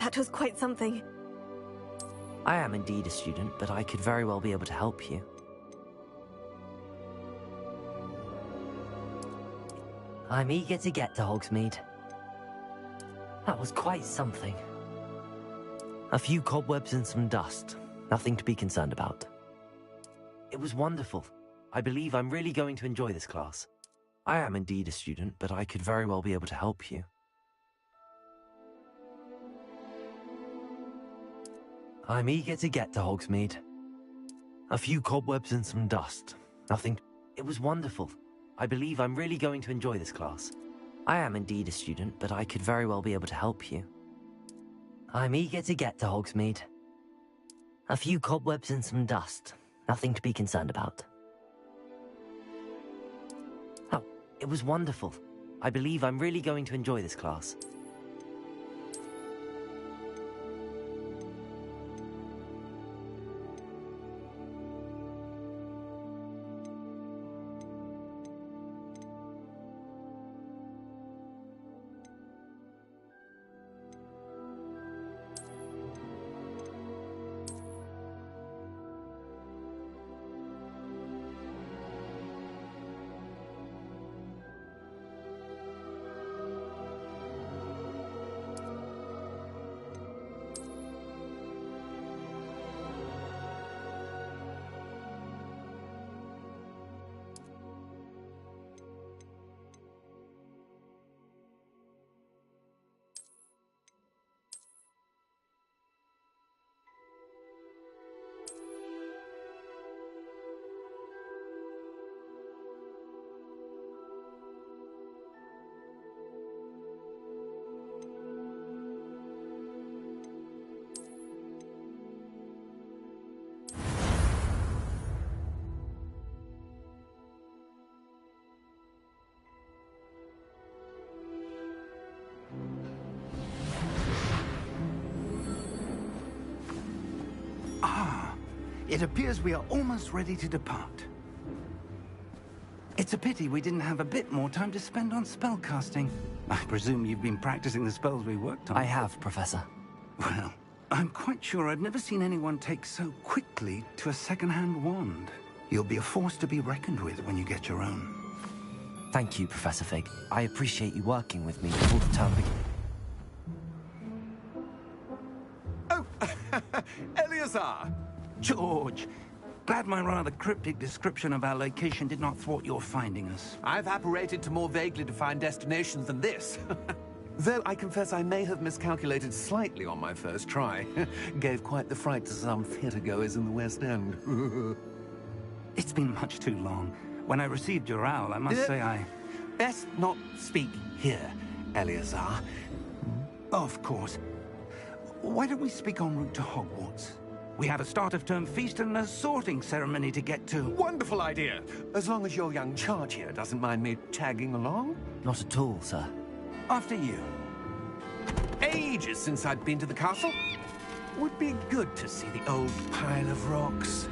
That was quite something. I am indeed a student, but I could very well be able to help you. I'm eager to get to Hogsmeade. That was quite something. A few cobwebs and some dust. Nothing to be concerned about. It was wonderful. I believe I'm really going to enjoy this class. I am indeed a student, but I could very well be able to help you. I'm eager to get to Hogsmeade. A few cobwebs and some dust. Nothing. It was wonderful. I believe I'm really going to enjoy this class. I am indeed a student, but I could very well be able to help you. I'm eager to get to Hogsmeade. A few cobwebs and some dust. Nothing to be concerned about. Oh, it was wonderful. I believe I'm really going to enjoy this class. It appears we are almost ready to depart. It's a pity we didn't have a bit more time to spend on spellcasting. I presume you've been practicing the spells we worked on. I have, Professor. Well, I'm quite sure I've never seen anyone take so quickly to a second-hand wand. You'll be a force to be reckoned with when you get your own. Thank you, Professor Fig. I appreciate you working with me before the term begins. Oh, Eleazar! George, glad my rather cryptic description of our location did not thwart your finding us. I've apparated to more vaguely defined destinations than this. Though I confess I may have miscalculated slightly on my first try. Gave quite the fright to some theatre-goers in the West End. It's been much too long. When I received your owl, I must say I... Best not speak here, Eleazar. Of course. Why don't we speak en route to Hogwarts? We have a start-of-term feast and a sorting ceremony to get to. Wonderful idea! As long as your young charge here doesn't mind me tagging along. Not at all, sir. After you. Ages since I'd been to the castle. Would be good to see the old pile of rocks.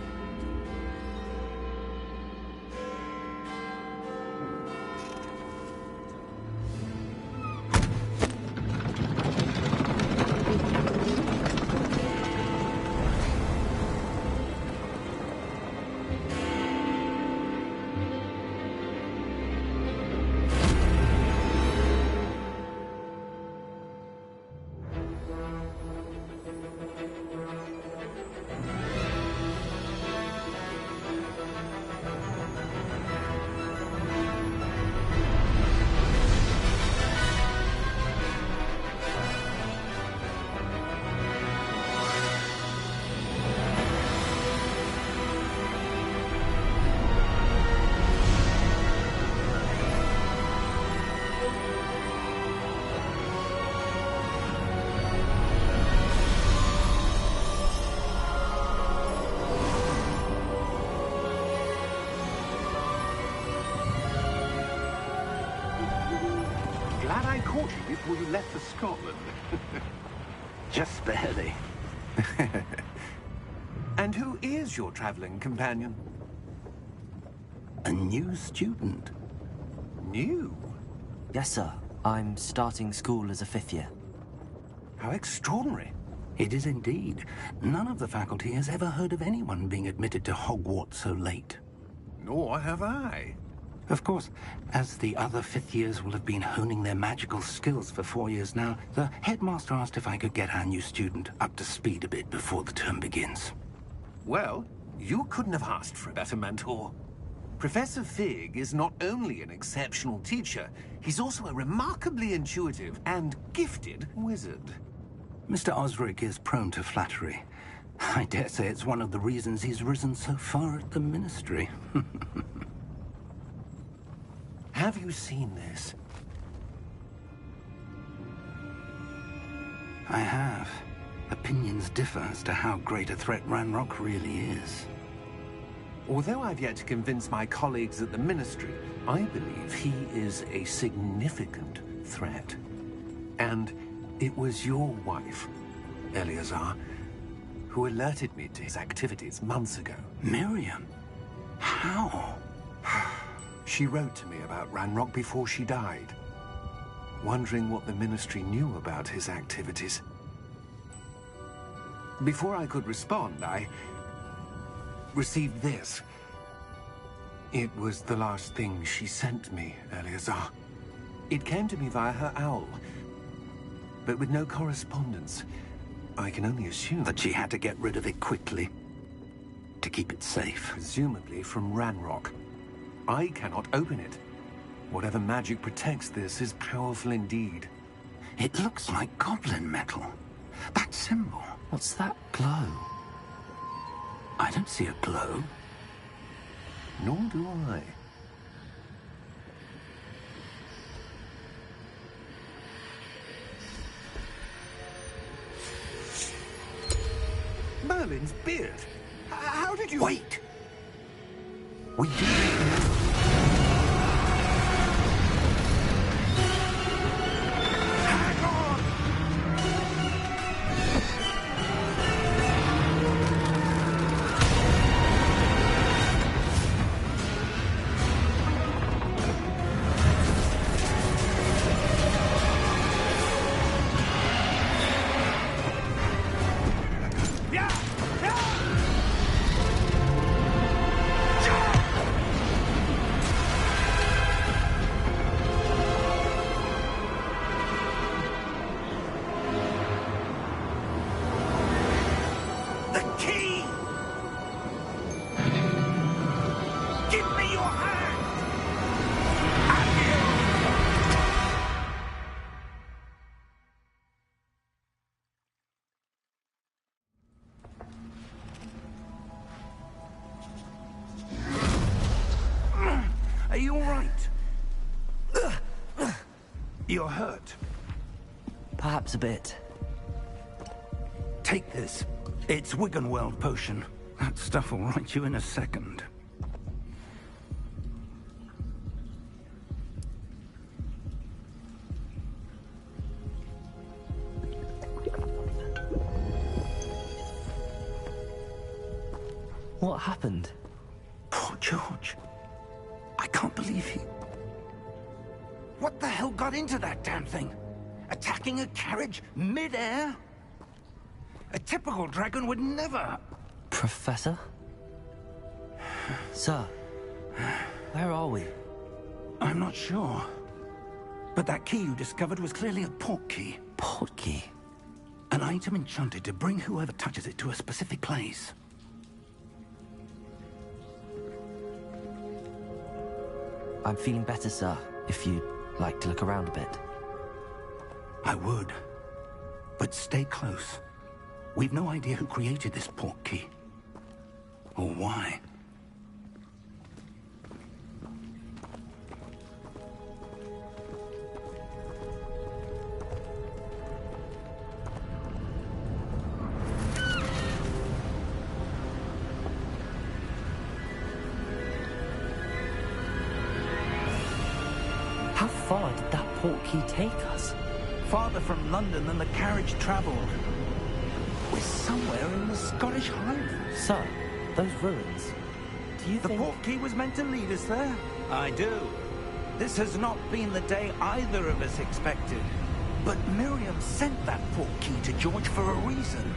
Glad I caught you before you left for Scotland. Just barely. And who is your traveling companion? A new student. New? Yes, sir. I'm starting school as a 5th year. How extraordinary. It is indeed. None of the faculty has ever heard of anyone being admitted to Hogwarts so late. Nor have I. Of course, as the other fifth years will have been honing their magical skills for 4 years now, the headmaster asked if I could get our new student up to speed a bit before the term begins. Well, you couldn't have asked for a better mentor. Professor Fig is not only an exceptional teacher, he's also a remarkably intuitive and gifted wizard. Mr. Osric is prone to flattery. I dare say it's one of the reasons he's risen so far at the Ministry. Have you seen this? I have. Opinions differ as to how great a threat Ranrock really is. Although I've yet to convince my colleagues at the Ministry, I believe he is a significant threat. And it was your wife, Eleazar, who alerted me to his activities months ago. Miriam? How? She wrote to me about Ranrock before she died, wondering what the Ministry knew about his activities. Before I could respond, I received this. It was the last thing she sent me, Eleazar. It came to me via her owl, but with no correspondence. I can only assume That she had to get rid of it quickly, to keep it safe. presumably from Ranrock. I cannot open it. Whatever magic protects this is powerful indeed. It looks like goblin metal. That symbol. What's that glow? I don't see a glow. Nor do I. Merlin's beard. How did you... Wait! We do... Are you all right? You're hurt. Perhaps a bit. Take this. It's Wiggenweld potion. That stuff will right you in a second. What happened? Poor George. I can't believe he... What the hell got into that damn thing? Attacking a carriage mid-air? A typical dragon would never... Professor? Sir, where are we? I'm not sure. But that key you discovered was clearly a port key. Port key? An item enchanted to bring whoever touches it to a specific place. I'm feeling better, sir, if you'd like to look around a bit. I would. But stay close. We've no idea who created this port key. Or why. How far did that port key take us? Farther from London than the carriage traveled. We're somewhere in the Scottish Highlands. Sir, those ruins. Do you The think... port key was meant to lead us there? I do. This has not been the day either of us expected. But Miriam sent that portkey to George for a reason.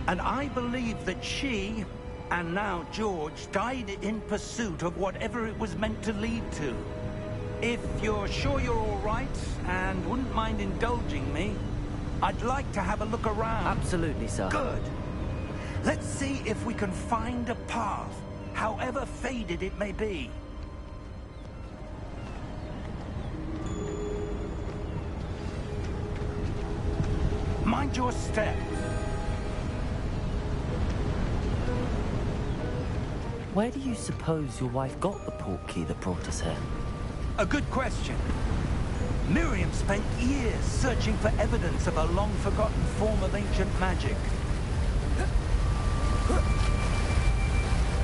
And I believe that she, and now George, died in pursuit of whatever it was meant to lead to. If you're sure you're all right, and wouldn't mind indulging me, I'd like to have a look around. Absolutely, sir. Good. Let's see if we can find a path, however faded it may be. Mind your step. Where do you suppose your wife got the portkey that brought us here? A good question. Miriam spent years searching for evidence of a long-forgotten form of ancient magic.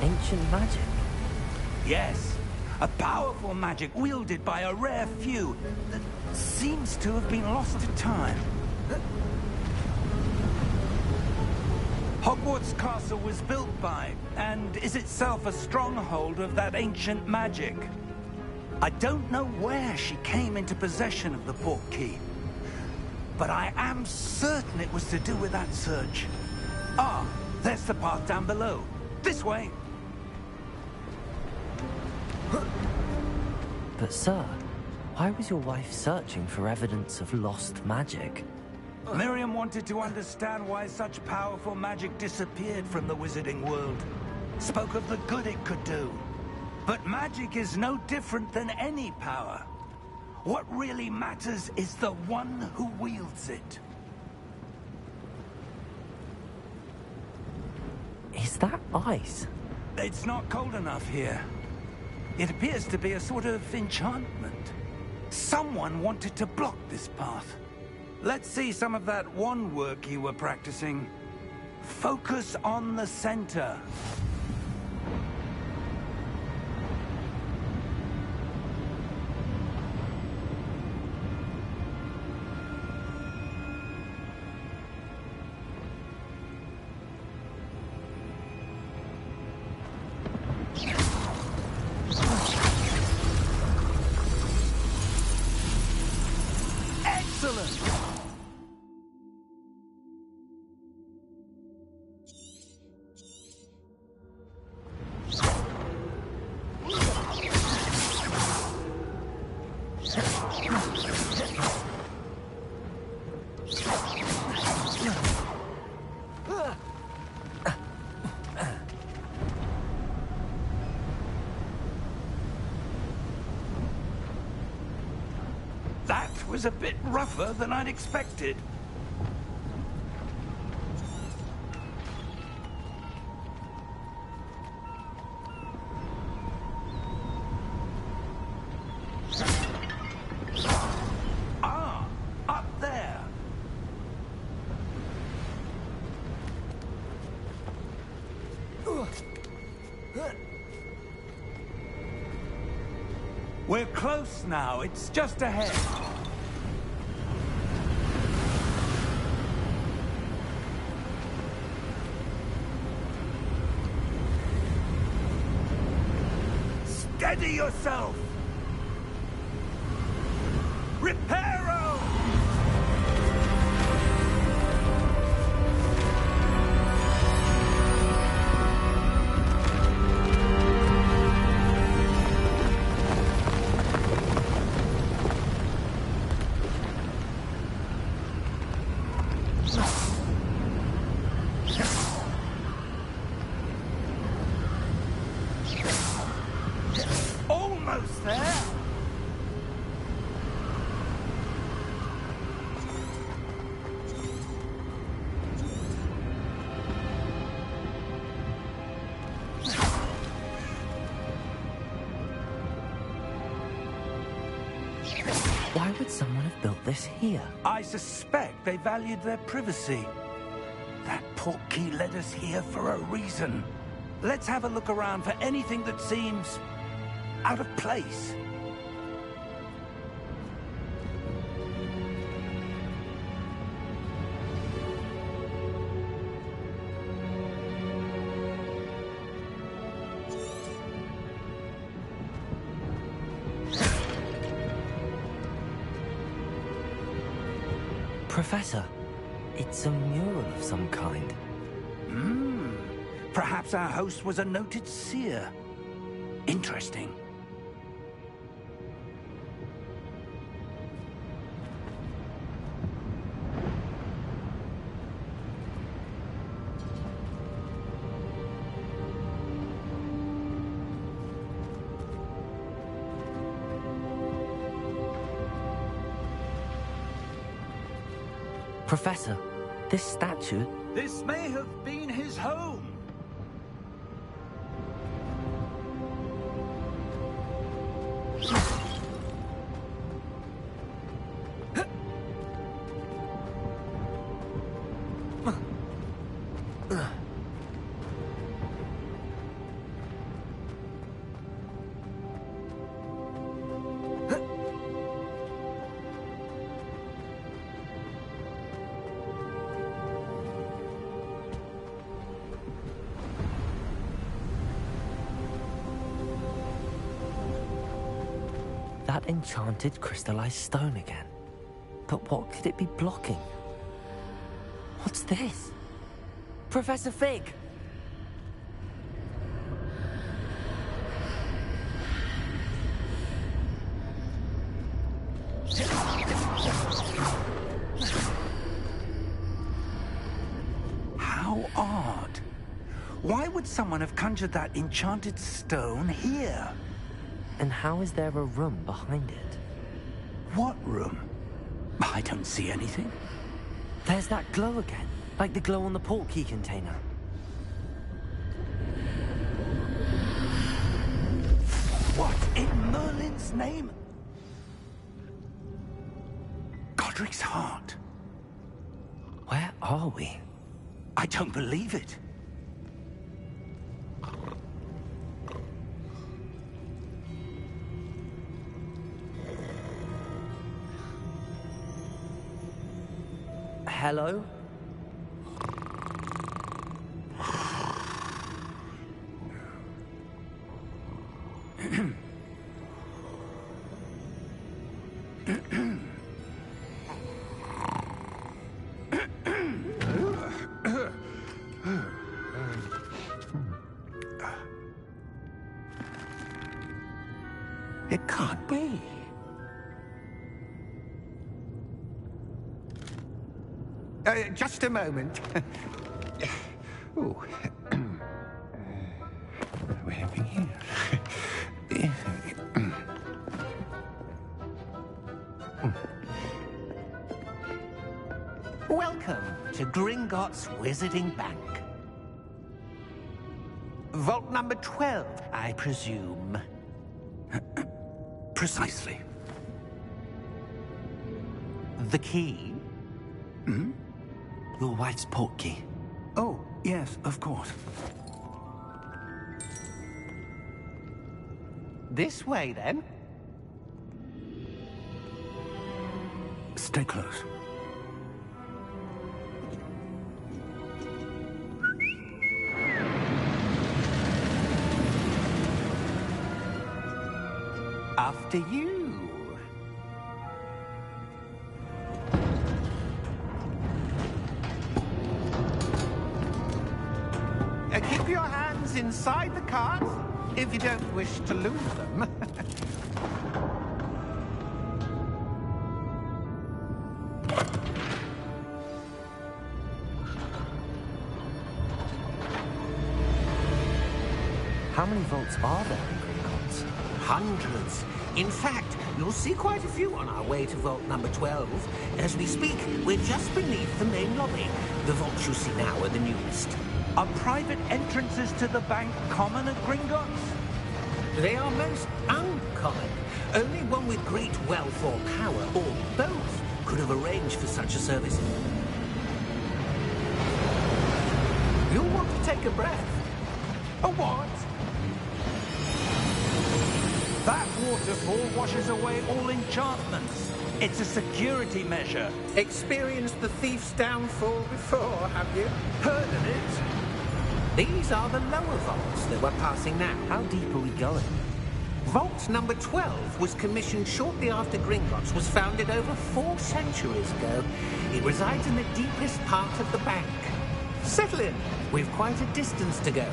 Ancient magic? Yes, a powerful magic wielded by a rare few that seems to have been lost to time. Hogwarts Castle was built by, and is itself a stronghold of that ancient magic. I don't know where she came into possession of the portkey, but I am certain it was to do with that search. Ah, there's the path down below. This way. But sir, why was your wife searching for evidence of lost magic? Miriam wanted to understand why such powerful magic disappeared from the wizarding world. Spoke of the good it could do. But magic is no different than any power. What really matters is the one who wields it. Is that ice? It's not cold enough here. It appears to be a sort of enchantment. Someone wanted to block this path. Let's see some of that wand work you were practicing. Focus on the center. Excellent! That was a bit rougher than I'd expected. Ah, up there. We're close now. It's just ahead. Steady yourself! Reparo! Almost there! Why would someone have built this here? I suspect they valued their privacy. That portkey led us here for a reason. Let's have a look around for anything that seems out of place. Professor, it's a mural of some kind. Perhaps our host was a noted seer. Interesting. Professor, this statue... This may have been his home. That enchanted crystallized stone again. But what could it be blocking? What's this? Professor Fig! How odd. Why would someone have conjured that enchanted stone here? And how is there a room behind it? What room? I don't see anything. There's that glow again, like the glow on the portkey container. What in Merlin's name? Godric's heart. Where are we? I don't believe it. Hello? It can't be. Just a moment. Oh. We're having here. Welcome to Gringotts Wizarding Bank. Vault number 12, I presume. Precisely. The key? Your wife's portkey. Oh, yes, of course. This way, then. Stay close. After you. Keep your hands inside the cart if you don't wish to lose them. How many vaults are there in Gringotts? Hundreds. In fact, you'll see quite a few on our way to vault number 12. As we speak, we're just beneath the main lobby. The vaults you see now are the newest. Are private entrances to the bank common at Gringotts? They are most uncommon. Only one with great wealth or power, or both, could have arranged for such a service. You'll want to take a breath. A what? That waterfall washes away all enchantments. It's a security measure. Experienced the thief's downfall before, have you? Heard of it? These are the lower vaults that we're passing now. How deep are we going? Vault number 12 was commissioned shortly after Gringotts was founded over 4 centuries ago. It resides in the deepest part of the bank. Settle in. We've quite a distance to go.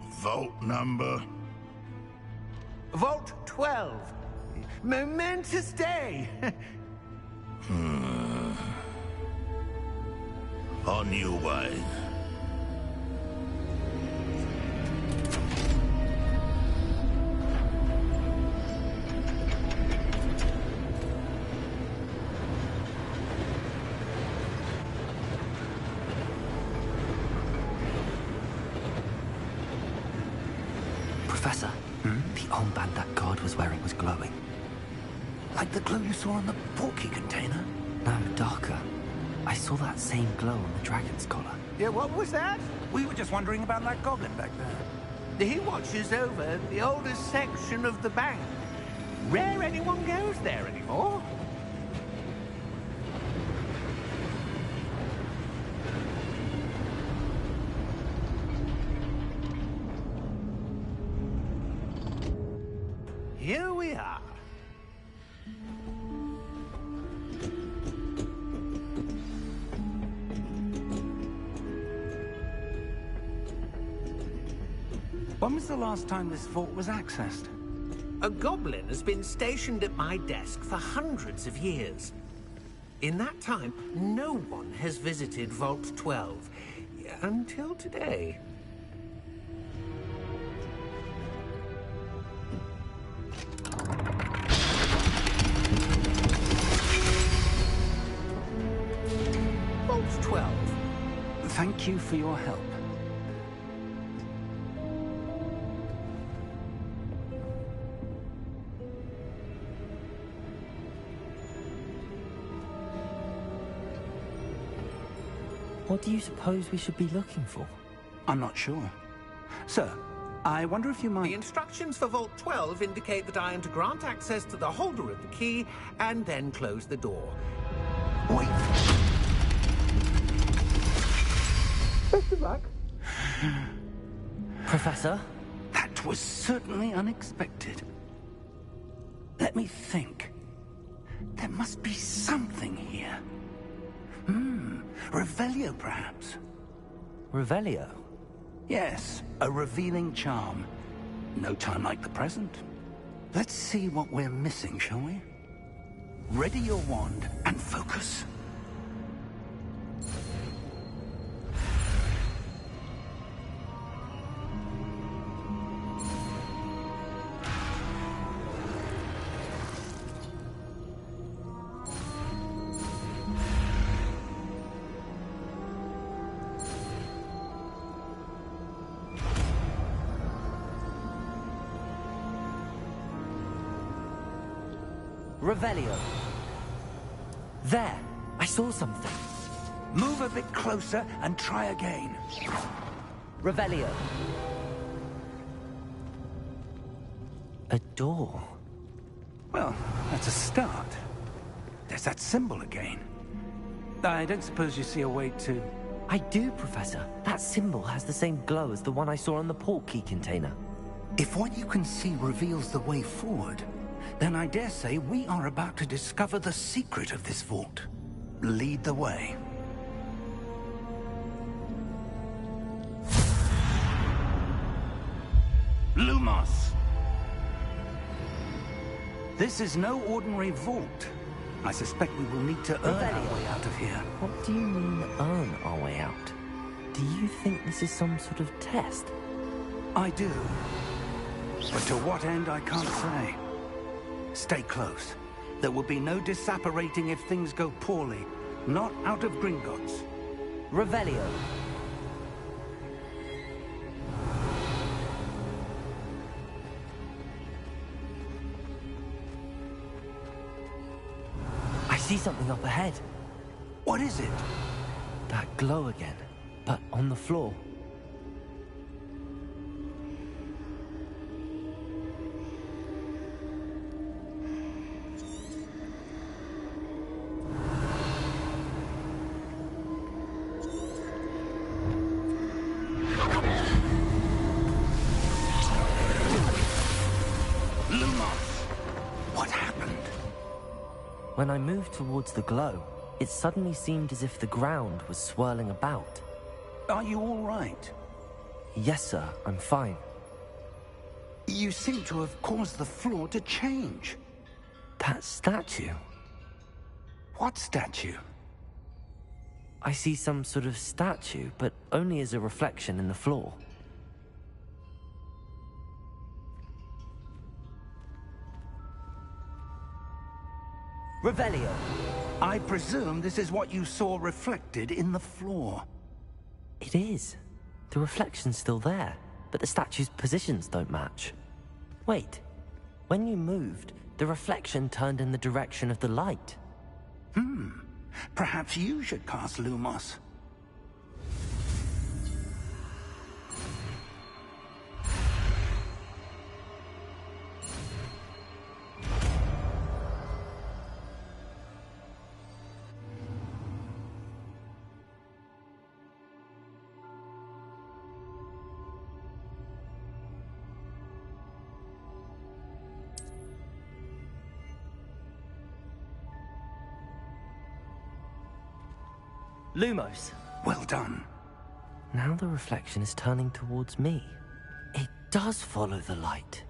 Vault number? Vault 12. Momentous day. On your way. Professor, the armband that guard was wearing was glowing. Like the glow you saw on the porky container? No, darker. I saw that same glow on the dragon's collar. Yeah, what was that? We were just wondering about that goblin back there. He watches over the oldest section of the bank. Rare anyone goes there anymore. Here we are. When was the last time this vault was accessed? A goblin has been stationed at my desk for hundreds of years. In that time, no one has visited Vault 12. Until today. Vault 12. Thank you for your help. What do you suppose we should be looking for? I'm not sure. Sir, I wonder if you The might... instructions for Vault 12 indicate that I am to grant access to the holder of the key and then close the door. Wait. Best of luck. Professor? That was certainly unexpected. Let me think. There must be something here. Revelio, perhaps? Revelio? Yes, a revealing charm. No time like the present. Let's see what we're missing, shall we? Ready your wand and focus. Revelio. There! I saw something. Move a bit closer and try again. Revelio. A door. Well, that's a start. There's that symbol again. I don't suppose you see a way to... I do, Professor. That symbol has the same glow as the one I saw on the port key container. If what you can see reveals the way forward, then I dare say we are about to discover the secret of this vault. Lead the way. Lumos! This is no ordinary vault. I suspect we will need to earn our way out of here. What do you mean, earn our way out? Do you think this is some sort of test? I do. But to what end, I can't say. Stay close. There will be no disapparating if things go poorly. Not out of Gringotts. Revelio. I see something up ahead. What is it? That glow again, but on the floor. When I moved towards the glow, it suddenly seemed as if the ground was swirling about. Are you all right? Yes, sir, I'm fine. You seem to have caused the floor to change. That statue? What statue? I see some sort of statue, but only as a reflection in the floor. Revelio. I presume this is what you saw reflected in the floor. It is. The reflection's still there, but the statue's positions don't match. Wait. When you moved, the reflection turned in the direction of the light. Perhaps you should cast Lumos. Lumos. Well done. Now the reflection is turning towards me. It does follow the light.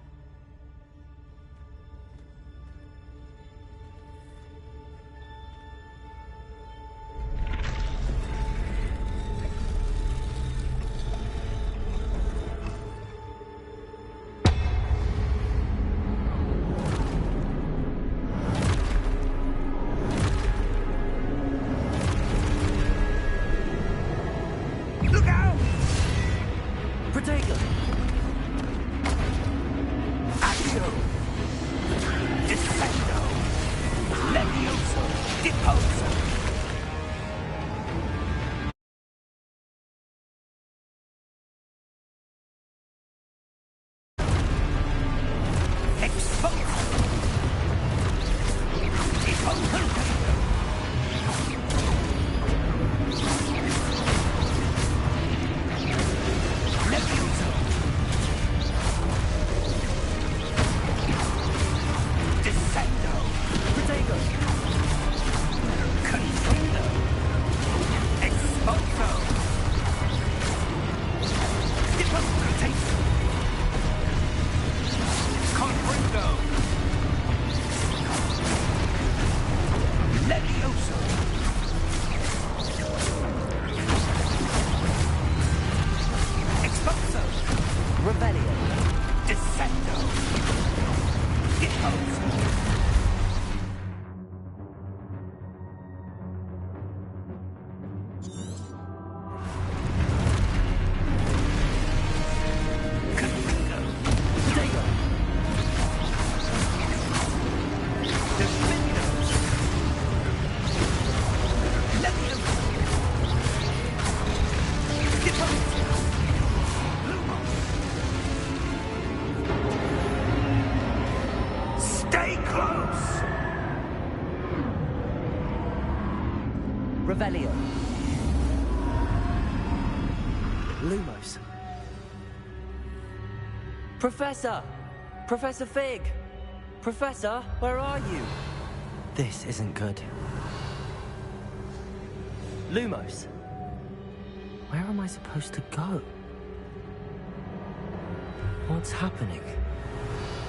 Revelio. Lumos. Professor! Professor Fig! Professor, where are you? This isn't good. Lumos. Where am I supposed to go? What's happening?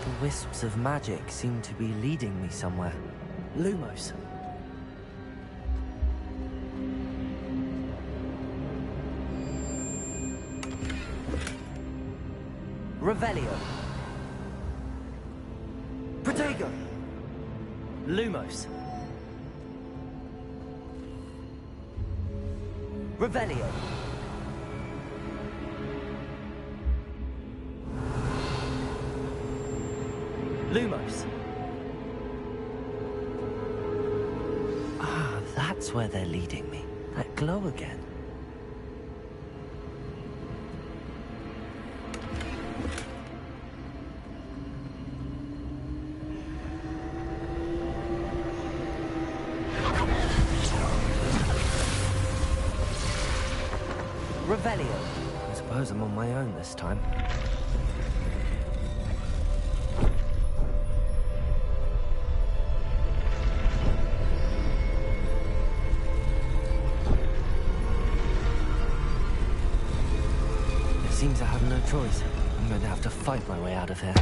The wisps of magic seem to be leading me somewhere. Lumos. Revelio. Protego. Lumos. Revelio. Lumos. Ah, that's where they're leading me. That glow again. Revelio. I suppose I'm on my own this time. seems I have no choice. I'm going to have to fight my way out of here.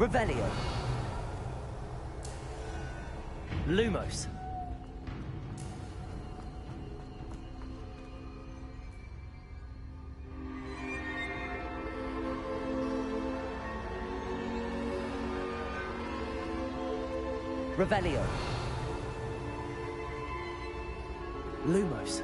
Revelio. Lumos. Revelio. Lumos.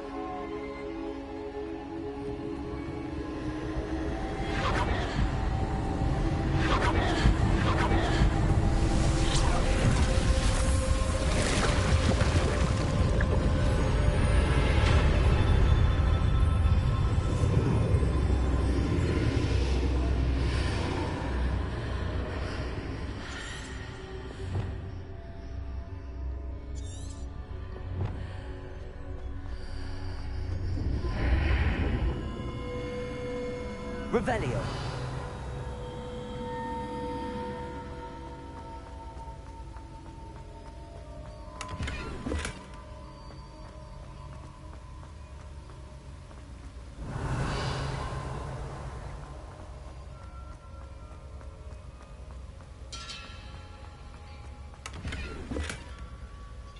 Revelio.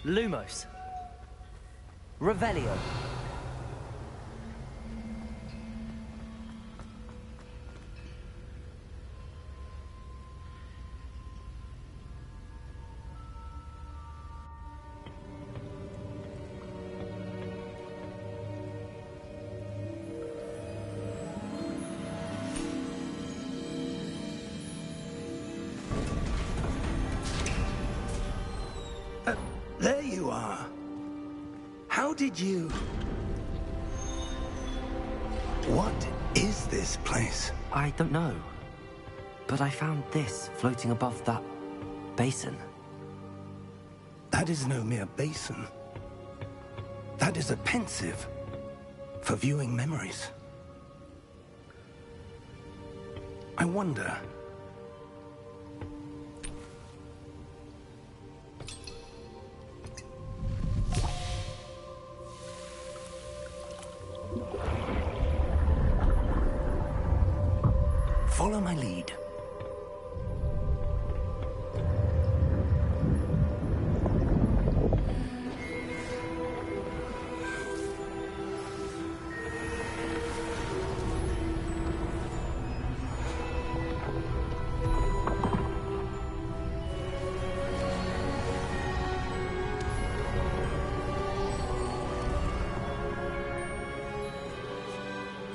Lumos. Revelio. There you are. How did you... What is this place? I don't know. But I found this floating above that basin. That is no mere basin. That is a pensive for viewing memories. I wonder... Follow my lead.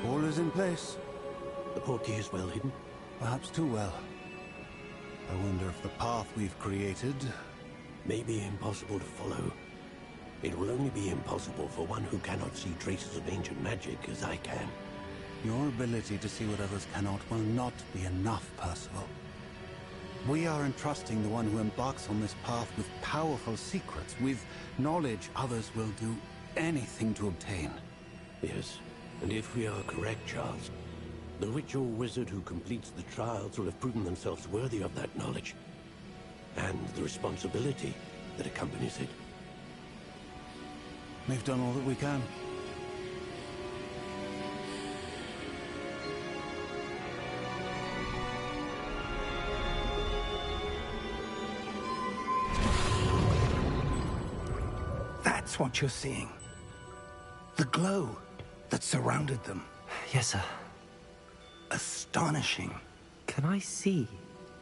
All is in place. The portkey is well hidden. Perhaps too well. I wonder if the path we've created... May be impossible to follow. It will only be impossible for one who cannot see traces of ancient magic as I can. Your ability to see what others cannot will not be enough, Percival. We are entrusting the one who embarks on this path with powerful secrets, with knowledge others will do anything to obtain. Yes, and if we are correct, Charles, The witch or wizard who completes the trials will have proven themselves worthy of that knowledge, and the responsibility that accompanies it. We've done all that we can. That's what you're seeing. The glow that surrounded them. Yes, sir. Astonishing. Can I see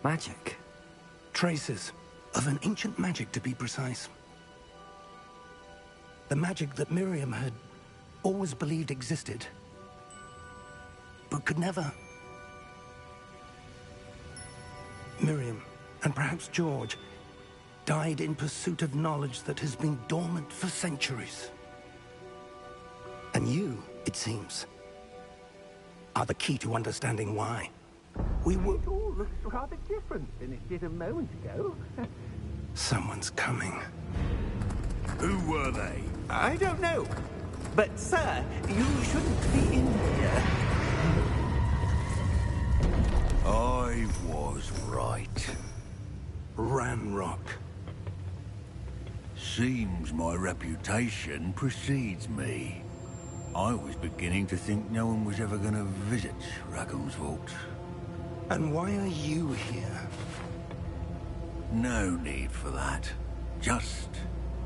magic? Traces of an ancient magic, to be precise. The magic that Miriam had always believed existed, but could never. Miriam, and perhaps George, died in pursuit of knowledge that has been dormant for centuries. And you, it seems, are the key to understanding why. We were... It all looks rather different than it did a moment ago. Someone's coming. Who were they? I don't know. But, sir, you shouldn't be in here. I was right. Ranrock. Seems my reputation precedes me. I was beginning to think no one was ever going to visit Rackham's vault. And why are you here? No need for that. Just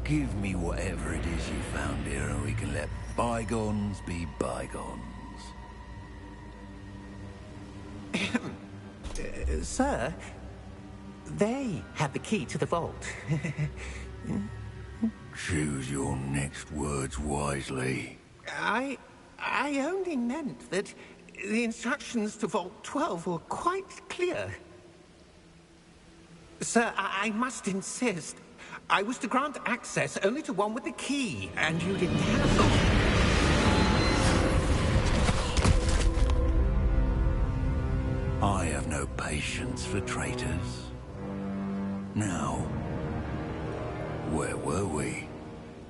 give me whatever it is you found here and we can let bygones be bygones. Sir, they have the key to the vault. Choose your next words wisely. I only meant that the instructions to Vault 12 were quite clear. Sir, I must insist. I was to grant access only to one with the key, and you didn't have them. I have no patience for traitors. Now, where were we?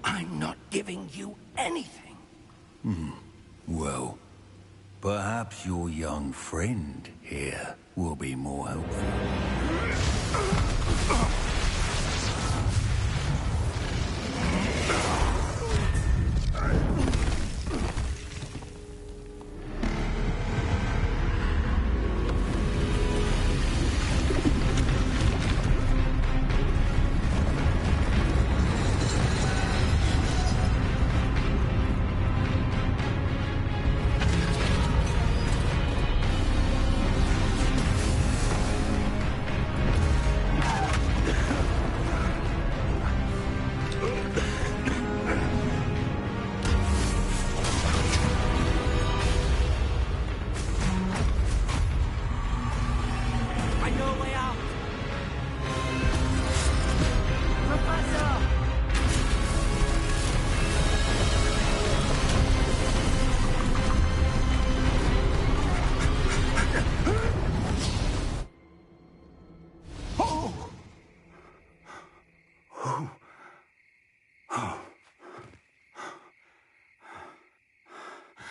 I'm not giving you anything. Well, perhaps your young friend here will be more helpful.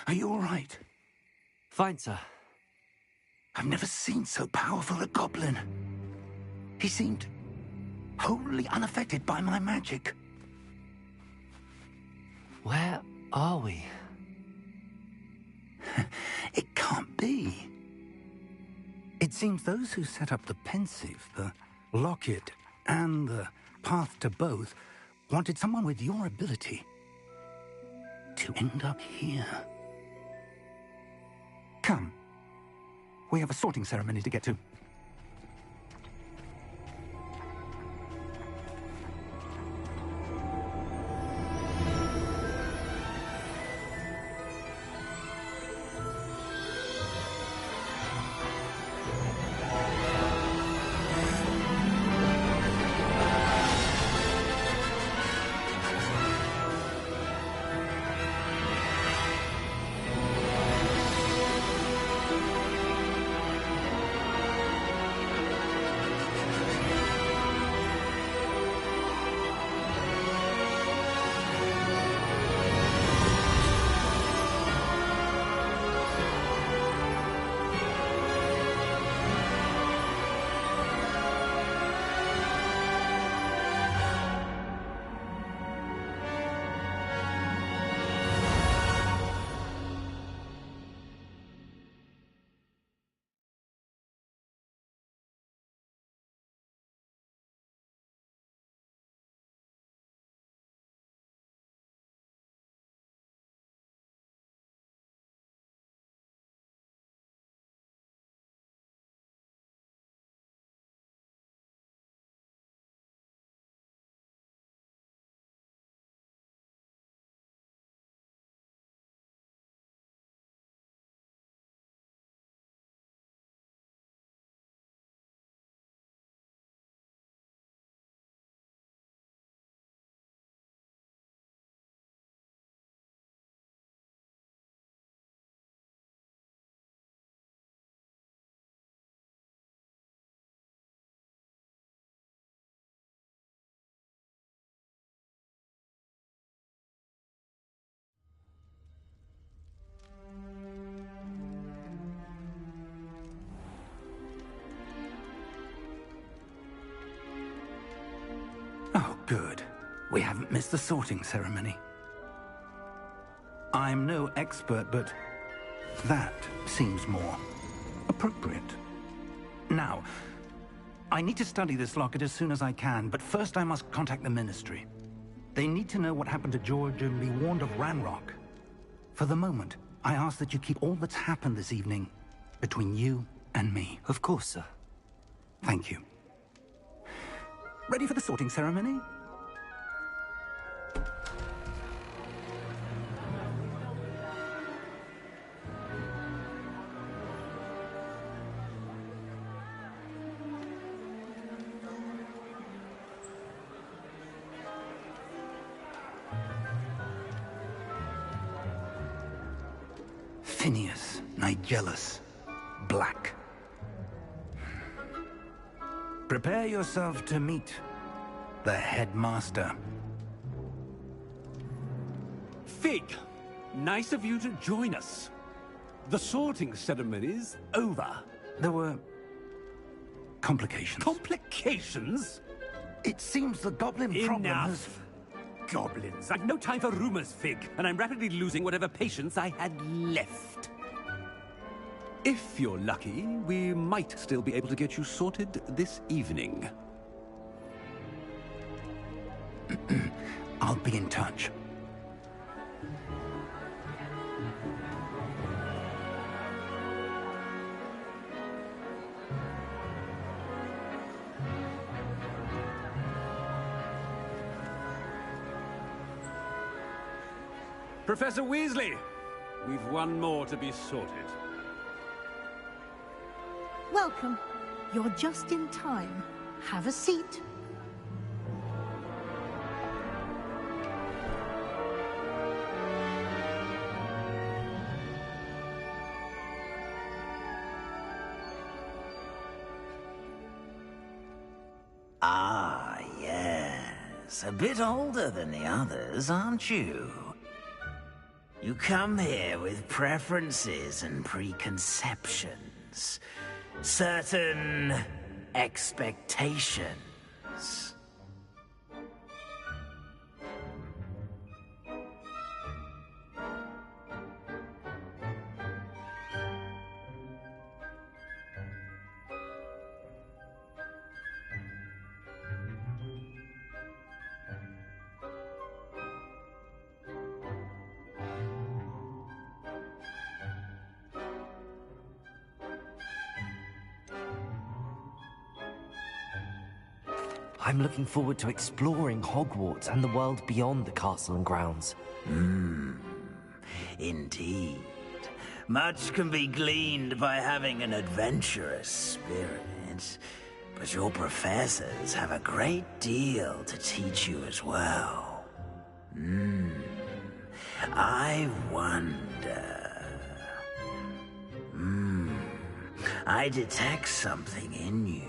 Are you all right? Fine, sir. I've never seen so powerful a goblin. He seemed wholly unaffected by my magic. Where are we? It can't be. It seems those who set up the pensive, the locket, and the path to both wanted someone with your ability to end up here. Come. We have a sorting ceremony to get to. Good. We haven't missed the sorting ceremony. I'm no expert, but that seems more appropriate. Now, I need to study this locket as soon as I can, but first I must contact the Ministry. They need to know what happened to George and be warned of Ranrock. For the moment, I ask that you keep all that's happened this evening between you and me. Of course, sir. Thank you. Ready for the sorting ceremony? Phineas, Nigellus, Black. Prepare yourself to meet the headmaster. Fig, nice of you to join us. The sorting ceremony's over. There were complications. Complications? It seems the goblin problem has... Enough. Goblins. I've no time for rumors, Fig, and I'm rapidly losing whatever patience I had left. If you're lucky, we might still be able to get you sorted this evening. I'll be in touch. Professor Weasley, we've one more to be sorted. Welcome. You're just in time. Have a seat. Ah, yes. A bit older than the others, aren't you? You come here with preferences and preconceptions. Certain expectations. I'm looking forward to exploring Hogwarts and the world beyond the castle and grounds. Indeed. Much can be gleaned by having an adventurous spirit, but your professors have a great deal to teach you as well. I wonder... I detect something in you.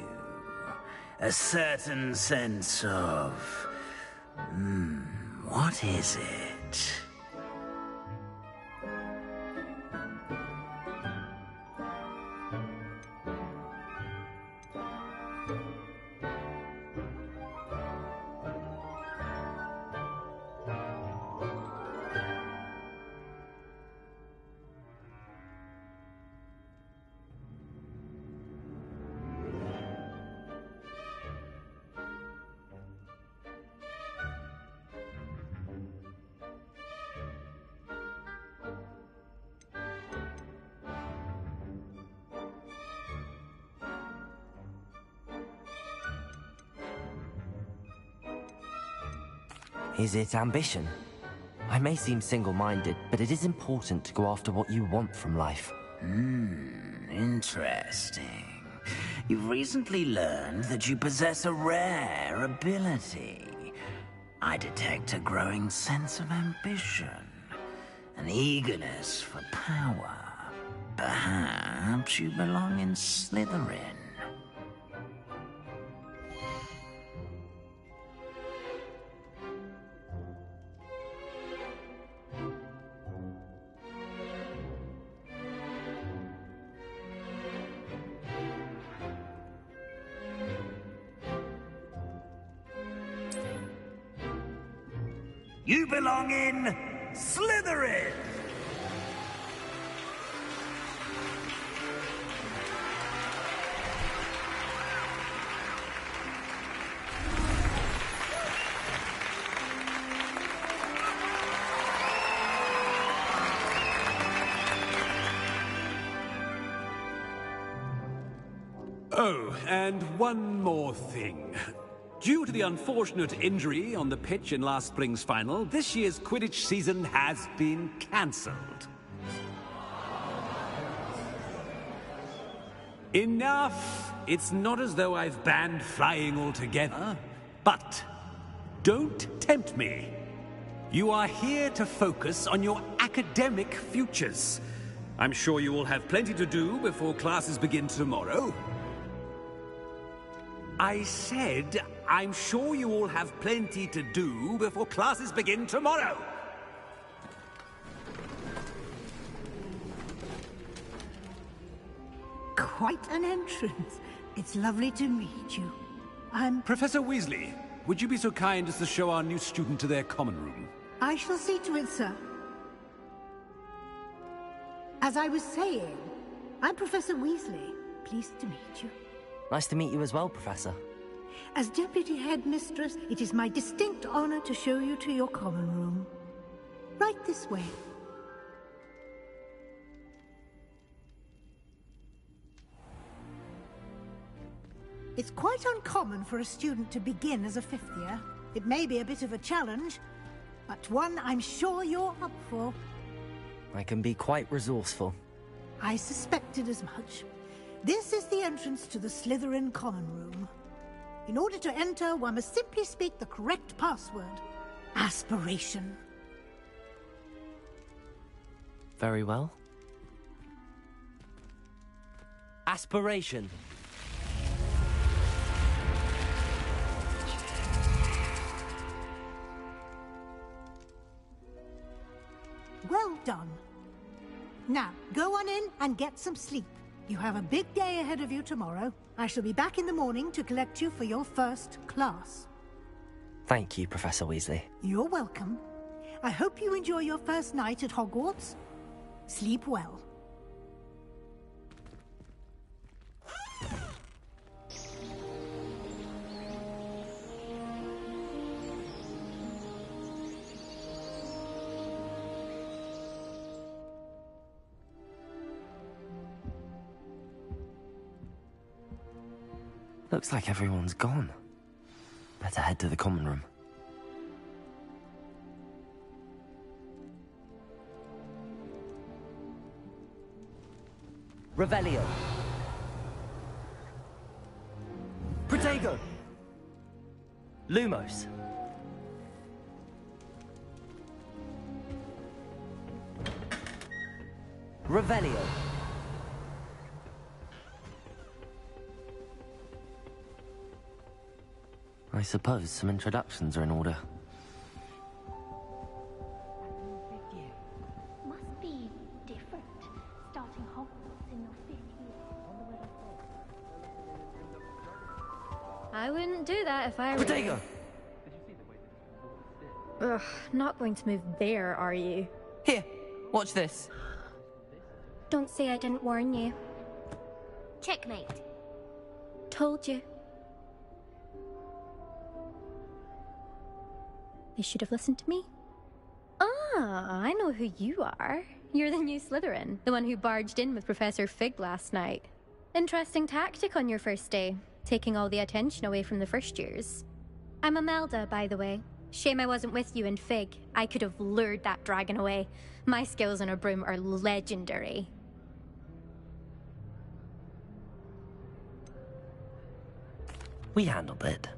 A certain sense of... what is it? Is it ambition? I may seem single-minded, but it is important to go after what you want from life. Interesting. You've recently learned that you possess a rare ability. I detect a growing sense of ambition, an eagerness for power. Perhaps you belong in Slytherin. You belong in Slytherin! Oh, and one more thing. Due to the unfortunate injury on the pitch in last spring's final, this year's Quidditch season has been cancelled. Enough! It's not as though I've banned flying altogether. But don't tempt me. You are here to focus on your academic futures. I'm sure you will have plenty to do before classes begin tomorrow. I said, I'm sure you all have plenty to do before classes begin tomorrow. Quite an entrance. It's lovely to meet you. Professor Weasley, would you be so kind as to show our new student to their common room? I shall see to it, sir. As I was saying, I'm Professor Weasley. Pleased to meet you. Nice to meet you as well, Professor. As Deputy Headmistress, it is my distinct honor to show you to your common room. Right this way. It's quite uncommon for a student to begin as a fifth year. It may be a bit of a challenge, but one I'm sure you're up for. I can be quite resourceful. I suspected as much. This is the entrance to the Slytherin common room. In order to enter, one must simply speak the correct password. Aspiration. Very well. Aspiration. Well done. Now, go on in and get some sleep. You have a big day ahead of you tomorrow. I shall be back in the morning to collect you for your first class. Thank you, Professor Weasley. You're welcome. I hope you enjoy your first night at Hogwarts. Sleep well. Looks like everyone's gone. Better head to the common room. Revelio. Protego. Lumos. Revelio. I suppose some introductions are in order. Must be different, starting Hogwarts in your 5th year. I wouldn't do that if I were... Protego! Ugh, not going to move there, are you? Here, watch this. Don't say I didn't warn you. Checkmate. Told you. They should have listened to me. Ah, I know who you are. You're the new Slytherin, the one who barged in with Professor Fig last night. Interesting tactic on your first day, taking all the attention away from the first years. I'm Imelda, by the way. Shame I wasn't with you in Fig. I could have lured that dragon away. My skills on a broom are legendary. We handled it.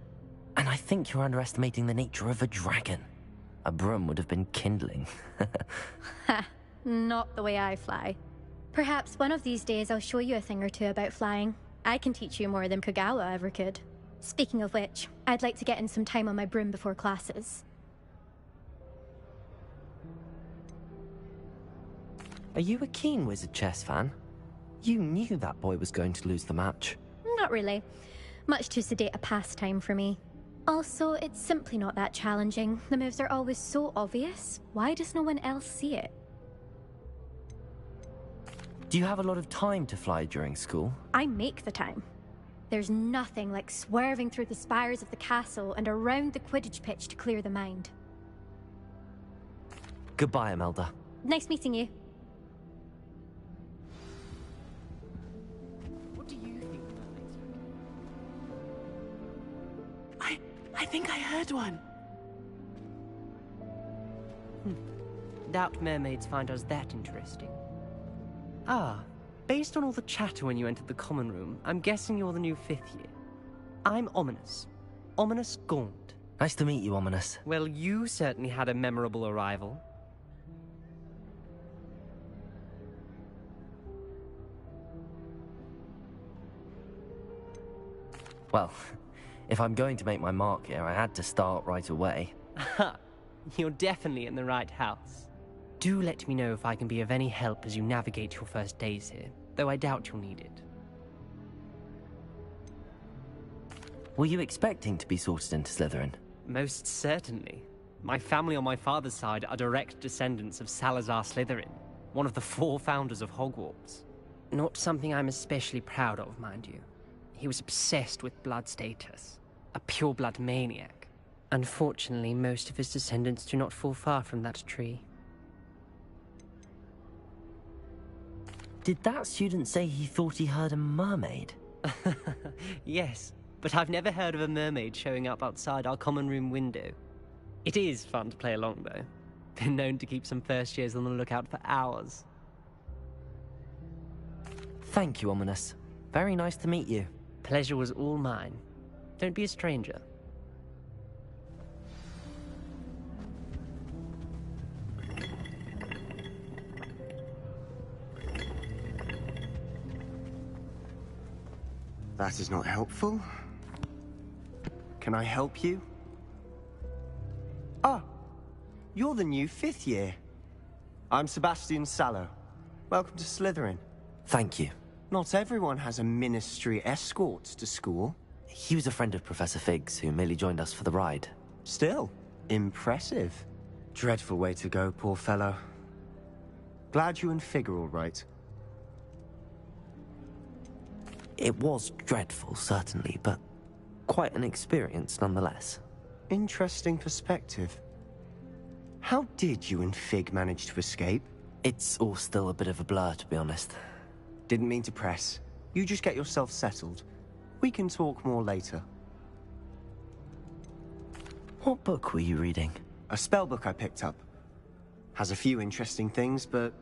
And I think you're underestimating the nature of a dragon. A broom would have been kindling. Ha, not the way I fly. Perhaps one of these days I'll show you a thing or two about flying. I can teach you more than Kagawa ever could. Speaking of which, I'd like to get in some time on my broom before classes. Are you a keen Wizard chess fan? You knew that boy was going to lose the match. Not really. Much too sedate a pastime for me. Also, it's simply not that challenging. The moves are always so obvious. Why does no one else see it? Do you have a lot of time to fly during school? I make the time. There's nothing like swerving through the spires of the castle and around the Quidditch pitch to clear the mind. Goodbye, Imelda. Nice meeting you. What do you think about I think I heard one. Doubt mermaids find us that interesting. Ah, based on all the chatter when you entered the common room, I'm guessing you're the new 5th year. I'm Ominous. Ominous Gaunt. Nice to meet you, Ominous. Well, you certainly had a memorable arrival. Well, if I'm going to make my mark here, I had to start right away. Ha! You're definitely in the right house. Do let me know if I can be of any help as you navigate your first days here, though I doubt you'll need it. Were you expecting to be sorted into Slytherin? Most certainly. My family on my father's side are direct descendants of Salazar Slytherin, one of the 4 founders of Hogwarts. Not something I'm especially proud of, mind you. He was obsessed with blood status, a pure-blood maniac. Unfortunately, most of his descendants do not fall far from that tree. Did that student say he thought he heard a mermaid? Yes, but I've never heard of a mermaid showing up outside our common room window. It is fun to play along, though. Been known to keep some first years on the lookout for hours. Thank you, Ominous. Very nice to meet you. Pleasure was all mine. Don't be a stranger. That is not helpful. Can I help you? Ah, you're the new 5th year. I'm Sebastian Sallow. Welcome to Slytherin. Thank you. Not everyone has a ministry escort to school. He was a friend of Professor Fig's who merely joined us for the ride. Still, impressive. Dreadful way to go, poor fellow. Glad you and Fig are all right. It was dreadful, certainly, but quite an experience nonetheless. Interesting perspective. How did you and Fig manage to escape? It's all still a bit of a blur, to be honest. Didn't mean to press. You just get yourself settled. We can talk more later. What book were you reading? A spell book I picked up. Has a few interesting things, but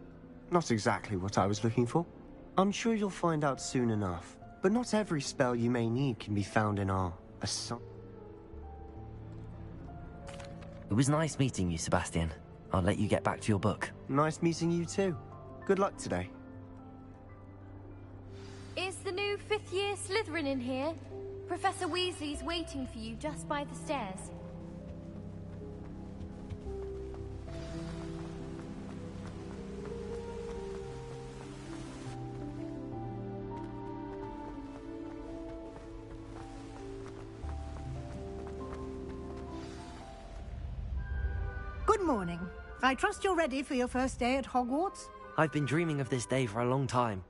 not exactly what I was looking for. I'm sure you'll find out soon enough. But not every spell you may need can be found in our assault. It was nice meeting you, Sebastian. I'll let you get back to your book. Nice meeting you too. Good luck today. Is the new 5th year Slytherin in here? Professor Weasley's waiting for you just by the stairs. Good morning. I trust you're ready for your first day at Hogwarts? I've been dreaming of this day for a long time.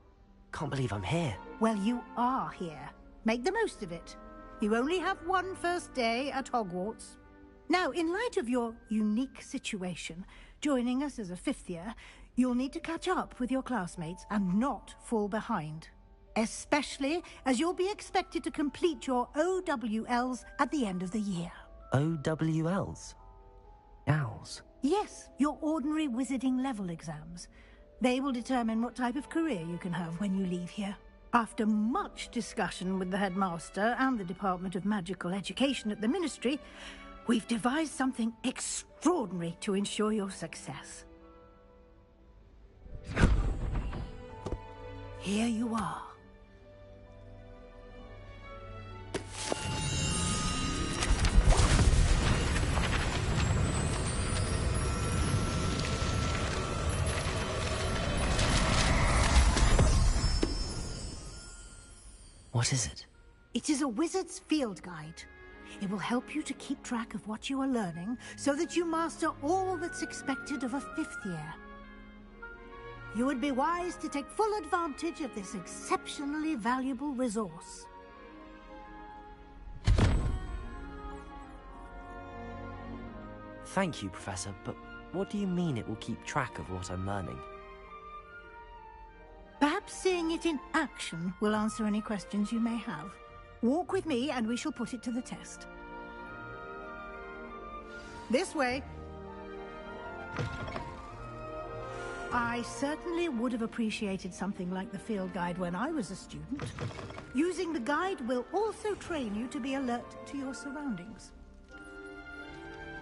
Can't believe I'm here. Well, you are here. Make the most of it. You only have one first day at Hogwarts. Now, in light of your unique situation, joining us as a 5th year, you'll need to catch up with your classmates and not fall behind. Especially as you'll be expected to complete your OWLs at the end of the year. OWLs? Owls? Yes, your ordinary wizarding level exams. They will determine what type of career you can have when you leave here. After much discussion with the headmaster and the Department of Magical Education at the Ministry, we've devised something extraordinary to ensure your success. Here you are. What is it? It is a wizard's field guide. It will help you to keep track of what you are learning so that you master all that's expected of a 5th year. You would be wise to take full advantage of this exceptionally valuable resource. Thank you, Professor, but what do you mean it will keep track of what I'm learning? Perhaps seeing it in action will answer any questions you may have. Walk with me and we shall put it to the test. This way. I certainly would have appreciated something like the field guide when I was a student. Using the guide will also train you to be alert to your surroundings.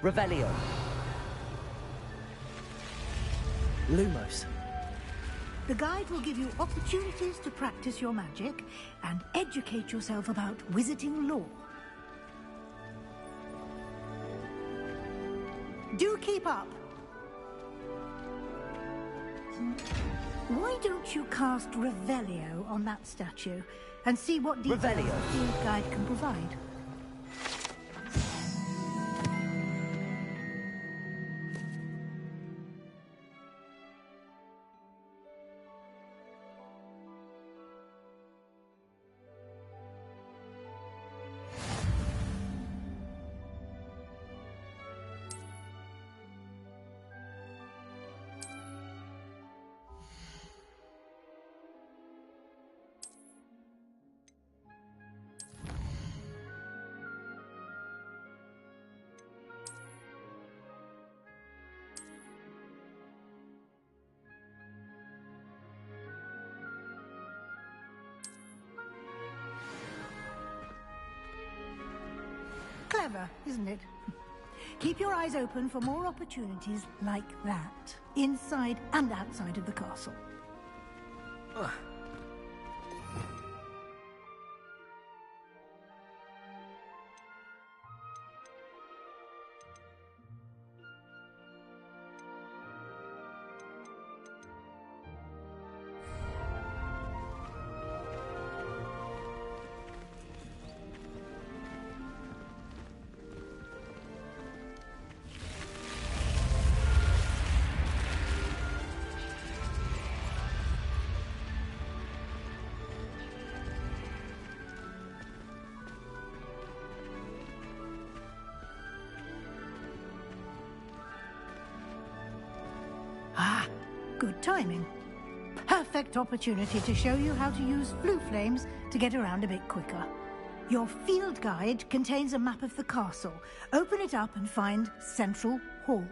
Revelio. Lumos. The guide will give you opportunities to practice your magic and educate yourself about wizarding lore. Do keep up. Why don't you cast Revelio on that statue and see what details the field guide can provide? Clever, isn't it? Keep your eyes open for more opportunities like that, inside and outside of the castle. Good timing. Perfect opportunity to show you how to use blue flames to get around a bit quicker. Your field guide contains a map of the castle. Open it up and find Central Hall.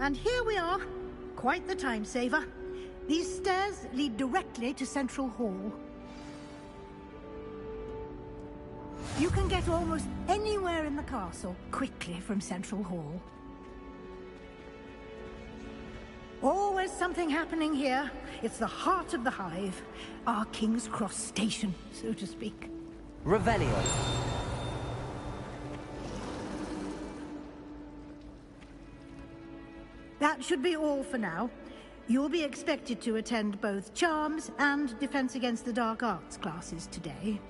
And here we are. Quite the time saver. These stairs lead directly to Central Hall. You can get almost anywhere in the castle quickly from Central Hall. Always something happening here. It's the heart of the hive. Our King's Cross station, so to speak. Revelio. That should be all for now. You'll be expected to attend both Charms and Defense Against the Dark Arts classes today.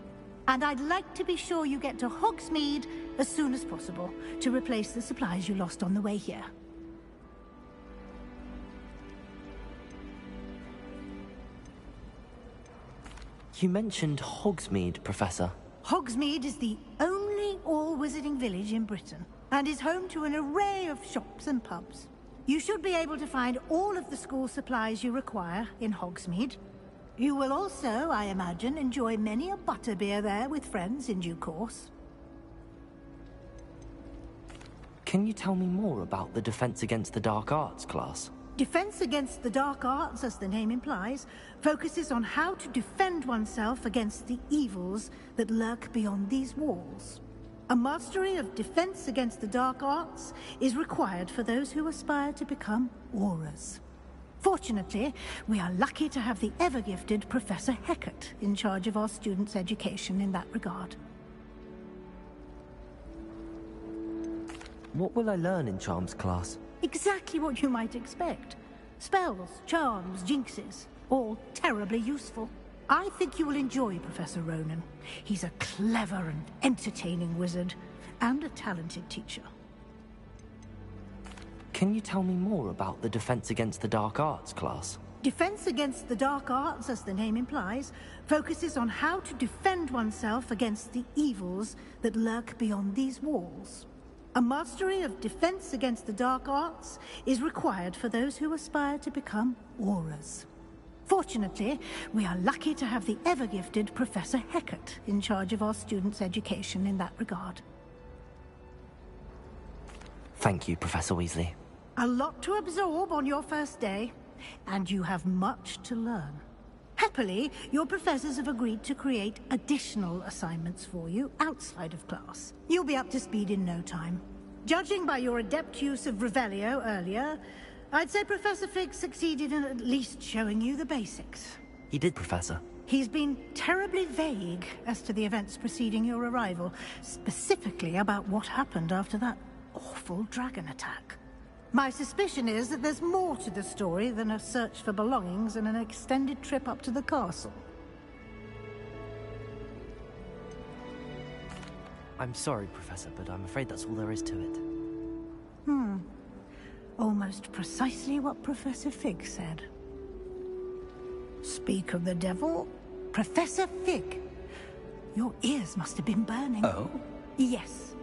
And I'd like to be sure you get to Hogsmeade as soon as possible to replace the supplies you lost on the way here. You mentioned Hogsmeade, Professor. Hogsmeade is the only all-wizarding village in Britain and is home to an array of shops and pubs. You should be able to find all of the school supplies you require in Hogsmeade. You will also, I imagine, enjoy many a butterbeer there with friends in due course. Can you tell me more about the Defense Against the Dark Arts class? Defense Against the Dark Arts, as the name implies, focuses on how to defend oneself against the evils that lurk beyond these walls. A mastery of Defense Against the Dark Arts is required for those who aspire to become Aurors. Fortunately, we are lucky to have the ever-gifted Professor Hecat in charge of our students' education in that regard. What will I learn in Charms class? Exactly what you might expect. Spells, charms, jinxes, all terribly useful. I think you will enjoy Professor Ronan. He's a clever and entertaining wizard, and a talented teacher. Can you tell me more about the Defense Against the Dark Arts class? Defense Against the Dark Arts, as the name implies, focuses on how to defend oneself against the evils that lurk beyond these walls. A mastery of Defense Against the Dark Arts is required for those who aspire to become Aurors. Fortunately, we are lucky to have the ever-gifted Professor Hecat in charge of our students' education in that regard. Thank you, Professor Weasley. A lot to absorb on your first day, and you have much to learn. Happily, your professors have agreed to create additional assignments for you outside of class. You'll be up to speed in no time. Judging by your adept use of Revelio earlier, I'd say Professor Fig succeeded in at least showing you the basics. He did, Professor. He's been terribly vague as to the events preceding your arrival, specifically about what happened after that awful dragon attack. My suspicion is that there's more to the story than a search for belongings and an extended trip up to the castle. I'm sorry, Professor, but I'm afraid that's all there is to it. Almost precisely what Professor Fig said. Speak of the devil, Professor Fig. Your ears must have been burning. Oh? Yes.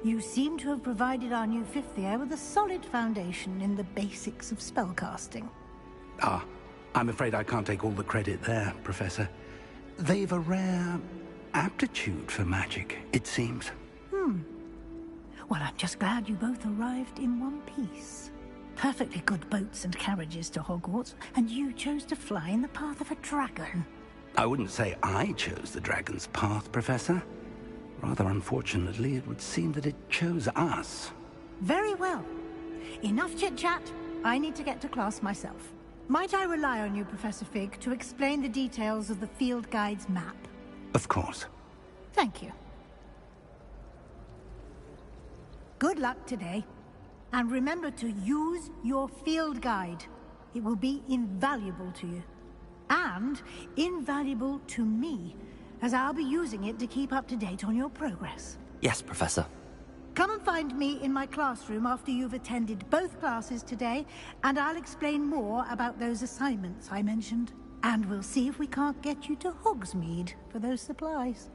You seem to have provided our new fifth year with a solid foundation in the basics of spellcasting. Ah, I'm afraid I can't take all the credit there, Professor. They've a rare aptitude for magic, it seems. Well, I'm just glad you both arrived in one piece. Perfectly good boats and carriages to Hogwarts, and you chose to fly in the path of a dragon. I wouldn't say I chose the dragon's path, Professor. Rather unfortunately, it would seem that it chose us. Very well. Enough chit-chat. I need to get to class myself. Might I rely on you, Professor Fig, to explain the details of the field guide's map? Of course. Thank you. Good luck today. And remember to use your field guide. It will be invaluable to you. And invaluable to me, as I'll be using it to keep up to date on your progress. Yes, Professor. Come and find me in my classroom after you've attended both classes today, and I'll explain more about those assignments I mentioned. And we'll see if we can't get you to Hogsmeade for those supplies.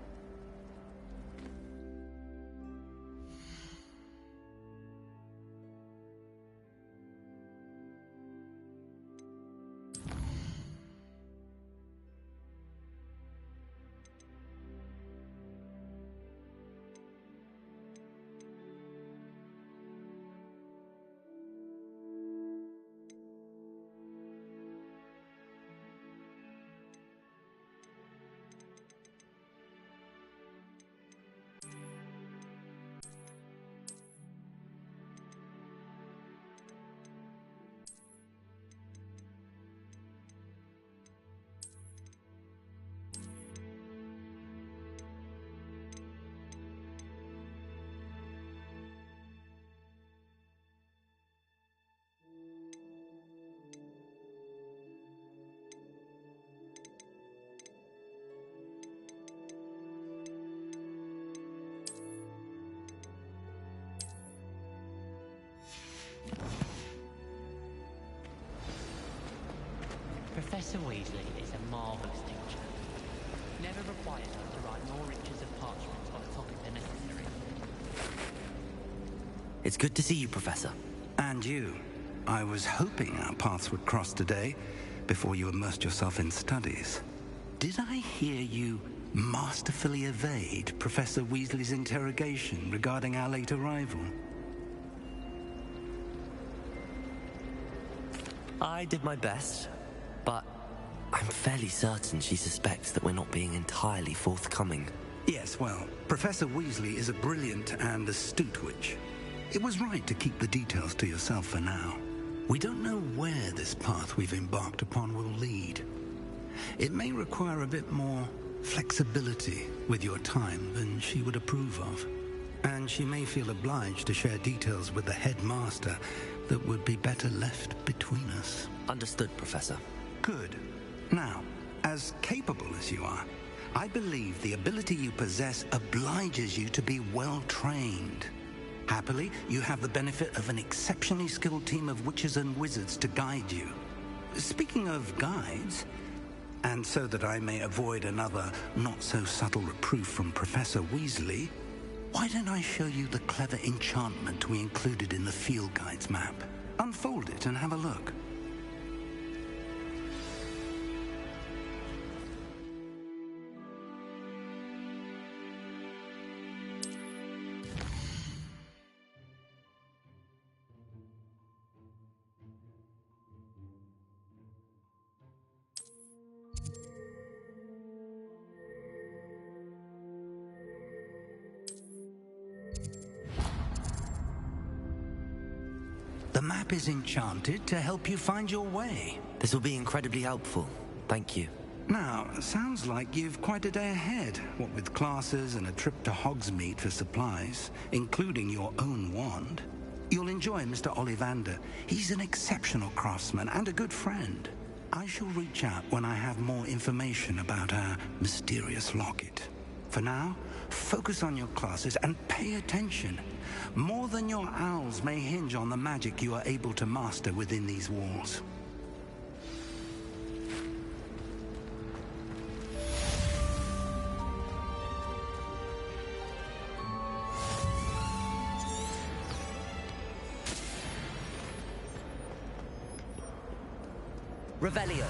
Professor Weasley is a marvellous teacher. Never requires us to write more inches of parchment on a topic than necessary. It's good to see you, Professor. And you. I was hoping our paths would cross today, before you immersed yourself in studies. Did I hear you masterfully evade Professor Weasley's interrogation regarding our late arrival? I did my best, but I'm fairly certain she suspects that we're not being entirely forthcoming. Yes, well, Professor Weasley is a brilliant and astute witch. It was right to keep the details to yourself for now. We don't know where this path we've embarked upon will lead. It may require a bit more flexibility with your time than she would approve of. And she may feel obliged to share details with the headmaster that would be better left between us. Understood, Professor. Good. Now, as capable as you are, I believe the ability you possess obliges you to be well trained. Happily, you have the benefit of an exceptionally skilled team of witches and wizards to guide you. Speaking of guides, and so that I may avoid another not-so-subtle reproof from Professor Weasley, why don't I show you the clever enchantment we included in the field guide's map? Unfold it and have a look. The map is enchanted to help you find your way. This will be incredibly helpful. Thank you. Now, sounds like you've quite a day ahead, what with classes and a trip to Hogsmeade for supplies, including your own wand. You'll enjoy Mr. Ollivander. He's an exceptional craftsman and a good friend. I shall reach out when I have more information about our mysterious locket. For now, focus on your classes and pay attention. More than your owls may hinge on the magic you are able to master within these walls. Revelio.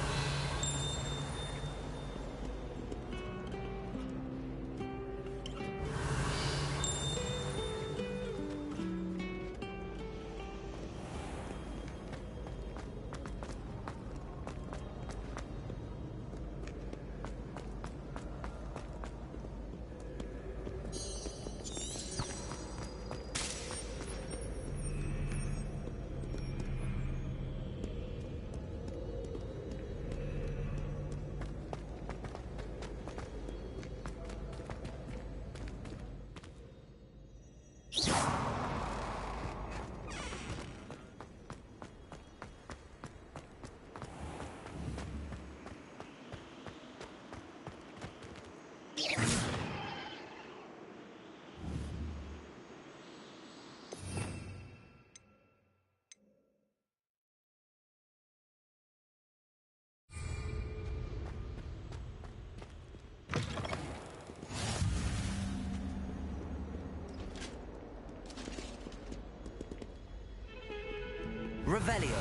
Revelio.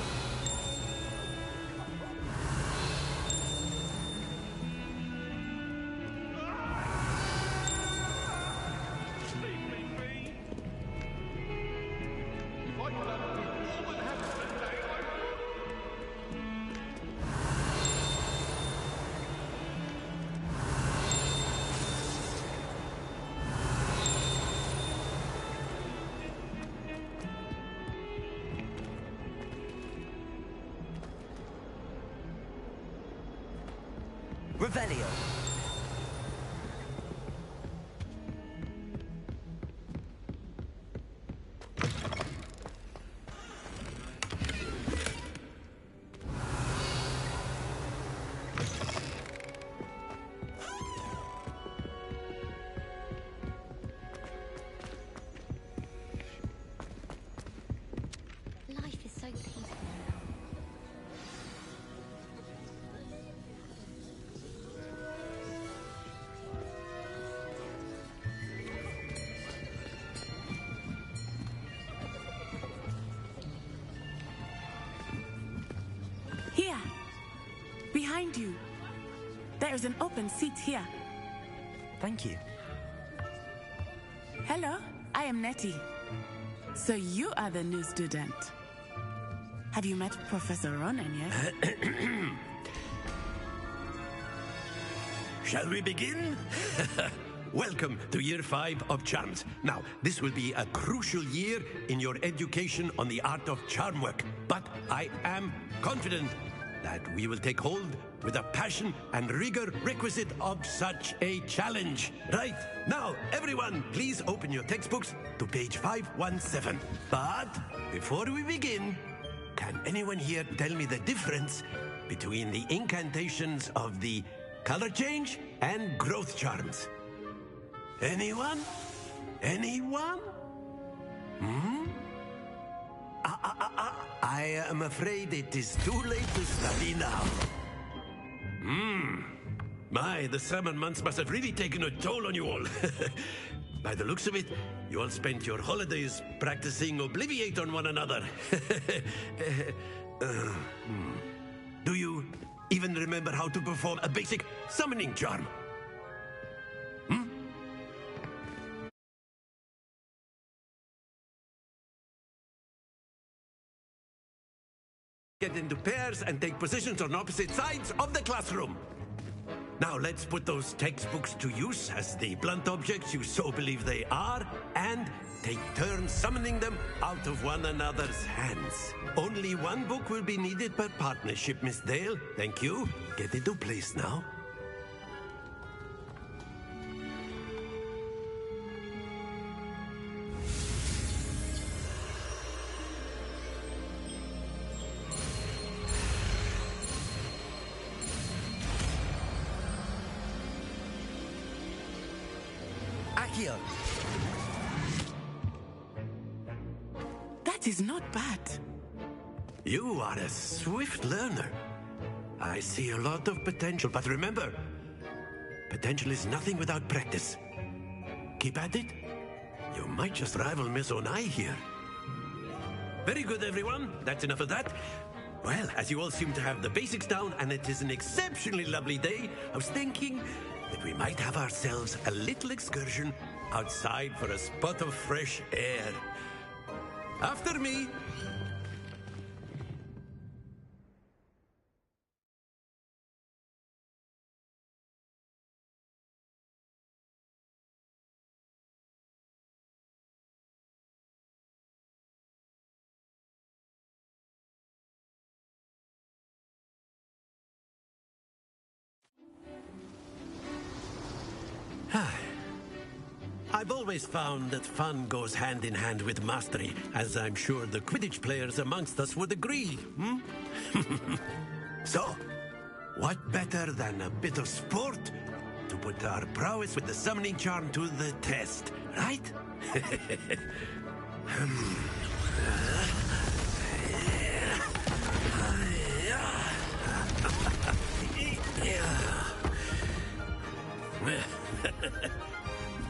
Revelio. Life is so peaceful now. Behind you. There is an open seat here. Thank you. Hello, I am Nettie. So you are the new student. Have you met Professor Ronan yet? Shall we begin? Welcome to Year 5 of Charms. Now, this will be a crucial year in your education on the art of charm work. But I am confident that we will take hold with the passion and rigor requisite of such a challenge. Right, now, everyone, please open your textbooks to page 517. But before we begin, can anyone here tell me the difference between the incantations of the color change and growth charms? Anyone? Anyone? I am afraid it is too late to study now. My, the summer months must have really taken a toll on you all. By the looks of it, you all spent your holidays practicing Obliviate on one another. Do you even remember how to perform a basic summoning charm? Get into pairs and take positions on opposite sides of the classroom. Now let's put those textbooks to use as the blunt objects you so believe they are, and take turns summoning them out of one another's hands. Only one book will be needed per partnership, Miss Dale. Thank you. Get into place now. That is not bad. You are a swift learner. I see a lot of potential, but remember, potential is nothing without practice. Keep at it. You might just rival Miss Onai here. Very good, everyone. That's enough of that. Well, as you all seem to have the basics down, and it is an exceptionally lovely day, I was thinking that we might have ourselves a little excursion outside for a spot of fresh air. After me. I've always found that fun goes hand in hand with mastery, as I'm sure the Quidditch players amongst us would agree. So, what better than a bit of sport to put our prowess with the summoning charm to the test, right?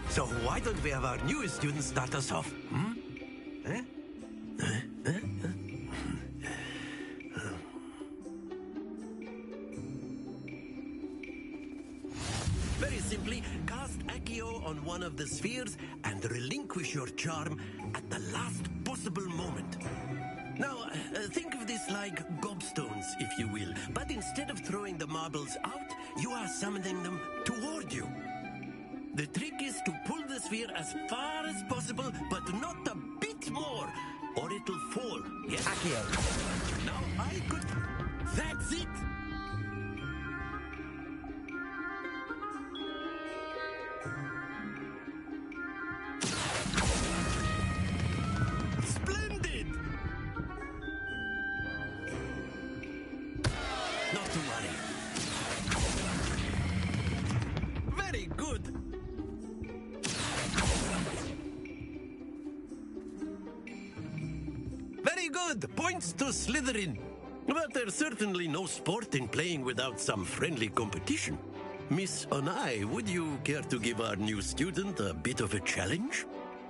So why don't we have our newest student start us off? Very simply, cast Accio on one of the spheres and relinquish your charm at the last possible moment. Now, think of this like gobstones, if you will. But instead of throwing the marbles out, you are summoning them toward you. The trick is to pull the sphere as far as possible, but not a bit more, or it'll fall. Yes. Accio. Now I could... That's it! Splendid! Not to worry. Very good. Very good. Points to Slytherin. But there's certainly no sport in playing without some friendly competition. Miss Onai, would you care to give our new student a bit of a challenge?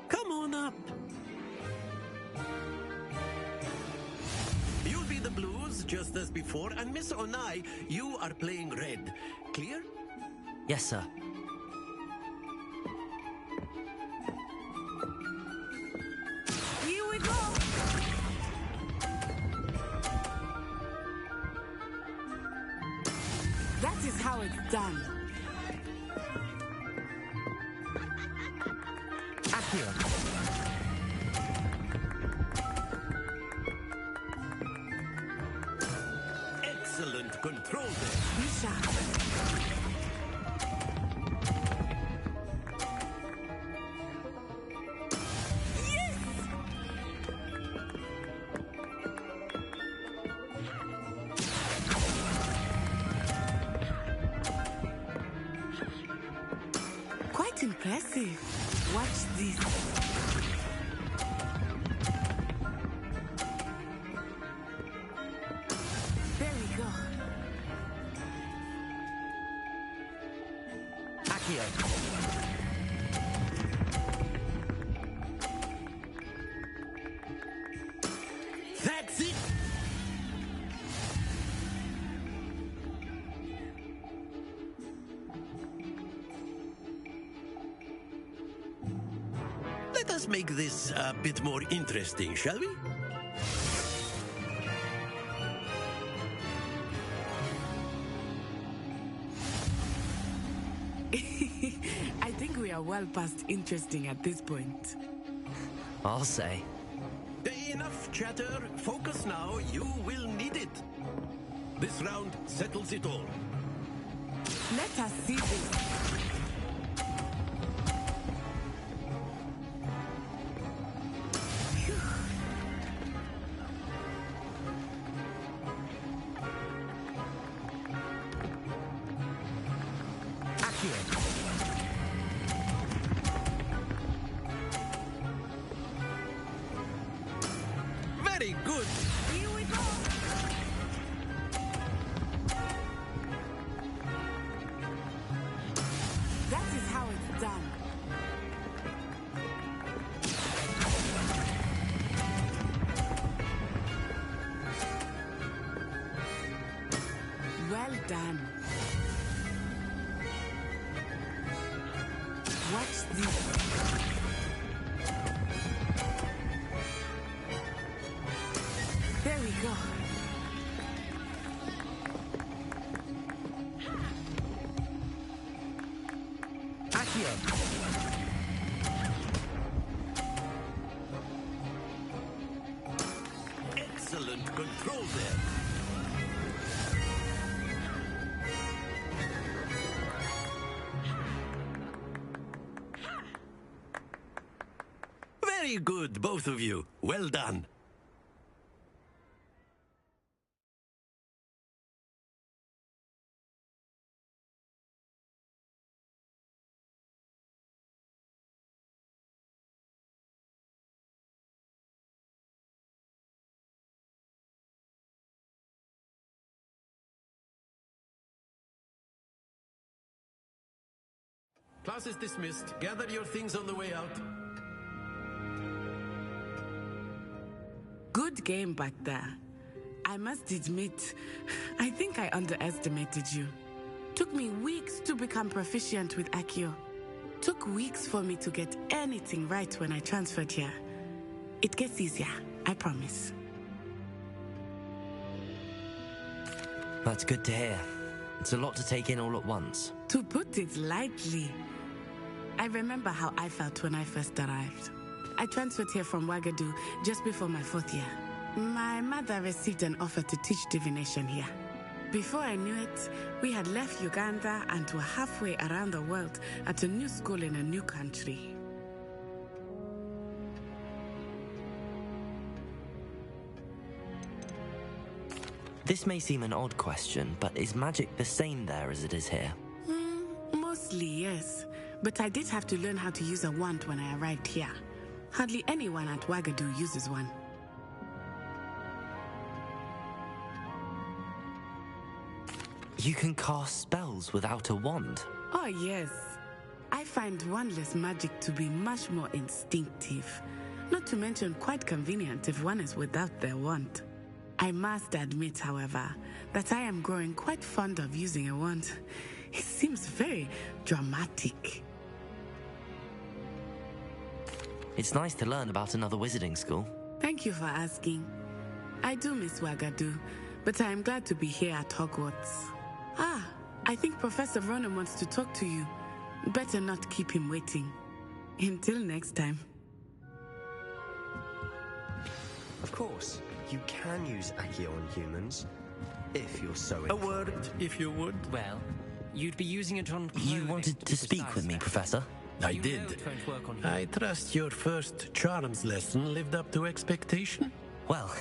Come on up. You'll be the blues, just as before, and Miss Onai, you are playing red. Clear? Yes, sir. Here we go! That is how it's done. Accio. Excellent control there. Be sharp. Quite impressive. Watch this. There we go. Accio. That's it! Let us make this a bit more interesting, shall we? I think we are well past interesting at this point. I'll say. Enough chatter. Focus now. You will need it. This round settles it all. Let us see this. Very good. Here we go. That is how it's done. Well done. Watch this. There we go. Accio. Excellent control there. Very good, both of you. Well done. Class is dismissed. Gather your things on the way out. Good game back there. I must admit, I think I underestimated you. Took me weeks to become proficient with Accio. Took weeks for me to get anything right when I transferred here. It gets easier, I promise. That's good to hear. It's a lot to take in all at once. To put it lightly, I remember how I felt when I first arrived. I transferred here from Wagadu just before my 4th year. My mother received an offer to teach divination here. Before I knew it, we had left Uganda and were halfway around the world at a new school in a new country. This may seem an odd question, but is magic the same there as it is here? Mostly, yes. But I did have to learn how to use a wand when I arrived here. Hardly anyone at Wagadu uses one. You can cast spells without a wand? Oh, yes. I find wandless magic to be much more instinctive. Not to mention quite convenient if one is without their wand. I must admit, however, that I am growing quite fond of using a wand. It seems very dramatic. It's nice to learn about another wizarding school. Thank you for asking. I do miss Wagadu, but I am glad to be here at Hogwarts. Ah, I think Professor Ronan wants to talk to you. Better not keep him waiting. Until next time. Of course, you can use Accio on humans, if you're so A word, if you would. Well, you'd be using it on... You wanted to speak with me, Professor? I did. I trust your first charms lesson lived up to expectation? Well,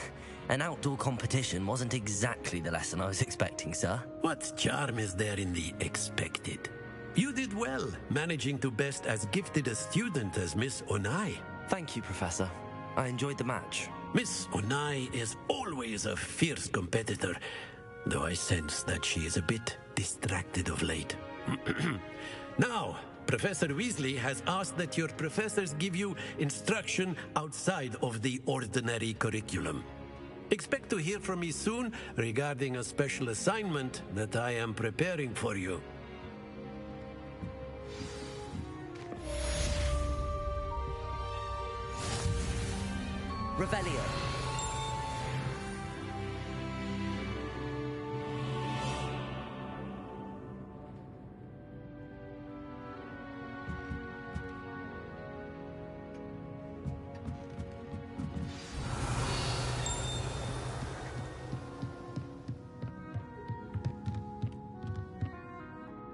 an outdoor competition wasn't exactly the lesson I was expecting, sir. What charm is there in the expected? You did well, managing to best as gifted a student as Miss Onai. Thank you, Professor. I enjoyed the match. Miss Onai is always a fierce competitor, though I sense that she is a bit distracted of late. Now, Professor Weasley has asked that your professors give you instruction outside of the ordinary curriculum. Expect to hear from me soon regarding a special assignment that I am preparing for you. Revelio.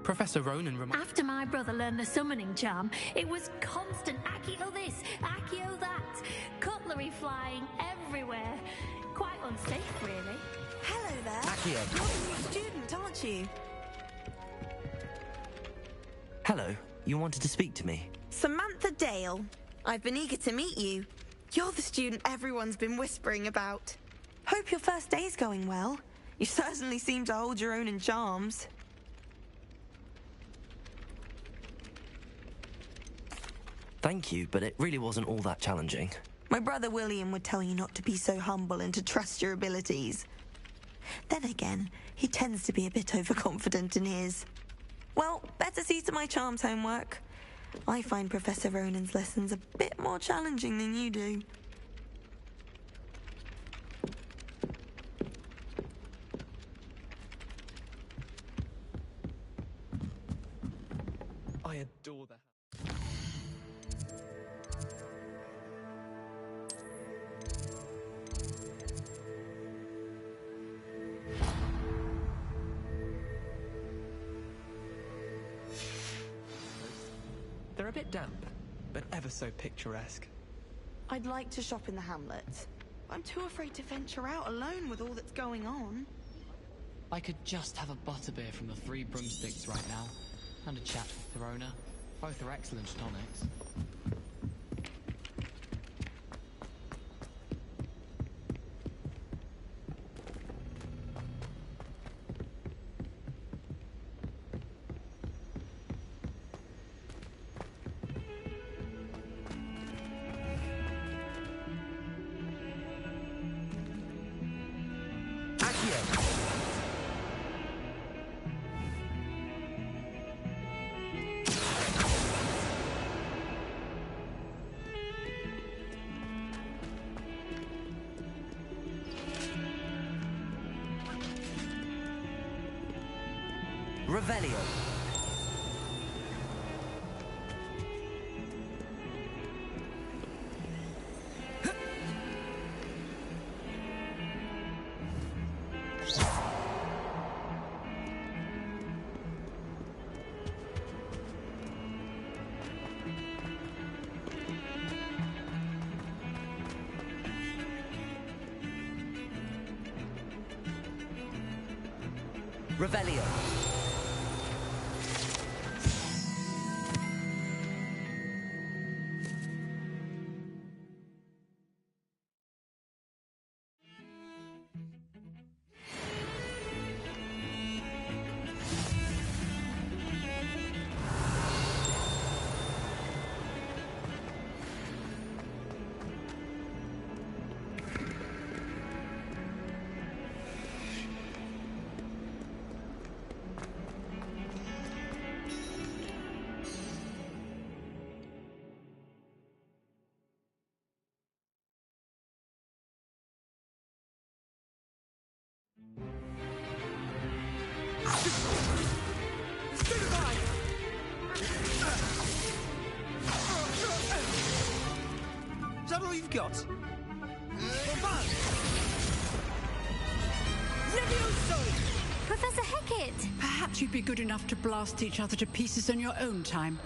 Professor Ronan After my brother learned the summoning charm, it was constant Accio this, Accio that, cutlery flying everywhere. Quite unsafe, really. Hello there. Accio. You're a new student, aren't you? Hello. You wanted to speak to me? Samantha Dale. I've been eager to meet you. You're the student everyone's been whispering about. Hope your first day's going well. You certainly seem to hold your own in charms. Thank you, but it really wasn't all that challenging. My brother William would tell you not to be so humble and to trust your abilities. Then again, he tends to be a bit overconfident in his. Well, better see to my charms homework. I find Professor Ronan's lessons a bit more challenging than you do. I adore that. They're a bit damp, but ever so picturesque. I'd like to shop in the hamlet. I'm too afraid to venture out alone with all that's going on. I could just have a butterbeer from the Three Broomsticks right now, and a chat with Therona. Both are excellent tonics. Revelio. Revelio. Is that all you've got? Professor Hecat! Perhaps you'd be good enough to blast each other to pieces on your own time.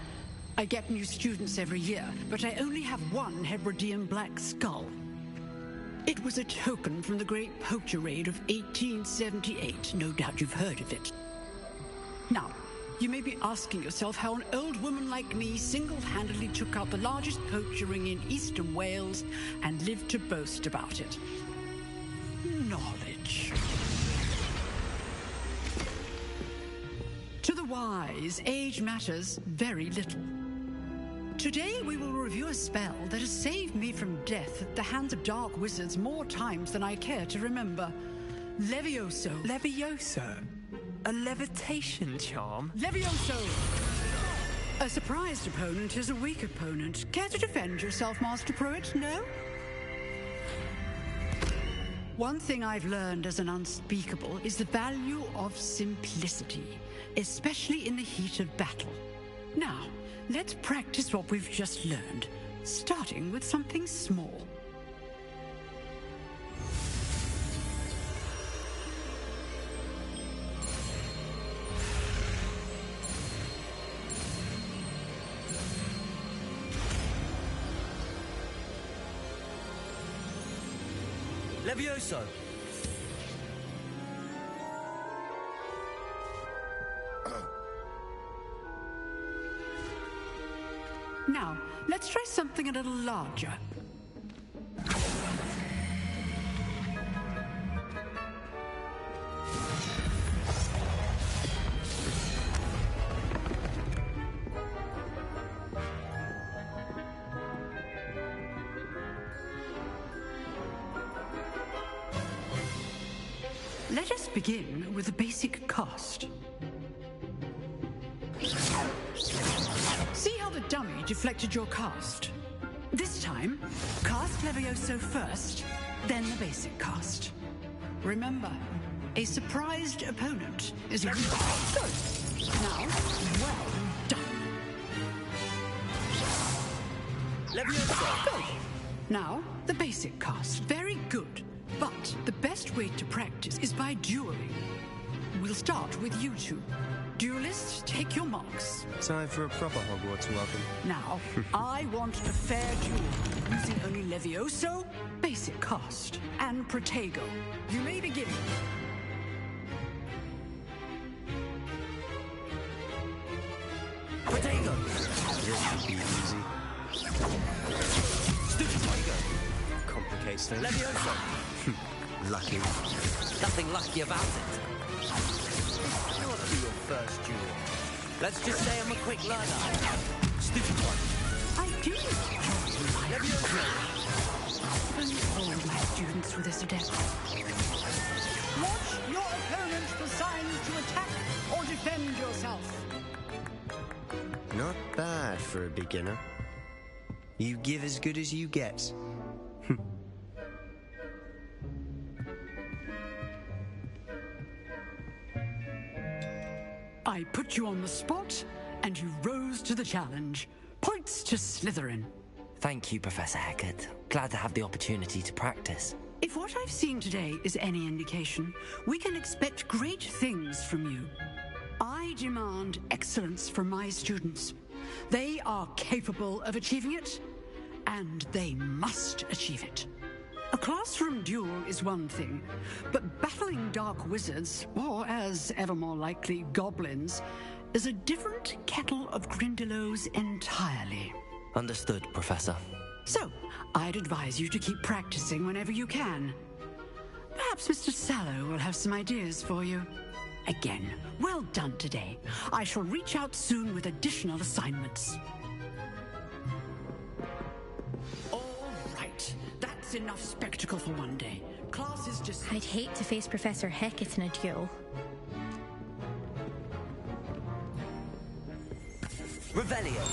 I get new students every year, but I only have one Hebridean black skull. It was a token from the Great Poacher Raid of 1878. No doubt you've heard of it. Now, you may be asking yourself how an old woman like me single-handedly took out the largest poacher ring in eastern Wales and lived to boast about it. Knowledge. To the wise, age matters very little. Today we will review a spell that has saved me from death at the hands of dark wizards more times than I care to remember. Levioso. Levioso? A levitation charm? Levioso! A surprised opponent is a weak opponent. Care to defend yourself, Master Pruitt? No? One thing I've learned as an unspeakable is the value of simplicity, especially in the heat of battle. Now, let's practice what we've just learned, starting with something small. Levioso! Now, let's try something a little larger. Let us begin with the basic cast. See how the dummy deflected your cast? This time, cast Levioso first, then the basic cast. Remember, a surprised opponent is a... Good. Now, well done. Levioso! Good. Now, the basic cast. Very good. But the best way to practice is by dueling. We'll start with you two. Duelists, take your marks. Time for a proper Hogwarts welcome. Now, I want a fair duel, using only Levioso, basic cast, and Protego. You may begin. Protego! This should be easy. Stupid Protego! Complicates things. Levioso! Lucky. Nothing lucky about it. What will be your first duel? Let's just say I'm a quick learner. Stupid one. I do. Levioso! All my students with this adept. Watch your opponent for signs to attack or defend yourself. Not bad for a beginner. You give as good as you get. I put you on the spot, and you rose to the challenge. Points to Slytherin. Thank you, Professor Hecat. Glad to have the opportunity to practice. If what I've seen today is any indication, we can expect great things from you. I demand excellence from my students. They are capable of achieving it, and they must achieve it. A classroom duel is one thing, but battling dark wizards, or as ever more likely, goblins, is a different kettle of Grindylows entirely. Understood, Professor. So, I'd advise you to keep practicing whenever you can. Perhaps Mr. Sallow will have some ideas for you. Again, well done today. I shall reach out soon with additional assignments. All right, that's enough spectacle for one day. Class is just... I'd hate to face Professor Hecat in a duel. Revelio!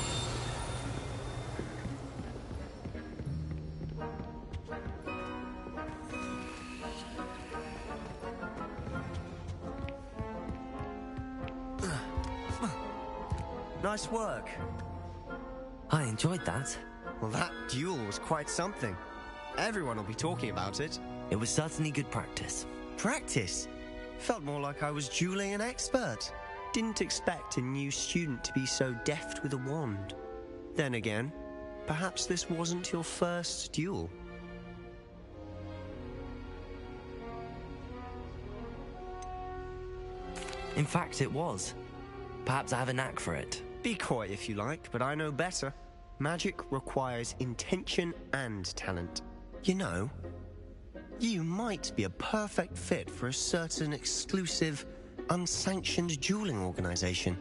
Nice work. I enjoyed that. Well, that duel was quite something. Everyone will be talking about it. It was certainly good practice. Practice? Felt more like I was dueling an expert. Didn't expect a new student to be so deft with a wand. Then again, perhaps this wasn't your first duel. In fact, it was. Perhaps I have a knack for it. Be coy if you like, but I know better. Magic requires intention and talent. You know, you might be a perfect fit for a certain exclusive, unsanctioned dueling organization.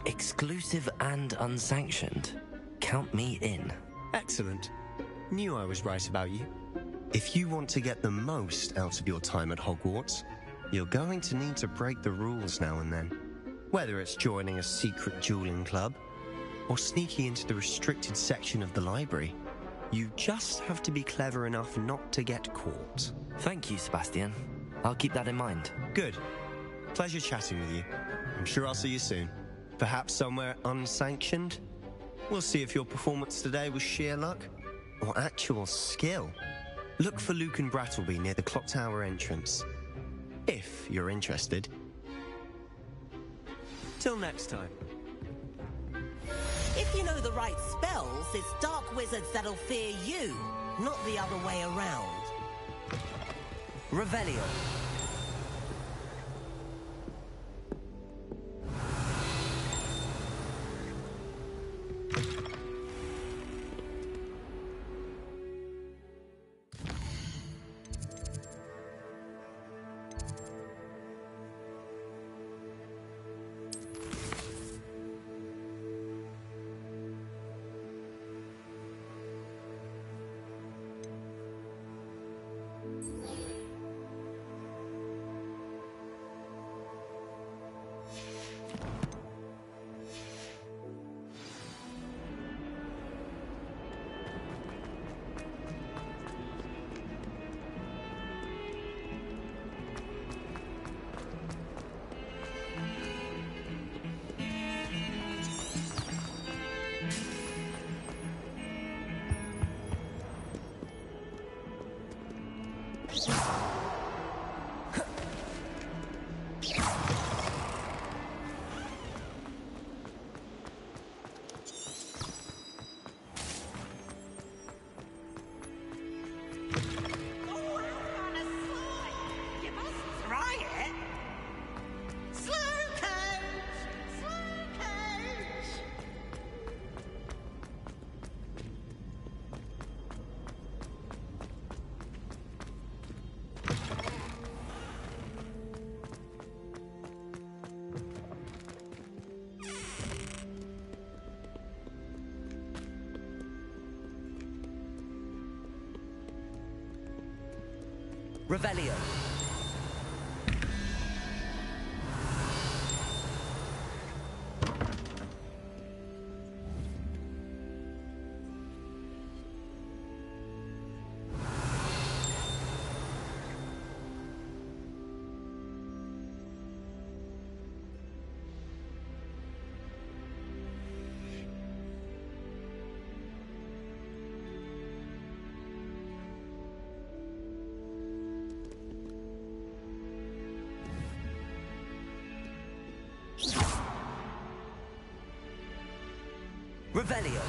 Exclusive and unsanctioned? Count me in. Excellent. Knew I was right about you. If you want to get the most out of your time at Hogwarts, you're going to need to break the rules now and then. Whether it's joining a secret dueling club, or sneaking into the restricted section of the library, you just have to be clever enough not to get caught. Thank you, Sebastian. I'll keep that in mind. Good. Pleasure chatting with you. I'm sure I'll see you soon. Perhaps somewhere unsanctioned? We'll see if your performance today was sheer luck, or actual skill. Look for Luke and Brattleby near the clock tower entrance. If you're interested. Till next time. If you know the right spells, it's dark wizards that'll fear you, not the other way around. Revelio. Revelio. Revelio.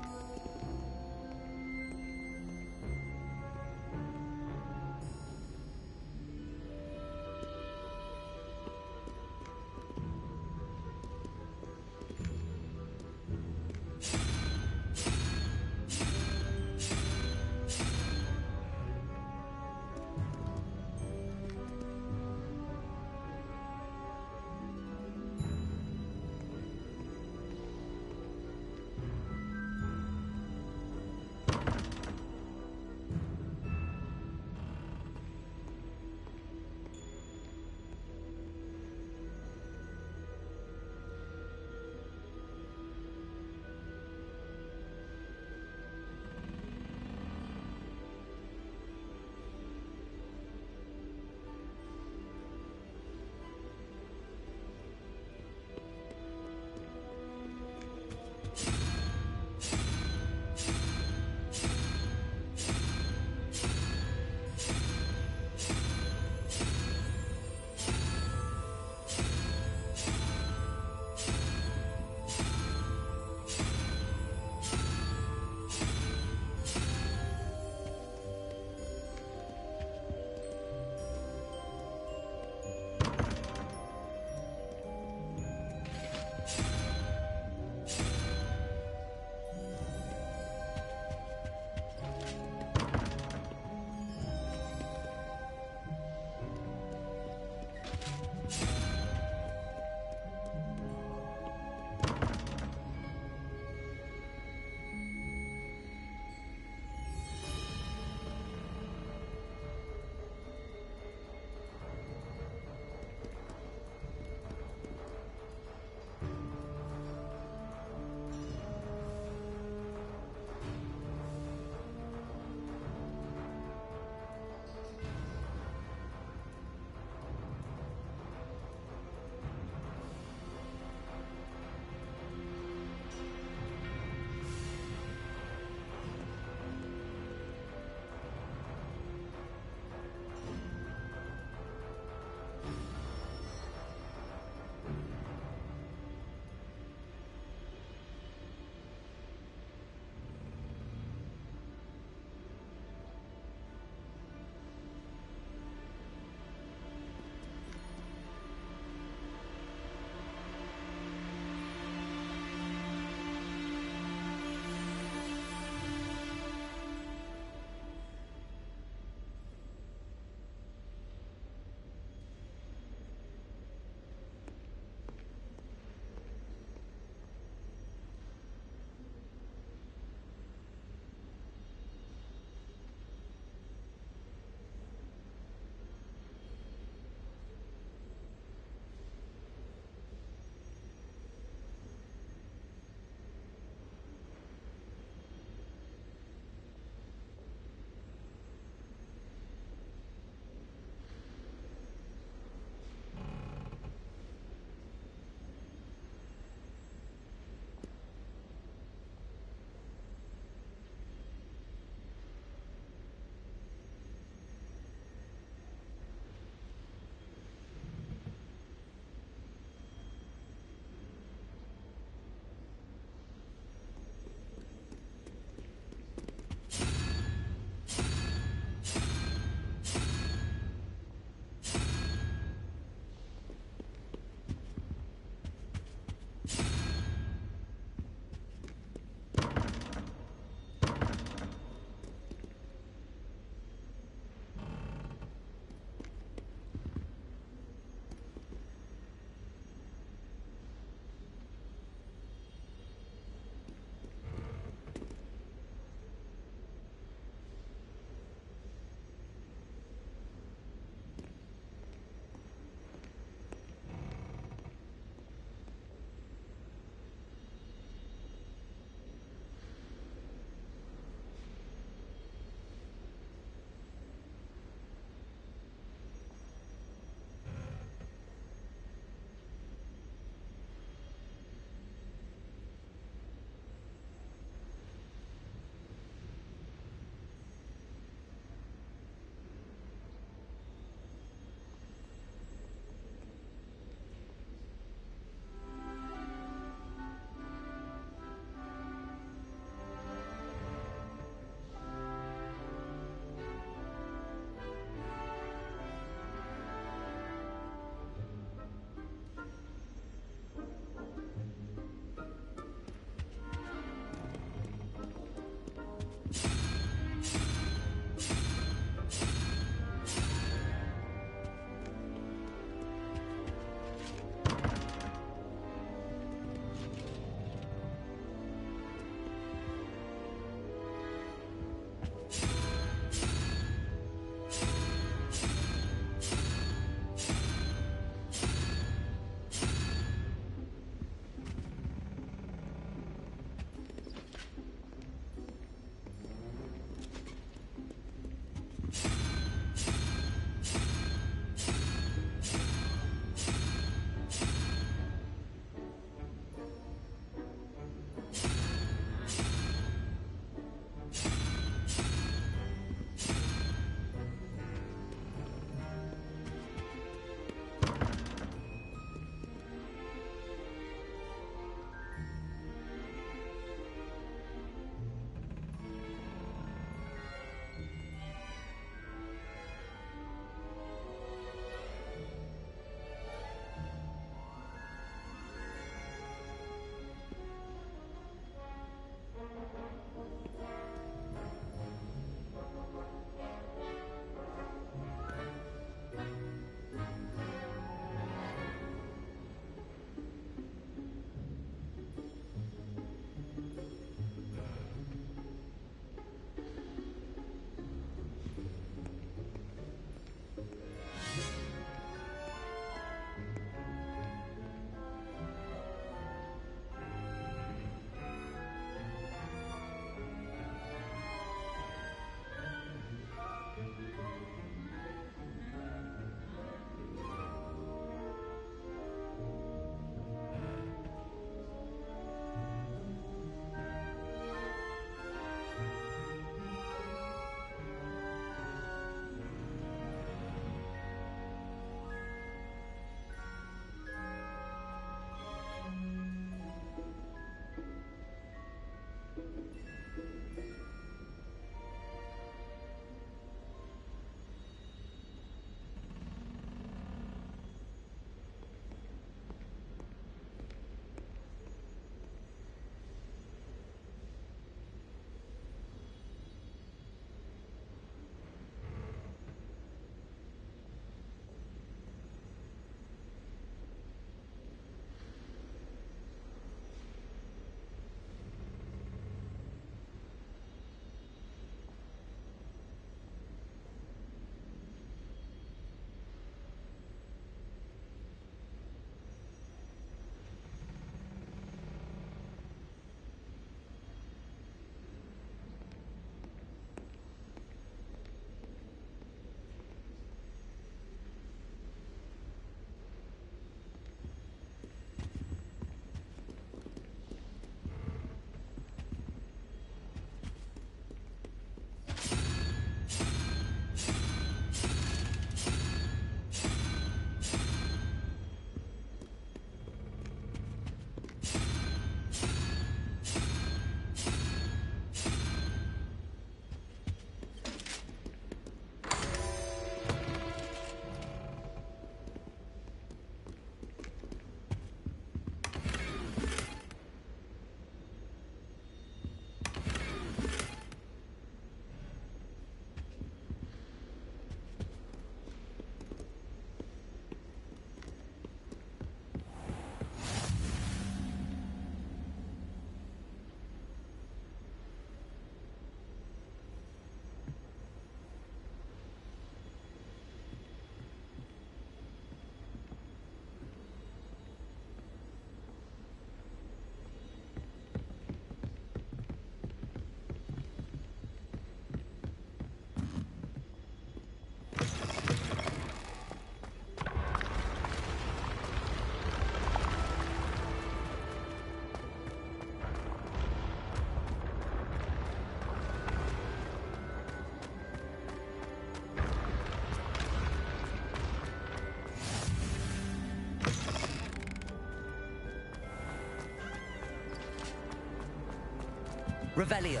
Revelio.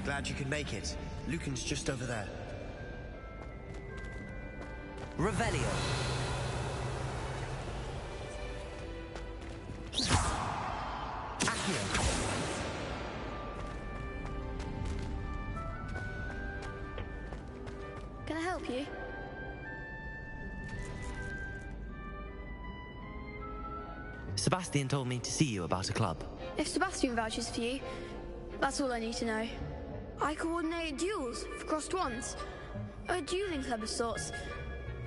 Glad you could make it. Lucan's just over there. Revelio. Accio. Can I help you? Sebastian told me to see you about a club. If Sebastian vouches for you, that's all I need to know. I coordinate duels for crossed ones. A dueling club of sorts.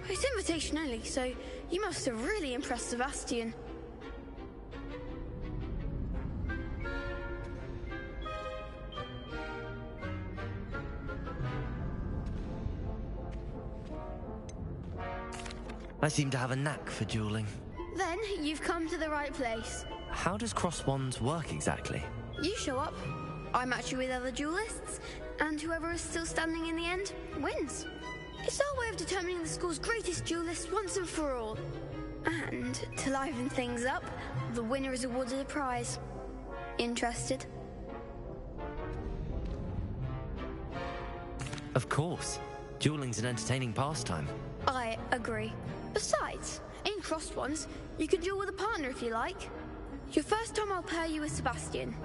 It's invitation only, so you must have really impressed Sebastian. I seem to have a knack for dueling. Then you've come to the right place. How does cross wands work exactly? You show up, I match you with other duelists, and whoever is still standing in the end wins. It's our way of determining the school's greatest duelist once and for all. And to liven things up, the winner is awarded a prize. Interested? Of course. Dueling's an entertaining pastime. I agree. Besides, in crossed ones, you can duel with a partner if you like. Your first time I'll pair you with Sebastian.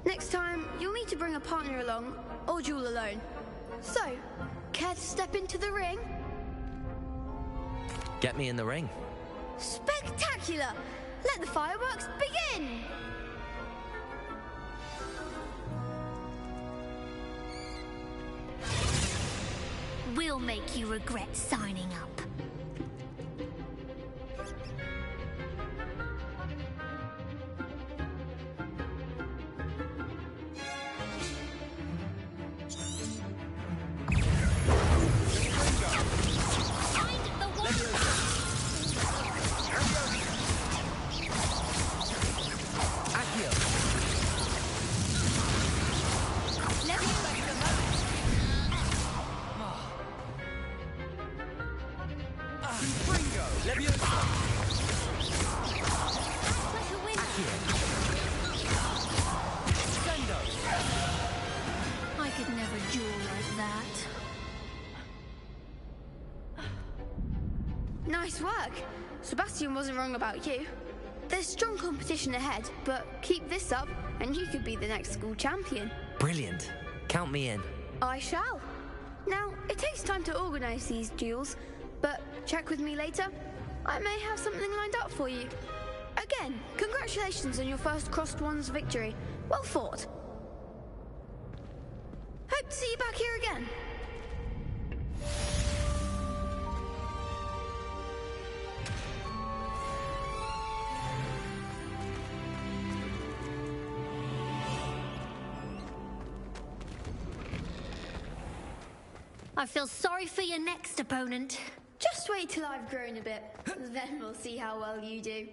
Next time, you'll need to bring a partner along, or duel alone. So, care to step into the ring? Get me in the ring. Spectacular! Let the fireworks begin! We'll make you regret signing up. I could never duel like that. Nice work. Sebastian wasn't wrong about you. There's strong competition ahead, but keep this up and you could be the next school champion. Brilliant. Count me in. I shall. Now, it takes time to organise these duels, but check with me later. I may have something lined up for you. Again, congratulations on your first crossed ones victory. Well fought. Hope to see you back here again. I feel sorry for your next opponent. Just wait till I've grown a bit. Then we'll see how well you do.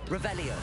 Revelio.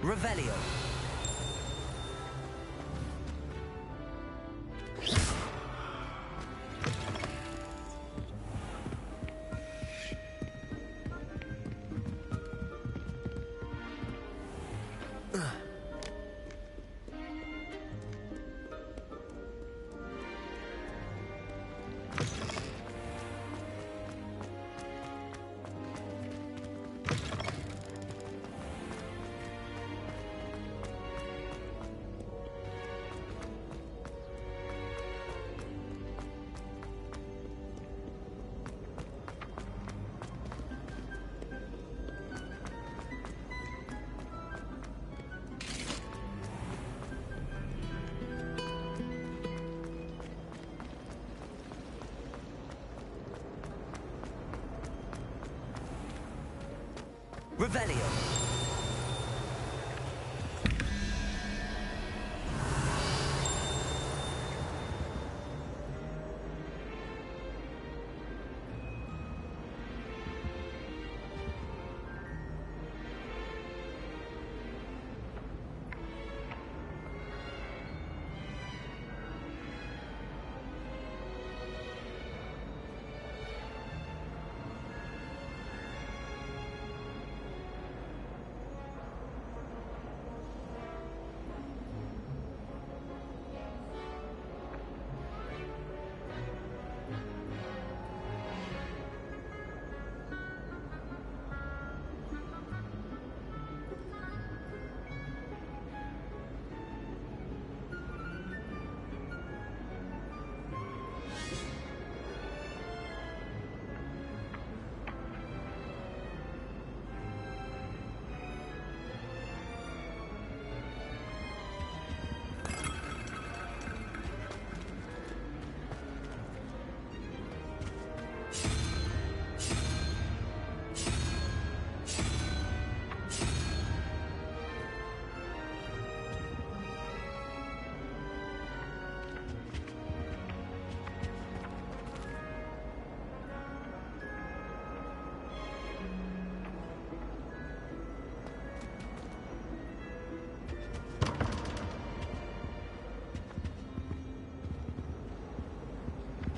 Revelio. Revelio.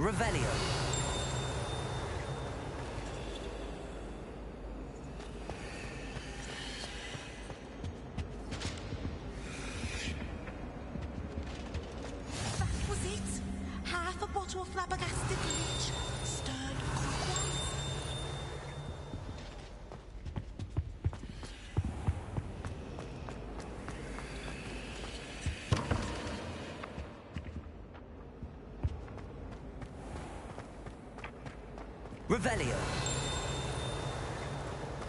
Revelio. not or flabbergasted lich, stirred clockwise. Revelio.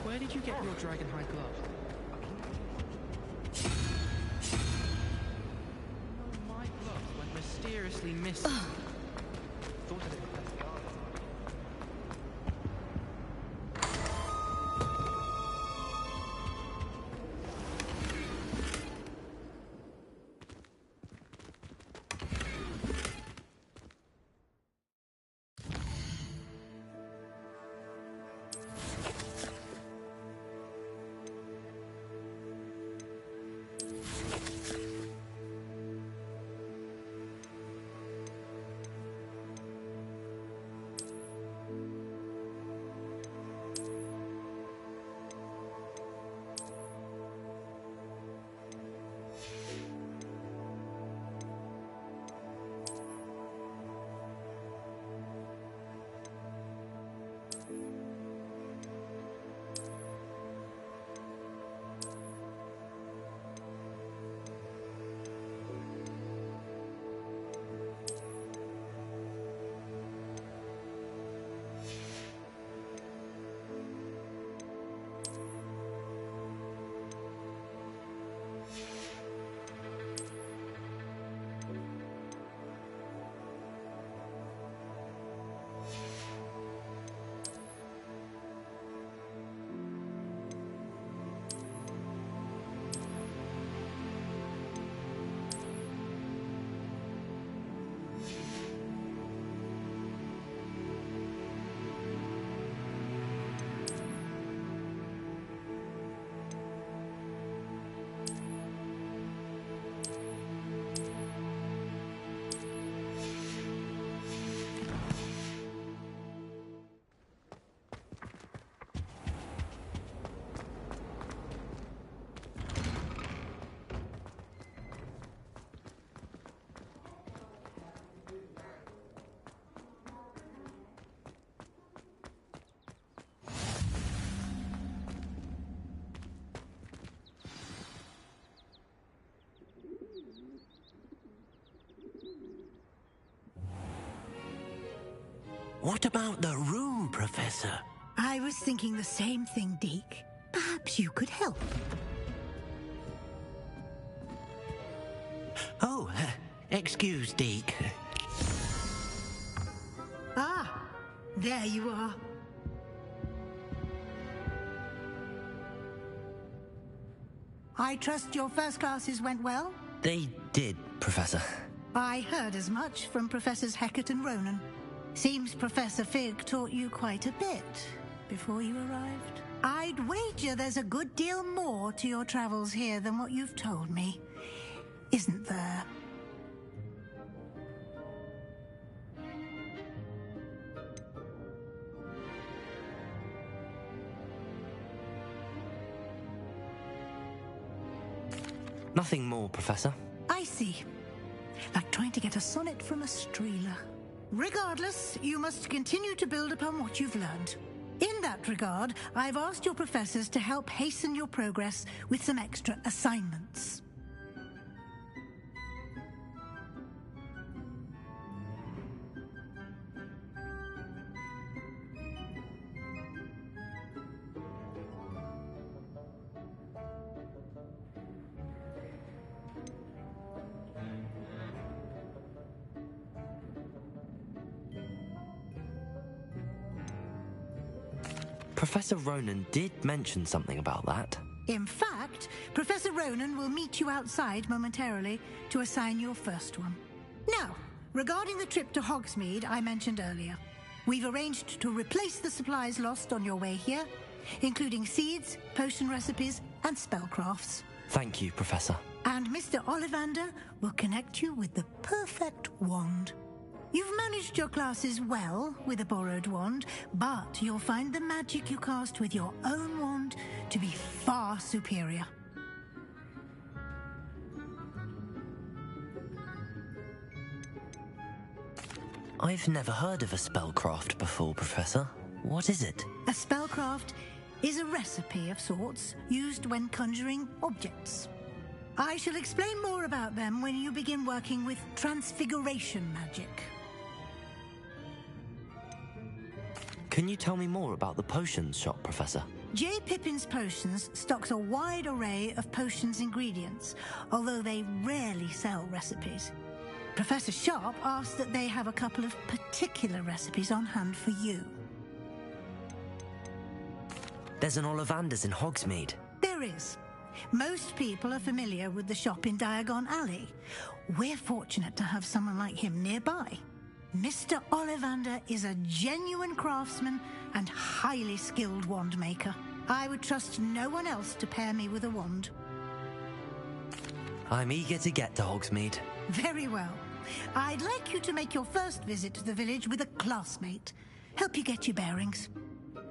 Where did you get your dragonhide glove? No, my gloves went mysteriously missing. Thought I didn't press the R. What about the room, Professor? I was thinking the same thing, Deke. Perhaps you could help. Oh, excuse, Deke. Ah, there you are. I trust your first classes went well? They did, Professor. I heard as much from Professors Hecat and Ronan. Seems Professor Fig taught you quite a bit before you arrived. I'd wager there's a good deal more to your travels here than what you've told me, isn't there? Nothing more, Professor. I see. Like trying to get a sonnet from a streeler. Regardless, you must continue to build upon what you've learned. In that regard, I've asked your professors to help hasten your progress with some extra assignments. Professor Ronan did mention something about that. In fact, Professor Ronan will meet you outside momentarily to assign your first one. Now, regarding the trip to Hogsmeade I mentioned earlier, we've arranged to replace the supplies lost on your way here, including seeds, potion recipes, and spellcrafts. Thank you, Professor. And Mr. Ollivander will connect you with the perfect wand. You've managed your classes well with a borrowed wand, but you'll find the magic you cast with your own wand to be far superior. I've never heard of a spellcraft before, Professor. What is it? A spellcraft is a recipe of sorts used when conjuring objects. I shall explain more about them when you begin working with transfiguration magic. Can you tell me more about the potions shop, Professor? J. Pippin's Potions stocks a wide array of potions ingredients, although they rarely sell recipes. Professor Sharp asked that they have a couple of particular recipes on hand for you. There's an Ollivander's in Hogsmeade. There is. Most people are familiar with the shop in Diagon Alley. We're fortunate to have someone like him nearby. Mr. Ollivander is a genuine craftsman and highly skilled wand maker. I would trust no one else to pair me with a wand. I'm eager to get to Hogsmeade. Very well. I'd like you to make your first visit to the village with a classmate. Help you get your bearings.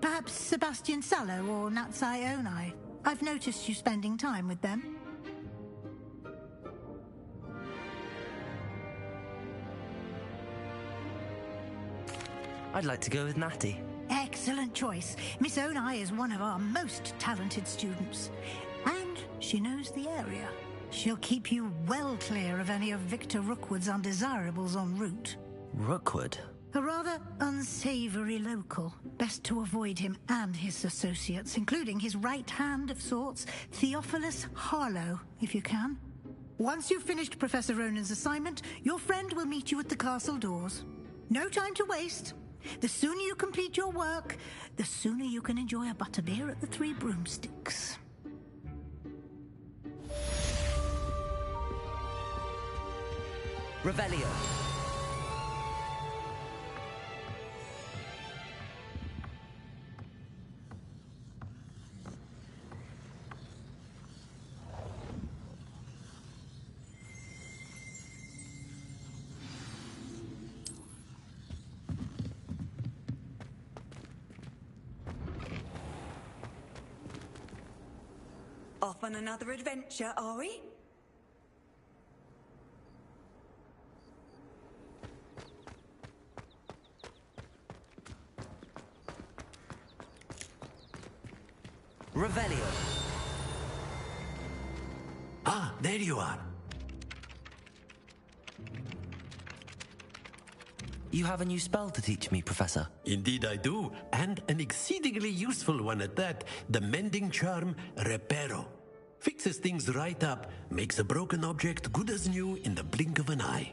Perhaps Sebastian Sallow or Natsai Onai. I've noticed you spending time with them. I'd like to go with Natty. Excellent choice. Miss Onai is one of our most talented students. And she knows the area. She'll keep you well clear of any of Victor Rookwood's undesirables en route. Rookwood? A rather unsavory local. Best to avoid him and his associates, including his right hand of sorts, Theophilus Harlow, if you can. Once you've finished Professor Ronan's assignment, your friend will meet you at the castle doors. No time to waste. The sooner you complete your work, the sooner you can enjoy a butterbeer at the Three Broomsticks. Revelio. Off on another adventure, are we? Revelio. Ah, there you are. You have a new spell to teach me, Professor. Indeed I do, and an exceedingly useful one at that. The mending charm, Reparo. Fixes things right up, makes a broken object good as new in the blink of an eye.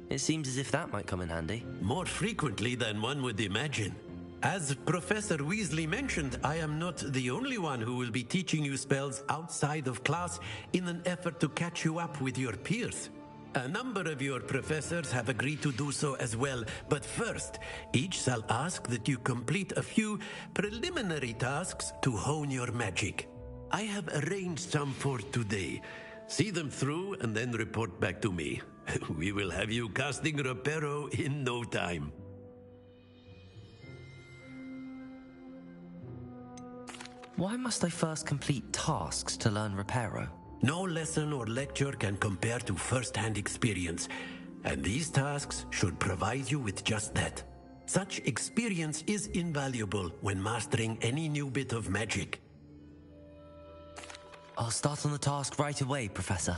It seems as if that might come in handy. More frequently than one would imagine. As Professor Weasley mentioned, I am not the only one who will be teaching you spells outside of class in an effort to catch you up with your peers. A number of your professors have agreed to do so as well, but first, each shall ask that you complete a few preliminary tasks to hone your magic. I have arranged some for today. See them through and then report back to me. We will have you casting Reparo in no time. Why must I first complete tasks to learn Reparo? No lesson or lecture can compare to first-hand experience, and these tasks should provide you with just that. Such experience is invaluable when mastering any new bit of magic. I'll start on the task right away, Professor.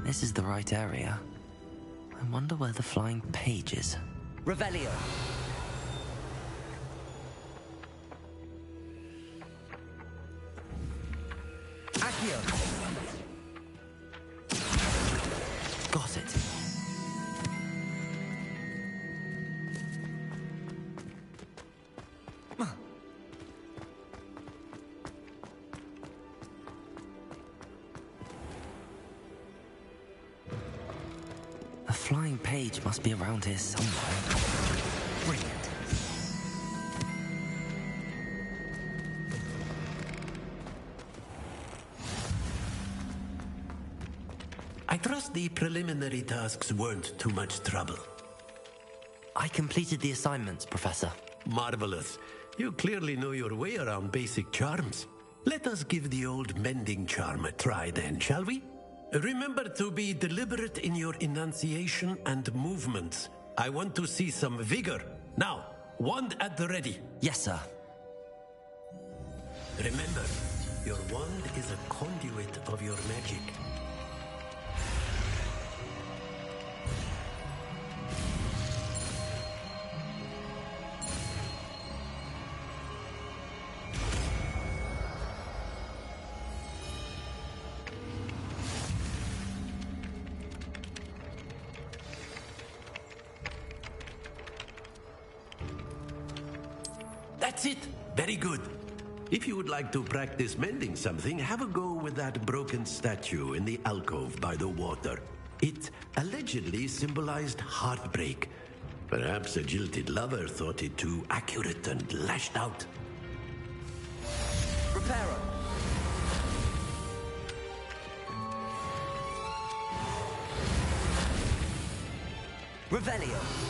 This is the right area. I wonder where the flying page is. Revelio! Accio! Got it. A flying page must be around here somewhere. Brilliant. I trust the preliminary tasks weren't too much trouble. I completed the assignments, Professor. Marvelous. You clearly know your way around basic charms. Let us give the old mending charm a try then, shall we? Remember to be deliberate in your enunciation and movements. I want to see some vigor. Now, wand at the ready. Yes, sir. Remember, your wand is a conduit of your magic. That's it. Very good. If you would like to practice mending something, have a go with that broken statue in the alcove by the water. It allegedly symbolized heartbreak. Perhaps a jilted lover thought it too accurate and lashed out. Reparo. Revelio.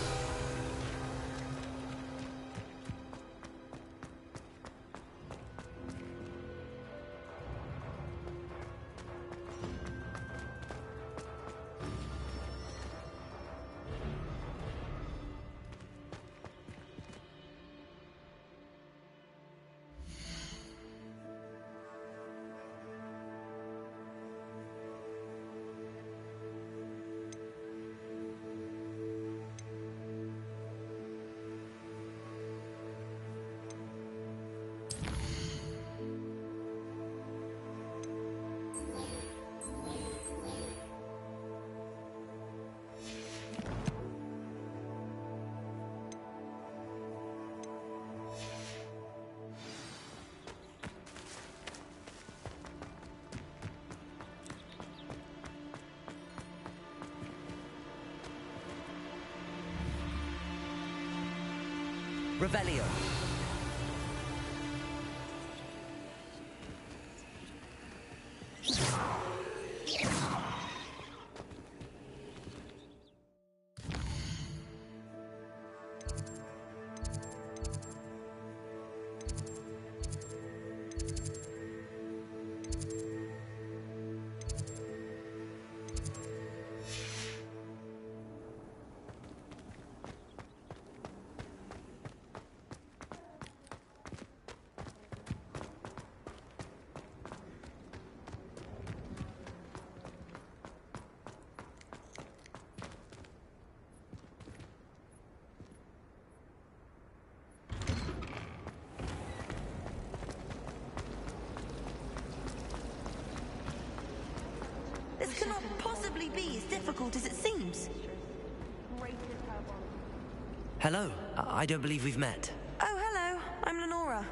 Revelio. This cannot possibly be as difficult as it seems. Hello. I don't believe we've met. Oh, hello. I'm Lenora.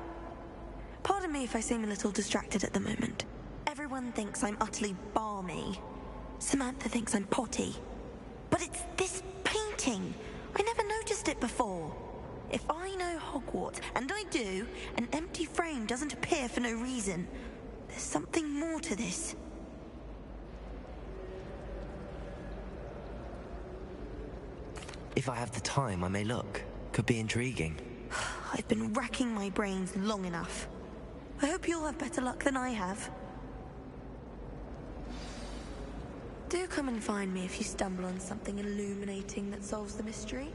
Pardon me if I seem a little distracted at the moment. Everyone thinks I'm utterly balmy. Samantha thinks I'm potty. But it's this painting. I never noticed it before. If I know Hogwarts, and I do, an empty frame doesn't appear for no reason. There's something more to this. If I have the time, I may look. Could be intriguing. I've been racking my brains long enough. I hope you'll have better luck than I have. Do come and find me if you stumble on something illuminating that solves the mystery.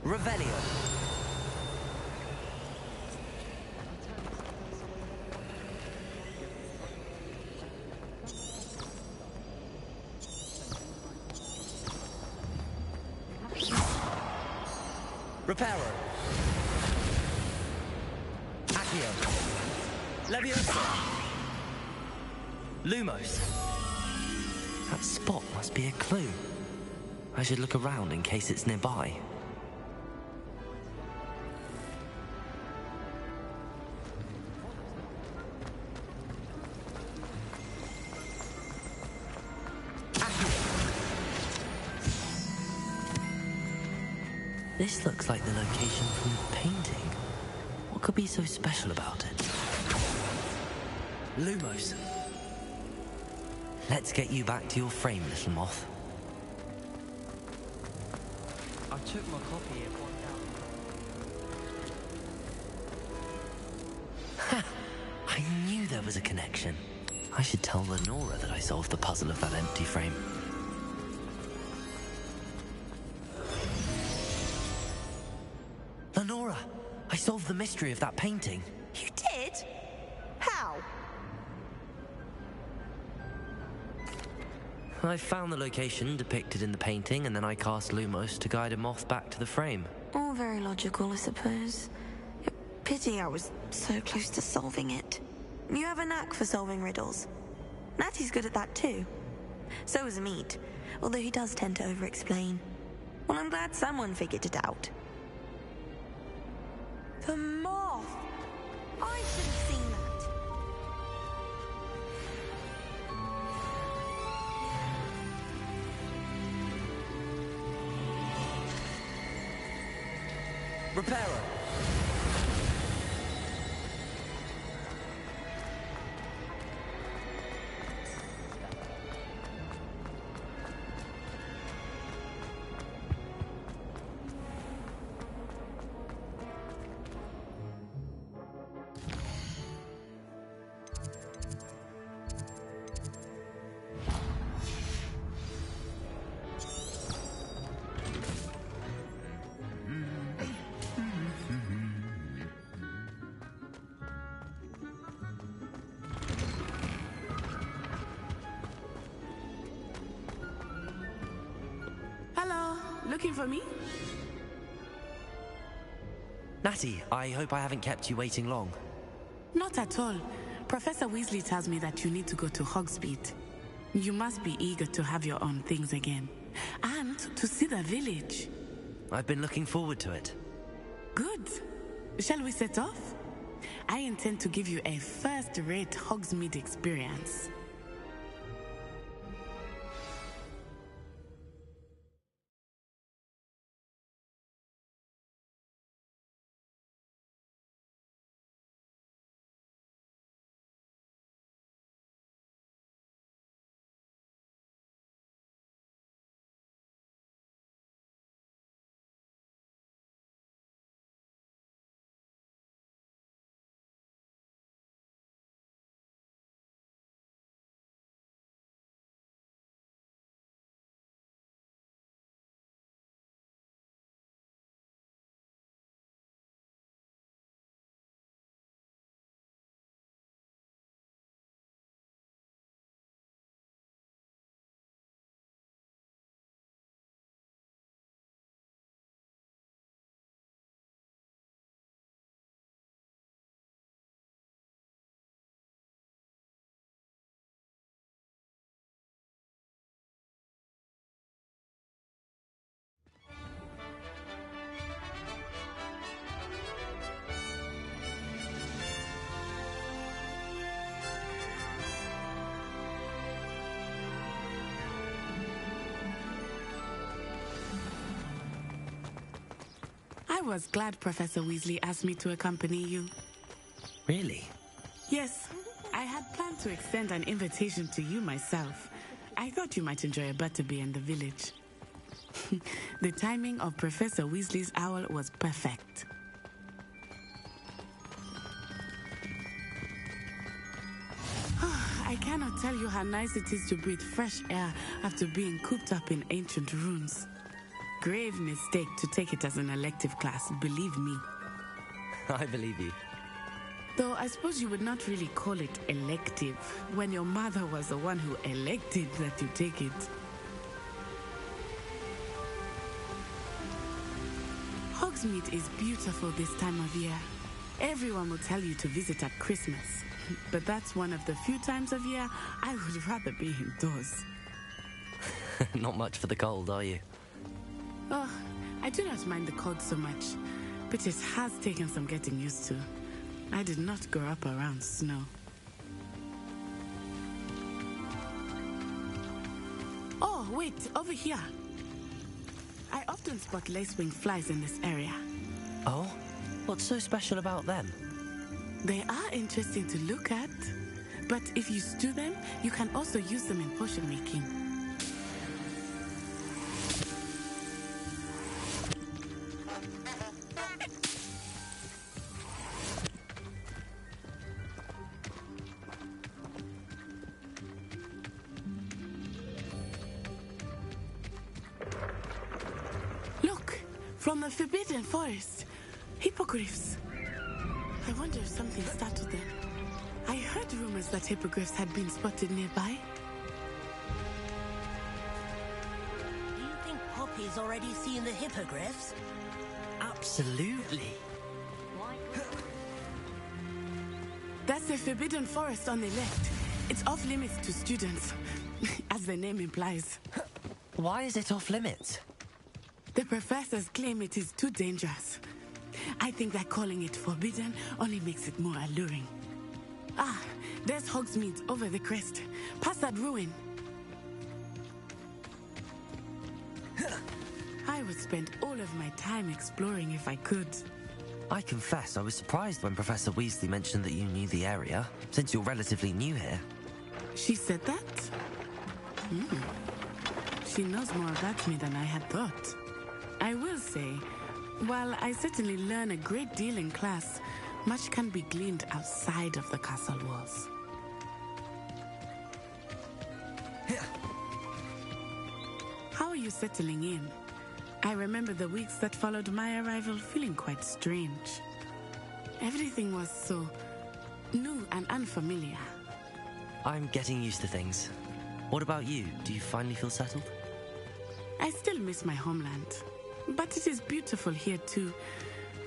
Revelio. Reparo. Accio. Leviosa. Lumos. That spot must be a clue. I should look around in case it's nearby. This looks like the location from the painting. What could be so special about it? Lumos. Let's get you back to your frame, little moth. I took my copy of one down. I knew there was a connection. I should tell Lenora that I solved the puzzle of that empty frame. Lenora, I solved the mystery of that painting. You did? How? I found the location depicted in the painting, and then I cast Lumos to guide a moth back to the frame. All very logical, I suppose. Pity I was so close to solving it. You have a knack for solving riddles. Natty's good at that too. So is Meat, although he does tend to over-explain. Well, I'm glad someone figured it out. The moth! I should have seen that. Reparo! Looking for me? Natty, I hope I haven't kept you waiting long. Not at all. Professor Weasley tells me that you need to go to Hogsmeade. You must be eager to have your own things again. And to see the village. I've been looking forward to it. Good. Shall we set off? I intend to give you a first-rate Hogsmeade experience. I was glad Professor Weasley asked me to accompany you. Really? Yes. I had planned to extend an invitation to you myself. I thought you might enjoy a butterbeer in the village. The timing of Professor Weasley's owl was perfect. I cannot tell you how nice it is to breathe fresh air after being cooped up in ancient ruins. Grave mistake to take it as an elective class, believe me. I believe you. Though I suppose you would not really call it elective when your mother was the one who elected that you take it. Hogsmeade is beautiful this time of year. Everyone will tell you to visit at Christmas. But that's one of the few times of year I would rather be indoors. Not much for the cold, are you? Oh, I do not mind the cold so much, but it has taken some getting used to. I did not grow up around snow. Oh, wait, over here. I often often spot lacewing flies in this area. Oh? What's so special about them? They are interesting to look at, but if you stew them, you can also use them in potion making. Look, from the Forbidden Forest, hippogriffs. I wonder if something startled them. I heard rumors that hippogriffs had been spotted nearby. Do you think Poppy's already seen the hippogriffs? Absolutely. That's the Forbidden Forest on the left. It's off limits to students, as the name implies. Why is it off limits? The professors claim it is too dangerous. I think that calling it forbidden only makes it more alluring. Ah, there's Hogsmeade over the crest. Past that ruin. I would spend all of my time exploring if I could. I confess I was surprised when Professor Weasley mentioned that you knew the area, since you're relatively new here. She said that? She knows more about me than I had thought. I will say, while I certainly learn a great deal in class, much can be gleaned outside of the castle walls. How are you settling in? I remember the weeks that followed my arrival feeling quite strange. Everything was so new and unfamiliar. I'm getting used to things. What about you? Do you finally feel settled? I still miss my homeland, but it is beautiful here too.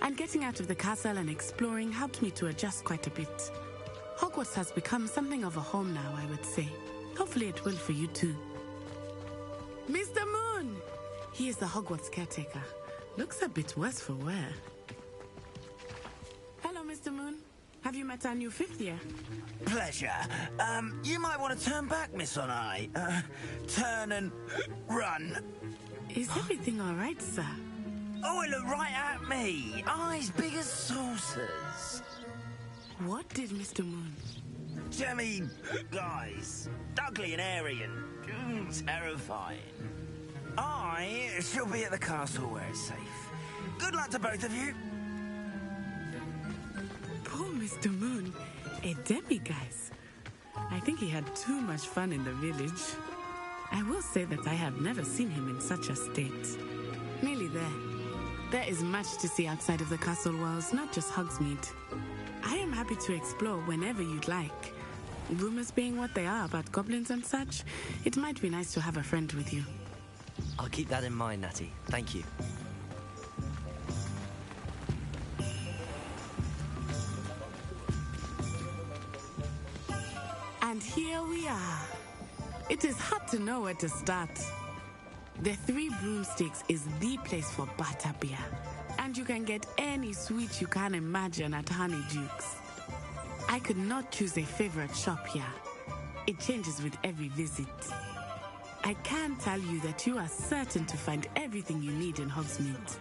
And getting out of the castle and exploring helped me to adjust quite a bit. Hogwarts has become something of a home now, I would say. Hopefully it will for you too. Mr. Moon! He is the Hogwarts caretaker. Looks a bit worse for wear. Hello, Mr. Moon. Have you met our new fifth year? Pleasure. You might want to turn back, Miss On-Eye. Turn and run. Is everything all right, sir? Oh, it looked right at me. Eyes big as saucers. What did Mr. Moon? I mean, guys, ugly and airy and terrifying. I shall be at the castle where it's safe. Good luck to both of you. Poor Mr. Moon, a demiguise. I think he had too much fun in the village. I will say that I have never seen him in such a state. Nearly there. There is much to see outside of the castle walls, not just Hogsmeade. I am happy to explore whenever you'd like. Rumors being what they are about goblins and such, it might be nice to have a friend with you. I'll keep that in mind, Natty. Thank you. And here we are. It is hard to know where to start. The Three Broomsticks is the place for butterbeer. And you can get any sweet you can imagine at Honeyduke's. I could not choose a favorite shop here. It changes with every visit. I can tell you that you are certain to find everything you need in Hogsmeade.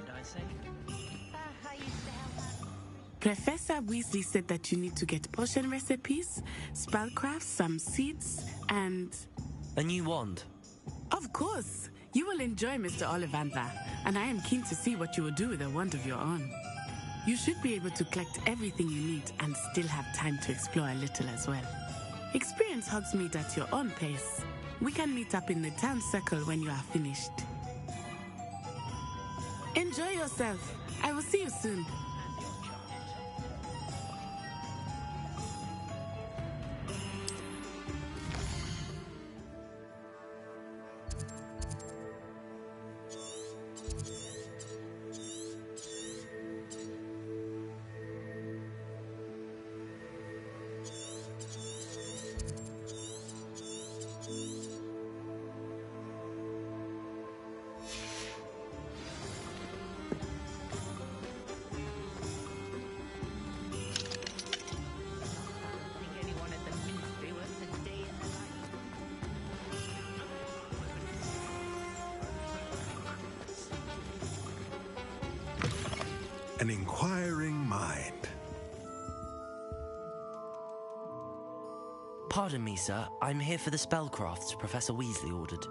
Professor Weasley said that you need to get potion recipes, spellcrafts, some seeds, and... a new wand? Of course! You will enjoy Mr. Ollivander, and I am keen to see what you will do with a wand of your own. You should be able to collect everything you need and still have time to explore a little as well. Experience Hogsmeade at your own pace. We can meet up in the town circle when you are finished. Enjoy yourself. I will see you soon. an inquiring mind. Pardon me, sir. I'm here for the spellcrafts Professor Weasley ordered.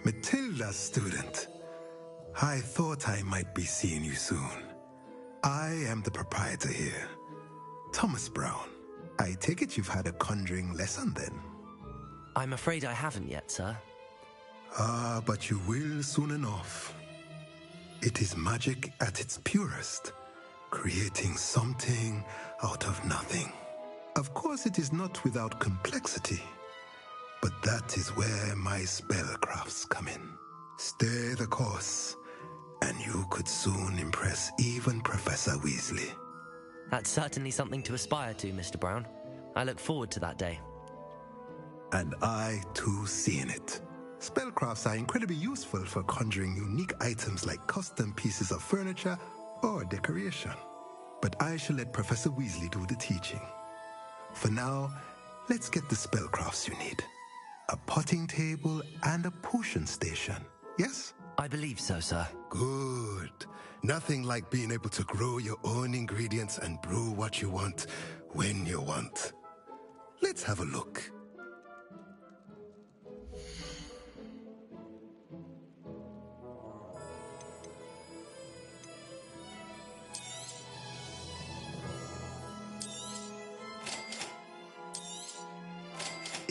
Matilda, student. I thought I might be seeing you soon. I am the proprietor here, Thomas Brown. I take it you've had a conjuring lesson then? I'm afraid I haven't yet, sir. Ah, but you will soon enough. It is magic at its purest, creating something out of nothing. Of course, it is not without complexity, but that is where my spellcrafts come in. Stay the course, and you could soon impress even Professor Weasley. That's certainly something to aspire to, Mr. Brown. I look forward to that day. And I, too, see in it. Spellcrafts are incredibly useful for conjuring unique items like custom pieces of furniture or decoration. But I shall let Professor Weasley do the teaching. For now, let's get the spellcrafts you need. A potting table and a potion station, yes? I believe so, sir. Good. Nothing like being able to grow your own ingredients and brew what you want when you want. Let's have a look.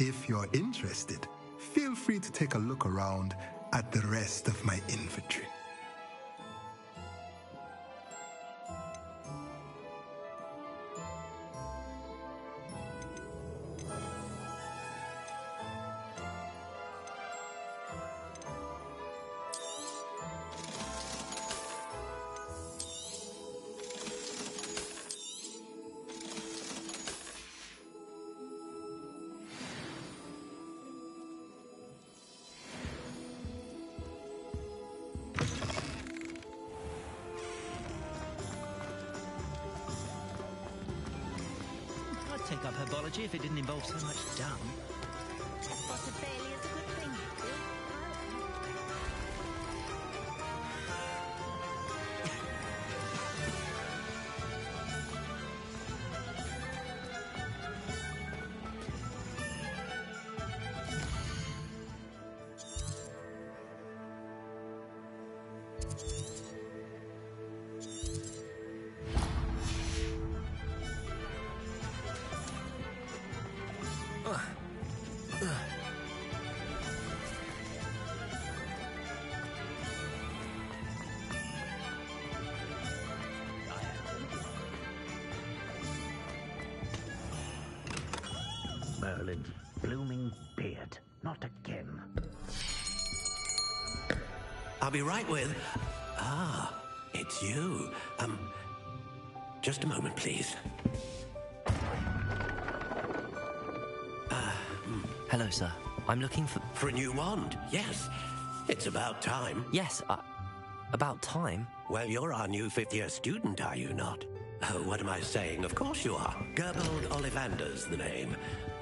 If you're interested, feel free to take a look around at the rest of my inventory. Take up herbology if it didn't involve so much dung. Potter Bailey is a good thing. Merlin's blooming beard. Not again. I'll be right with... Ah, it's you. Just a moment, please. Hello, sir. I'm looking for... For a new wand, yes. It's about time. Yes, about time? Well, you're our new fifth-year student, are you not? Oh, what am I saying? Of course you are. Gerbold Ollivander's the name.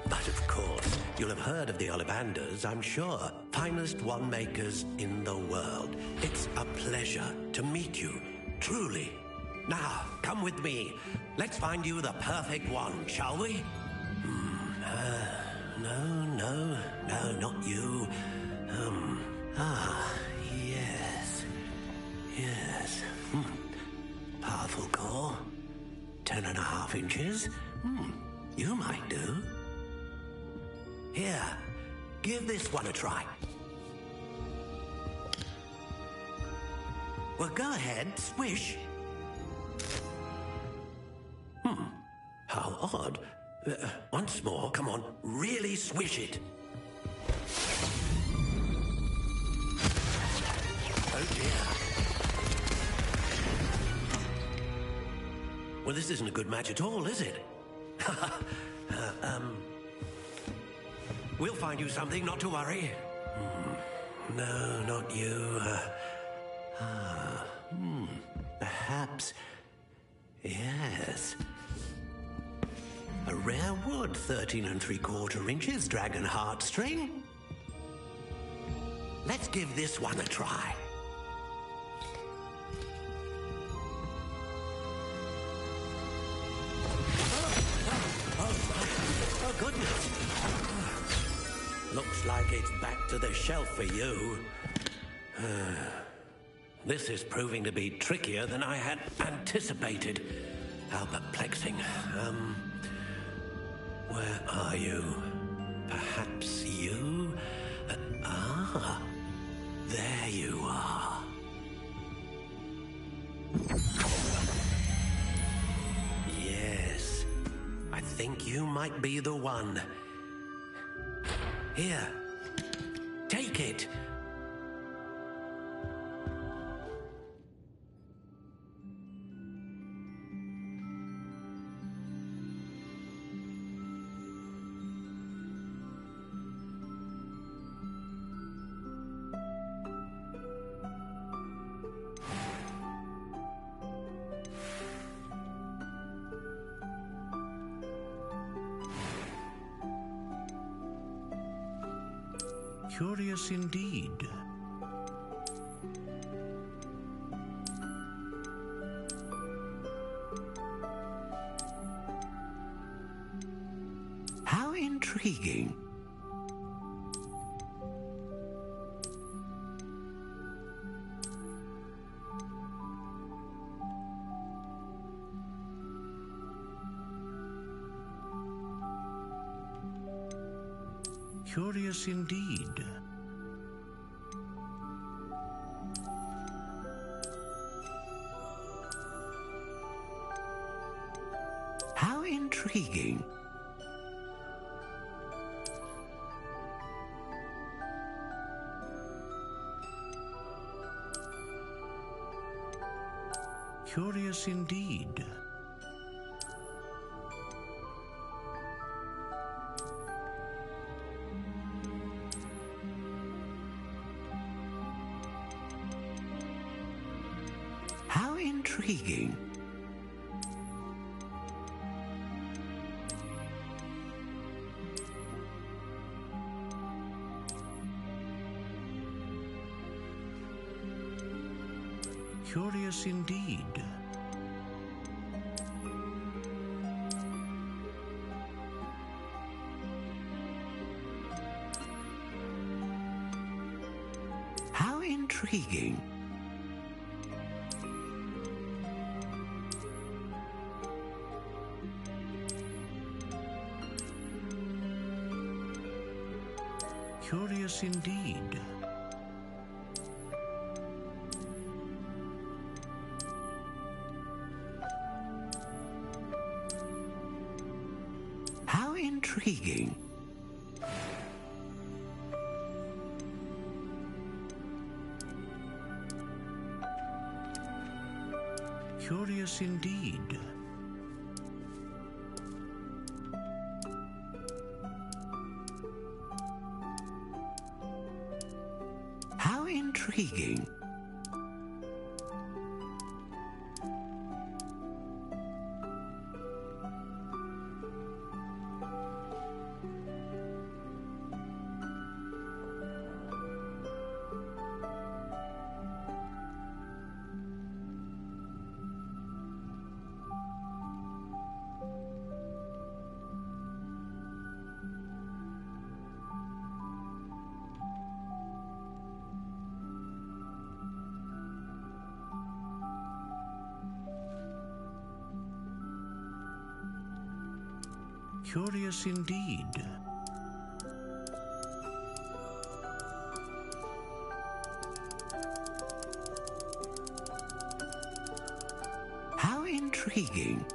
But of course, you'll have heard of the Ollivanders, I'm sure. Finest wand makers in the world. It's a pleasure to meet you, truly. Now, come with me. Let's find you the perfect wand, shall we? No, not you. Yes. Powerful core. 10.5 inches. You might do. Here, give this one a try. Well, go ahead, swish. How odd. Once more, come on, really swish it. Oh dear. Well, this isn't a good match at all, is it? We'll find you something, not to worry. No, not you. Perhaps... Yes. A rare wood, 13 3/4 inches, dragon heartstring. Let's give this one a try. like it's back to the shelf for you. This is proving to be trickier than I had anticipated. How perplexing. Where are you? Perhaps you? There you are. Yes, I think you might be the one. Here, take it. Curious indeed. How intriguing. Curious indeed. How intriguing. Curious indeed. How intriguing. Curious indeed. How intriguing. Curious indeed. How intriguing. Curious indeed. How intriguing. Curious indeed. How intriguing.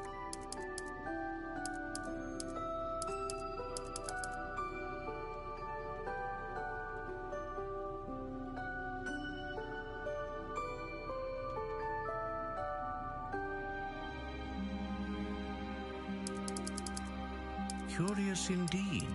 Curious indeed.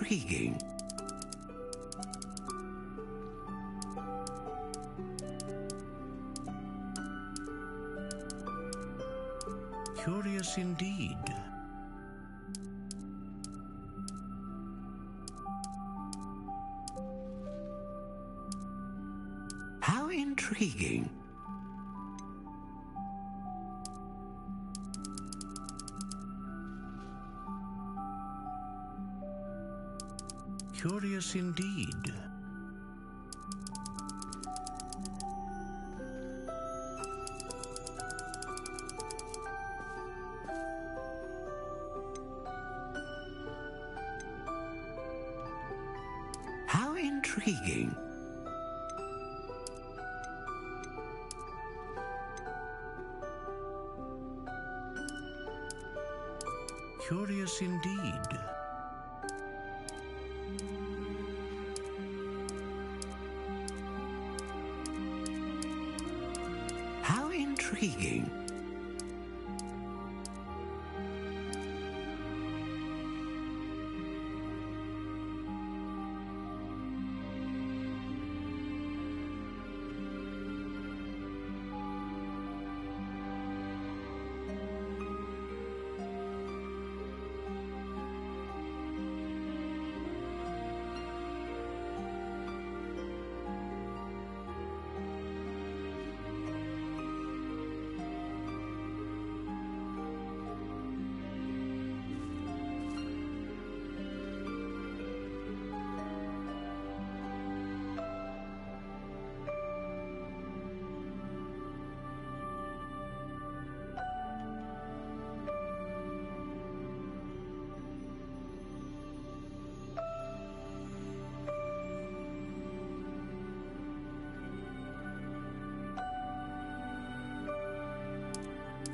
intriguing. Curious indeed. How intriguing. Curious indeed. How intriguing. Curious indeed. How intriguing.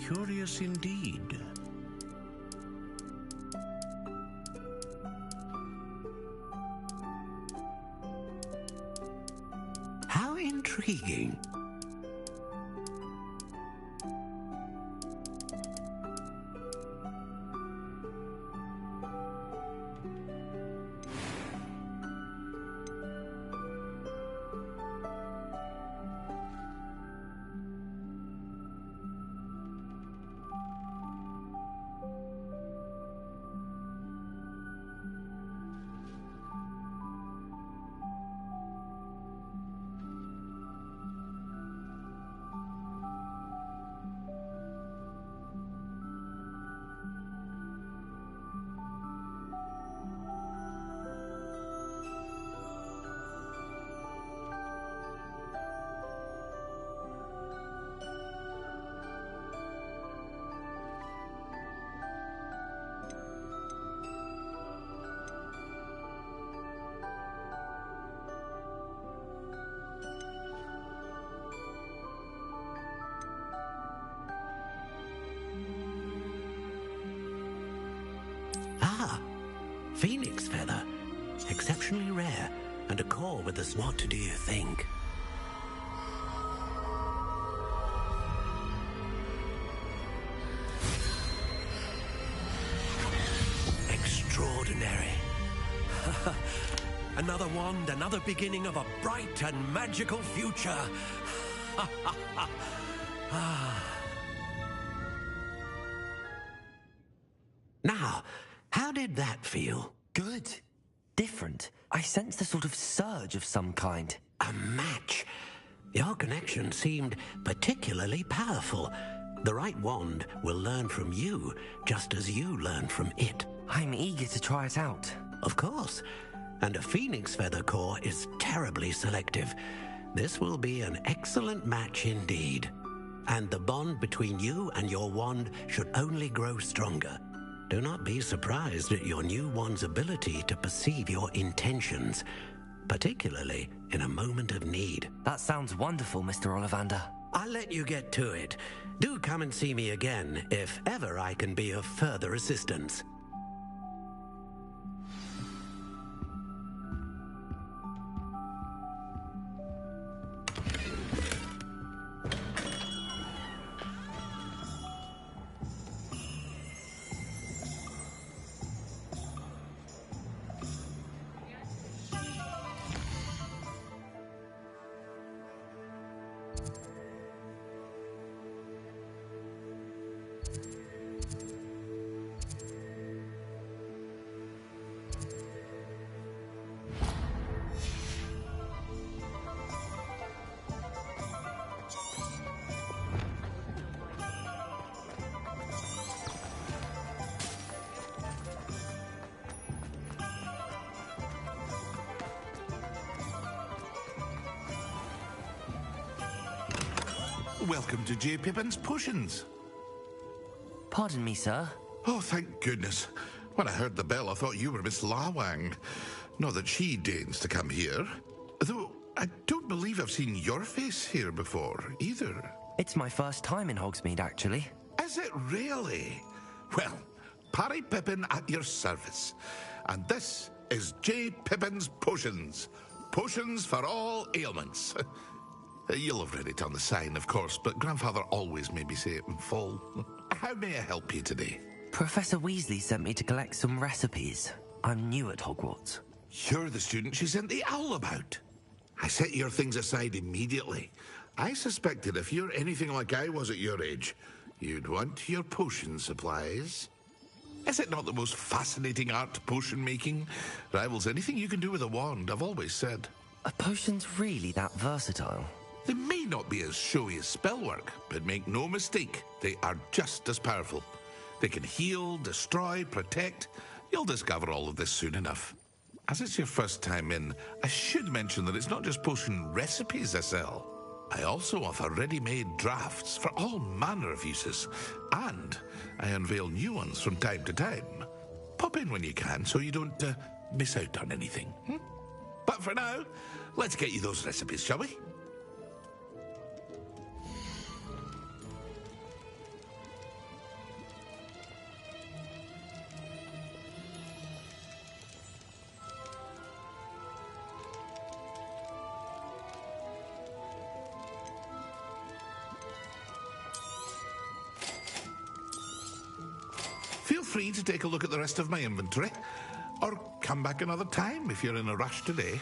Curious indeed. How intriguing. Ah, phoenix feather. Exceptionally rare, and a core with a... What do you think? Extraordinary. Another wand, another beginning of a bright and magical future. Now, how did that feel? Good. Different. I sensed a sort of surge of some kind. A match. Your connection seemed particularly powerful. The right wand will learn from you, just as you learn from it. I'm eager to try it out. Of course. And a phoenix feather core is terribly selective. This will be an excellent match indeed. And the bond between you and your wand should only grow stronger. Do not be surprised at your new wand's ability to perceive your intentions, particularly in a moment of need. That sounds wonderful, Mr. Ollivander. I'll let you get to it. Do come and see me again if ever I can be of further assistance. Welcome to J. Pippin's Potions. Pardon me, sir. Oh, thank goodness. When I heard the bell, I thought you were Miss Lawang. Not that she deigns to come here. Though, I don't believe I've seen your face here before, either. It's my first time in Hogsmeade, actually. Is it really? Well, Parry Pippin at your service. And this is J. Pippin's Potions. Potions for all ailments. You'll have read it on the sign, of course, but Grandfather always made me say it in full. How may I help you today? Professor Weasley sent me to collect some recipes. I'm new at Hogwarts. You're the student she sent the owl about. I set your things aside immediately. I suspected if you're anything like I was at your age, you'd want your potion supplies. Is it not the most fascinating art, potion making? Rivals anything you can do with a wand, I've always said. Are potions really that versatile? They may not be as showy as spellwork, but make no mistake, they are just as powerful. They can heal, destroy, protect. You'll discover all of this soon enough. As it's your first time in, I should mention that it's not just potion recipes I sell. I also offer ready-made drafts for all manner of uses, and I unveil new ones from time to time. Pop in when you can so you don't miss out on anything. But for now, let's get you those recipes, shall we? Feel free to take a look at the rest of my inventory, or come back another time if you're in a rush today.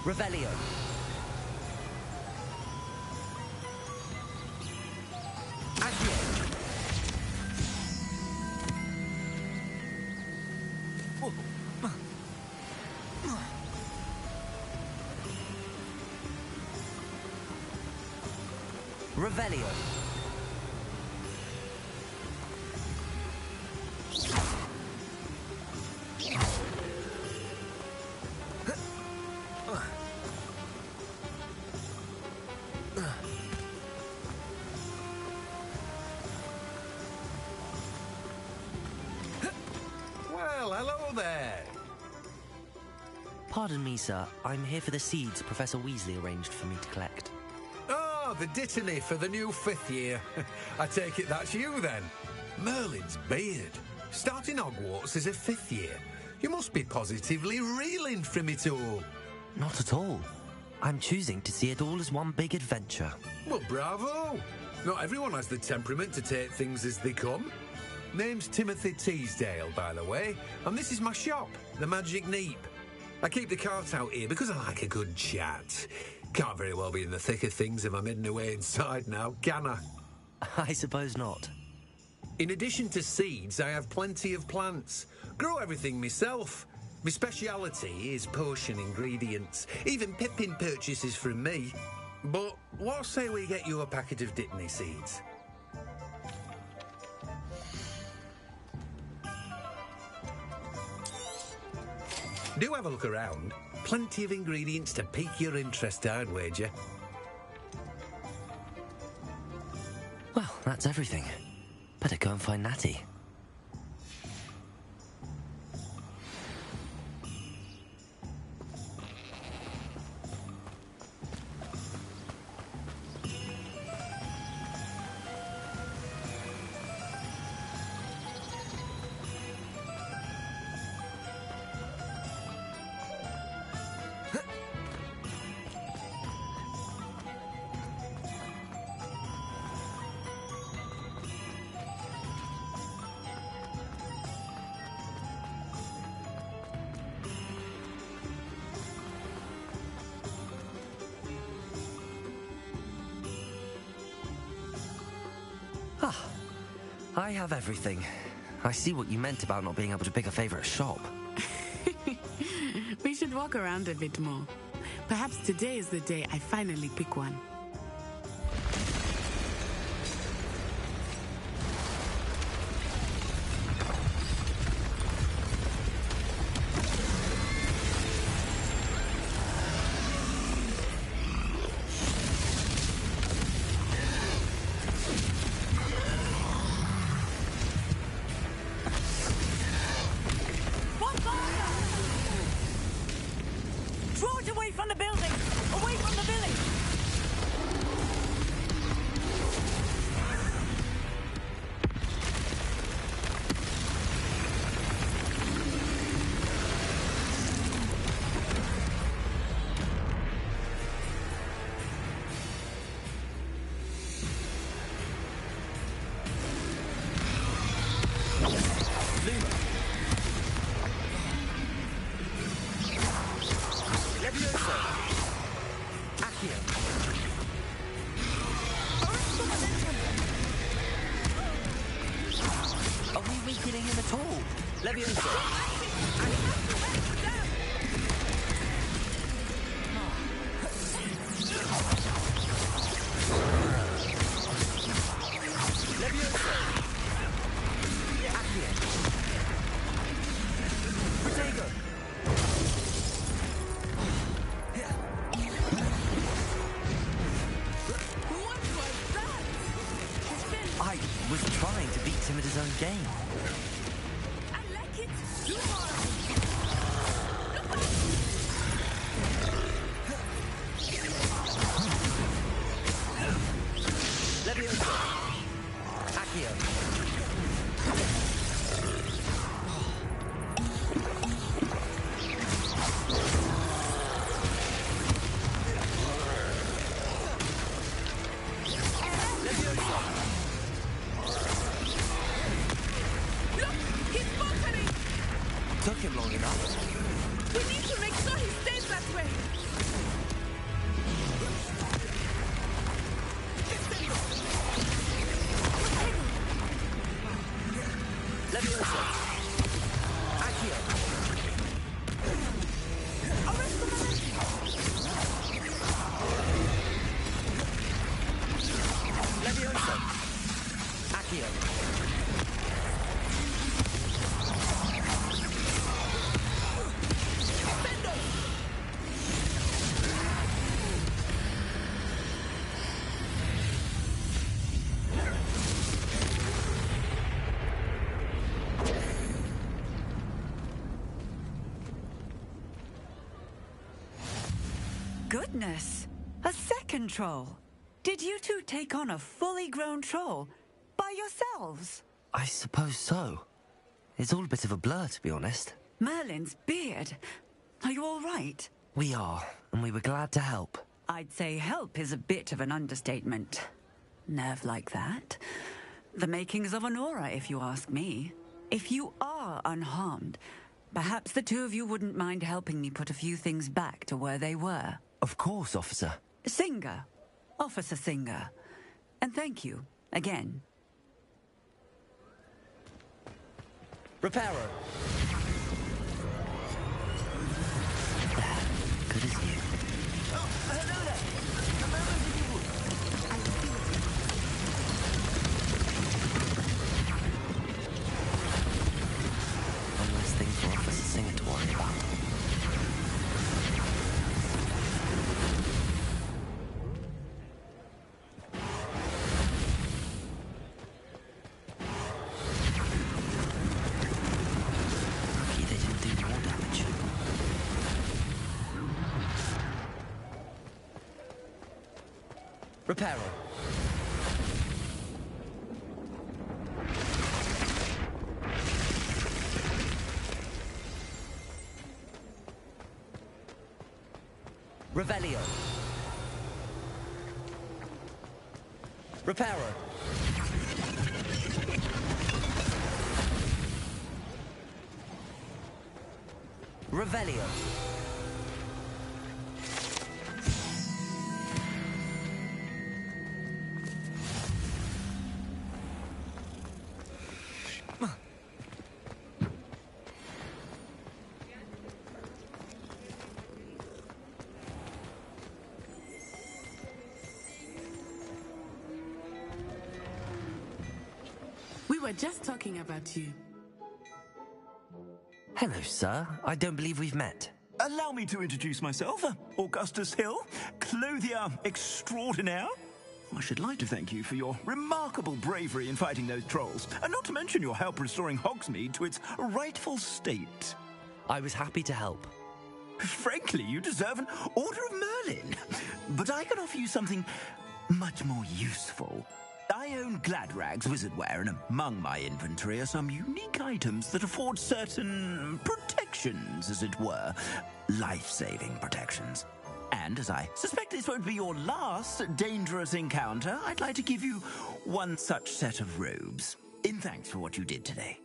Revelio. Revelio. Well, hello there. Pardon me, sir. I'm here for the seeds Professor Weasley arranged for me to collect. Oh, the dittany for the new 5th year. I take it that's you, then. Merlin's beard. Starting Hogwarts as a 5th year. You must be positively reeling from it all. Not at all. I'm choosing to see it all as one big adventure. Well, bravo. Not everyone has the temperament to take things as they come. Name's Timothy Teasdale, by the way, and this is my shop, the Magic Neep. I keep the cart out here because I like a good chat. Can't very well be in the thick of things if I'm hidden away inside now, can I? I suppose not. In addition to seeds, I have plenty of plants. Grow everything myself. My speciality is potion ingredients. Even Pippin purchases from me. But what say we get you a packet of Dittany seeds? Do have a look around. Plenty of ingredients to pique your interest, I'd wager. Well, that's everything. Better go and find Natty. I have everything. I see what you meant about not being able to pick a favorite shop. We should walk around a bit more. Perhaps today is the day I finally pick one. Goodness! A second troll! Did you two take on a fully grown troll by yourselves? I suppose so. It's all a bit of a blur, to be honest. Merlin's beard. Are you all right? We are, and we were glad to help. I'd say help is a bit of an understatement. Nerve like that. The makings of an aura, if you ask me. If you are unharmed, perhaps the two of you wouldn't mind helping me put a few things back to where they were. Of course, officer. Singer. Officer Singer. And thank you, again. Reparo. Good as new. Oh, hello there. One less thing for Officer Singer to worry about. Reparo. Revelio. Reparo. Revelio. We were just talking about you. Hello, sir. I don't believe we've met. Allow me to introduce myself. Augustus Hill, clothier extraordinaire. I should like to thank you for your remarkable bravery in fighting those trolls, and not to mention your help restoring Hogsmeade to its rightful state. I was happy to help. Frankly, you deserve an Order of Merlin. But I can offer you something much more useful. I own Gladrag's wizardware, and among my inventory are some unique items that afford certain protections, as it were. Life-saving protections. And as I suspect this won't be your last dangerous encounter, I'd like to give you one such set of robes, in thanks for what you did today.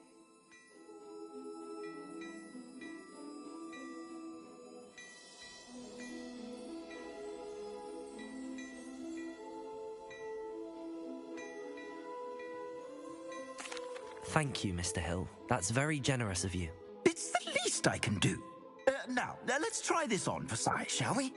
Thank you, Mr. Hill. That's very generous of you. It's the least I can do. Now, let's try this on for size, shall we?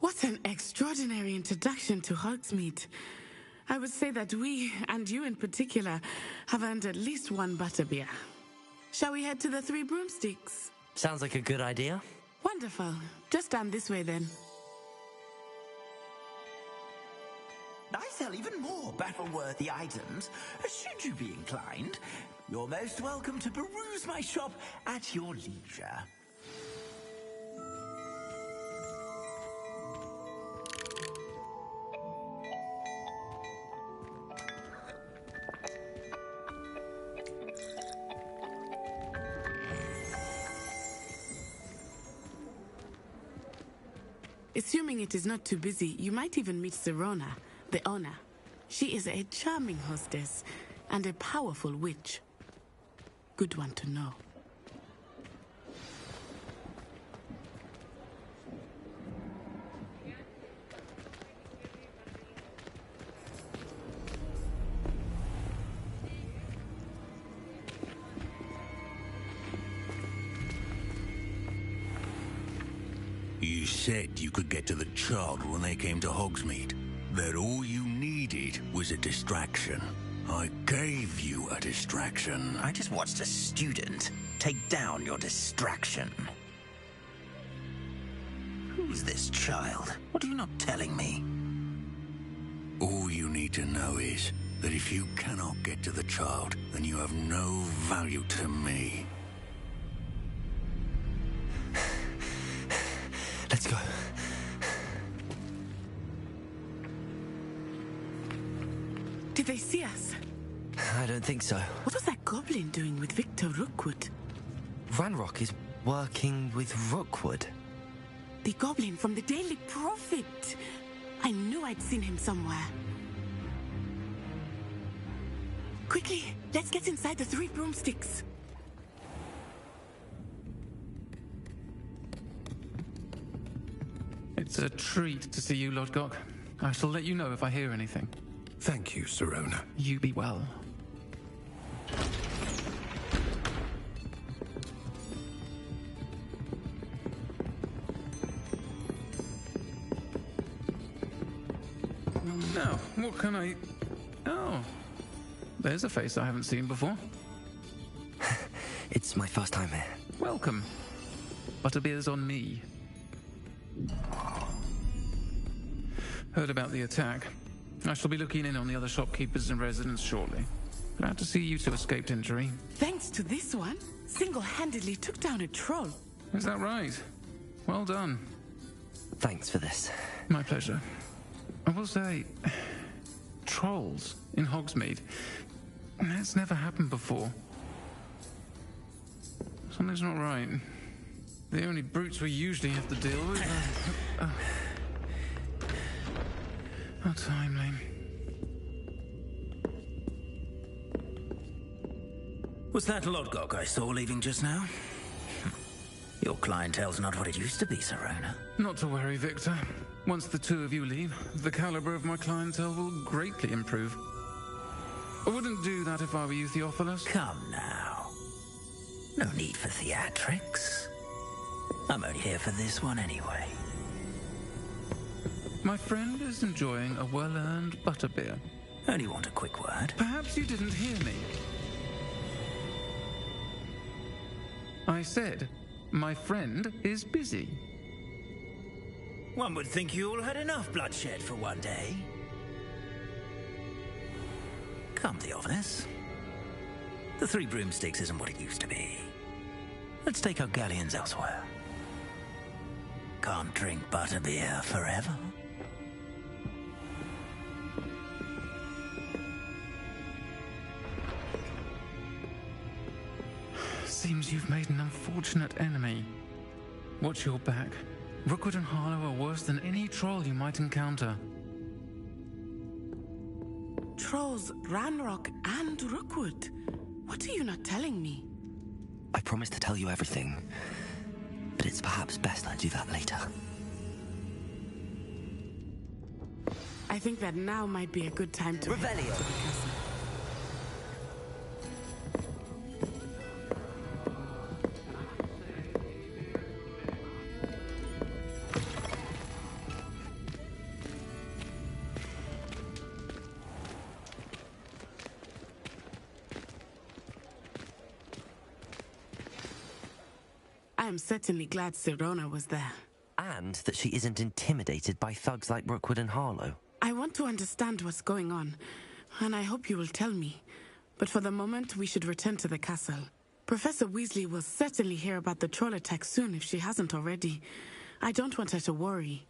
What an extraordinary introduction to Hogsmeade. I would say that we, and you in particular, have earned at least one butterbeer. Shall we head to the Three Broomsticks? Sounds like a good idea. Wonderful. Just down this way then. I sell even more battle-worthy items. Should you be inclined, you're most welcome to peruse my shop at your leisure. Assuming it is not too busy, you might even meet Serona, the owner. She is a charming hostess and a powerful witch. Good one to know. You said you could get to the child when they came to Hogsmeade. That all you needed was a distraction. I gave you a distraction. I just watched a student take down your distraction. Who's this child? What are you not telling me? All you need to know is that if you cannot get to the child, then you have no value to me. Let's go. Did they see us? I don't think so. What was that goblin doing with Victor Rookwood? Ranrock is working with Rookwood. The goblin from the Daily Prophet. I knew I'd seen him somewhere. Quickly, let's get inside the Three Broomsticks. It's a treat to see you, Lodgok. I shall let you know if I hear anything. Thank you, Serona. You be well. Now, what can I... Oh, there's a face I haven't seen before. It's my first time here. Welcome. Butterbeer's on me. Heard about the attack. I shall be looking in on the other shopkeepers and residents shortly. Glad to see you two escaped injury. Thanks to this one, single-handedly took down a troll. Is that right? Well done. Thanks for this. My pleasure. I will say, trolls in Hogsmeade. That's never happened before. Something's not right. The only brutes we usually have to deal with are... How timely. Was that Lodgok I saw leaving just now? Your clientele's not what it used to be, Serona. Not to worry, Victor. Once the two of you leave, the caliber of my clientele will greatly improve. I wouldn't do that if I were you, Theophilus. Come now. No need for theatrics. I'm only here for this one anyway. My friend is enjoying a well-earned butterbeer. Only want a quick word. Perhaps you didn't hear me. I said, my friend is busy. One would think you all had enough bloodshed for one day. Come, Theophilus. The Three Broomsticks isn't what it used to be. Let's take our galleons elsewhere. Can't drink butterbeer forever. Seems you've made an unfortunate enemy. Watch your back. Rookwood and Harlow are worse than any troll you might encounter. Trolls, Ranrock, and Rookwood. What are you not telling me? I promised to tell you everything, but it's perhaps best I do that later. I think that now might be a good time to... Revelio! I am certainly glad Serona was there. And that she isn't intimidated by thugs like Rookwood and Harlow. I want to understand what's going on, and I hope you will tell me. But for the moment, we should return to the castle. Professor Weasley will certainly hear about the troll attack soon if she hasn't already. I don't want her to worry.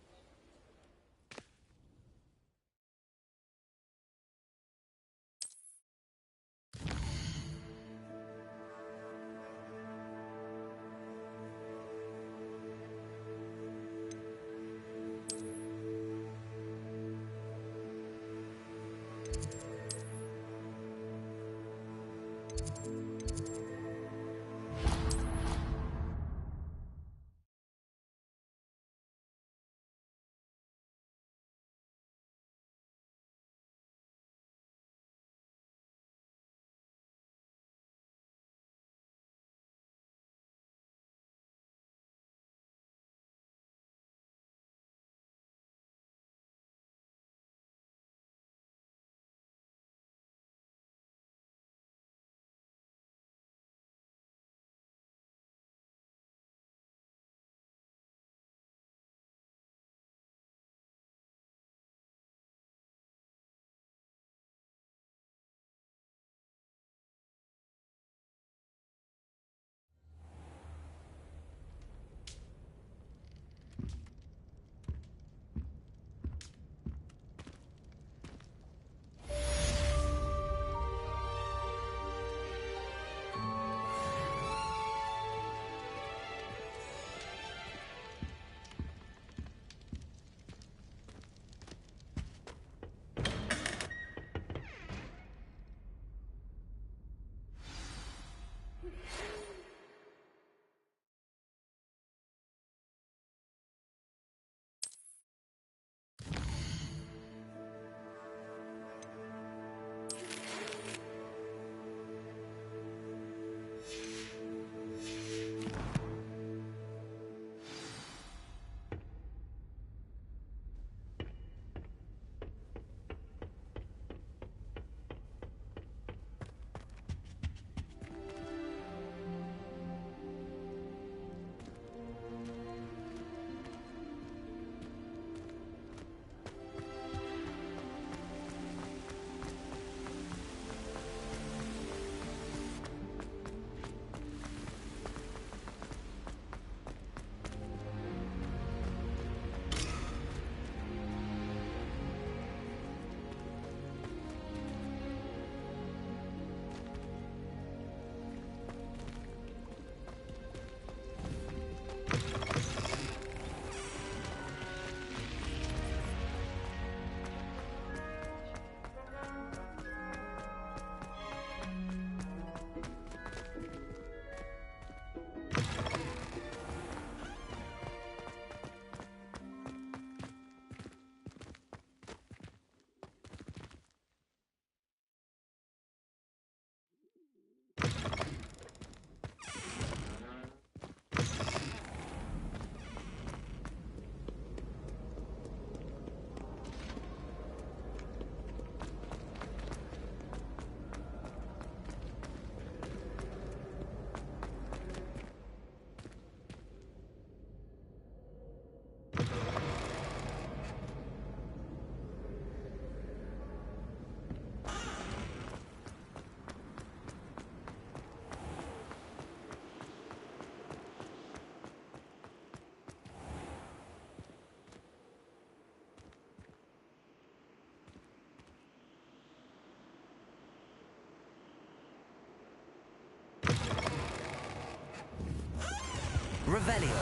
Revelio.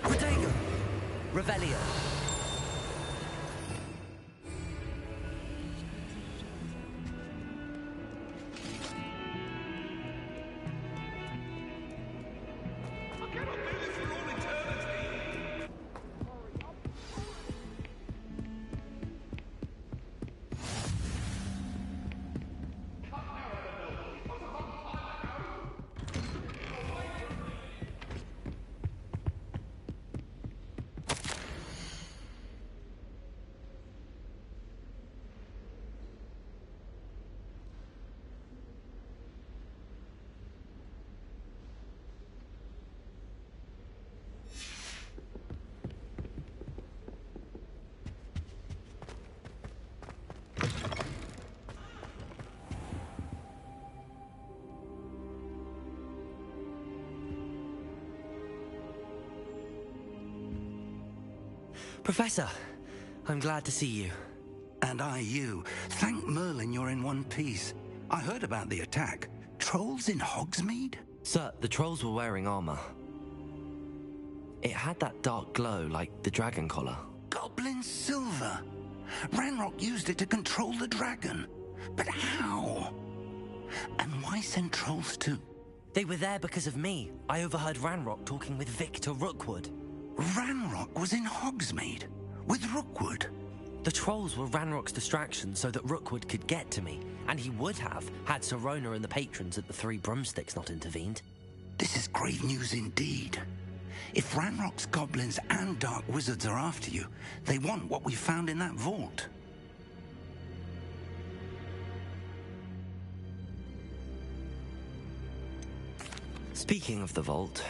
Protego. Revelio. Professor, I'm glad to see you. And I you. Thank Merlin you're in one piece. I heard about the attack. Trolls in Hogsmeade? Sir, the trolls were wearing armor. It had that dark glow like the dragon collar. Goblin silver. Ranrock used it to control the dragon. But how? And why send trolls to... They were there because of me. I overheard Ranrock talking with Victor Rookwood. Ranrock was in Hogsmeade with Rookwood. The trolls were Ranrock's distraction so that Rookwood could get to me, and he would have had Sirona and the patrons at the Three Broomsticks not intervened. This is grave news indeed. If Ranrock's goblins and dark wizards are after you, they want what we found in that vault. Speaking of the vault,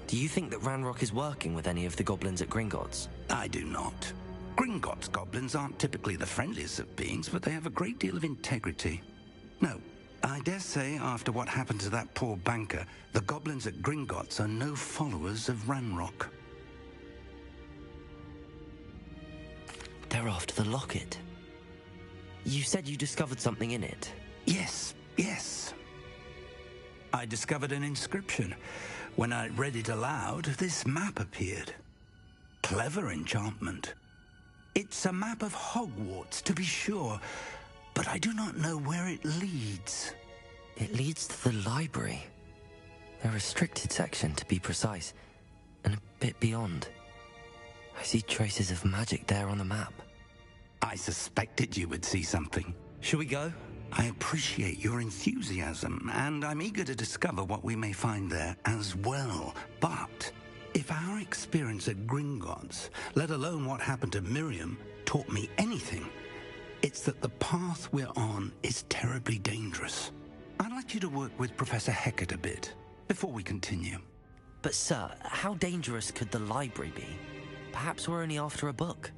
do you think that Ranrock is working with any of the goblins at Gringotts? I do not. Gringotts goblins aren't typically the friendliest of beings, but they have a great deal of integrity. No, I dare say after what happened to that poor banker, the goblins at Gringotts are no followers of Ranrock. They're after the locket. You said you discovered something in it. Yes. I discovered an inscription. When I read it aloud, this map appeared. Clever enchantment. It's a map of Hogwarts, to be sure, but I do not know where it leads. It leads to the library. The restricted section, to be precise, and a bit beyond. I see traces of magic there on the map. I suspected you would see something. Shall we go? I appreciate your enthusiasm, and I'm eager to discover what we may find there as well. But if our experience at Gringotts, let alone what happened to Miriam, taught me anything, it's that the path we're on is terribly dangerous. I'd like you to work with Professor Hecat a bit before we continue. But sir, how dangerous could the library be? Perhaps we're only after a book.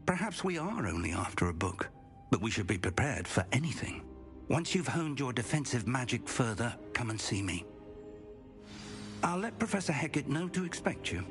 Perhaps we are only after a book, but we should be prepared for anything. Once you've honed your defensive magic further, come and see me. I'll let Professor Hecat know to expect you.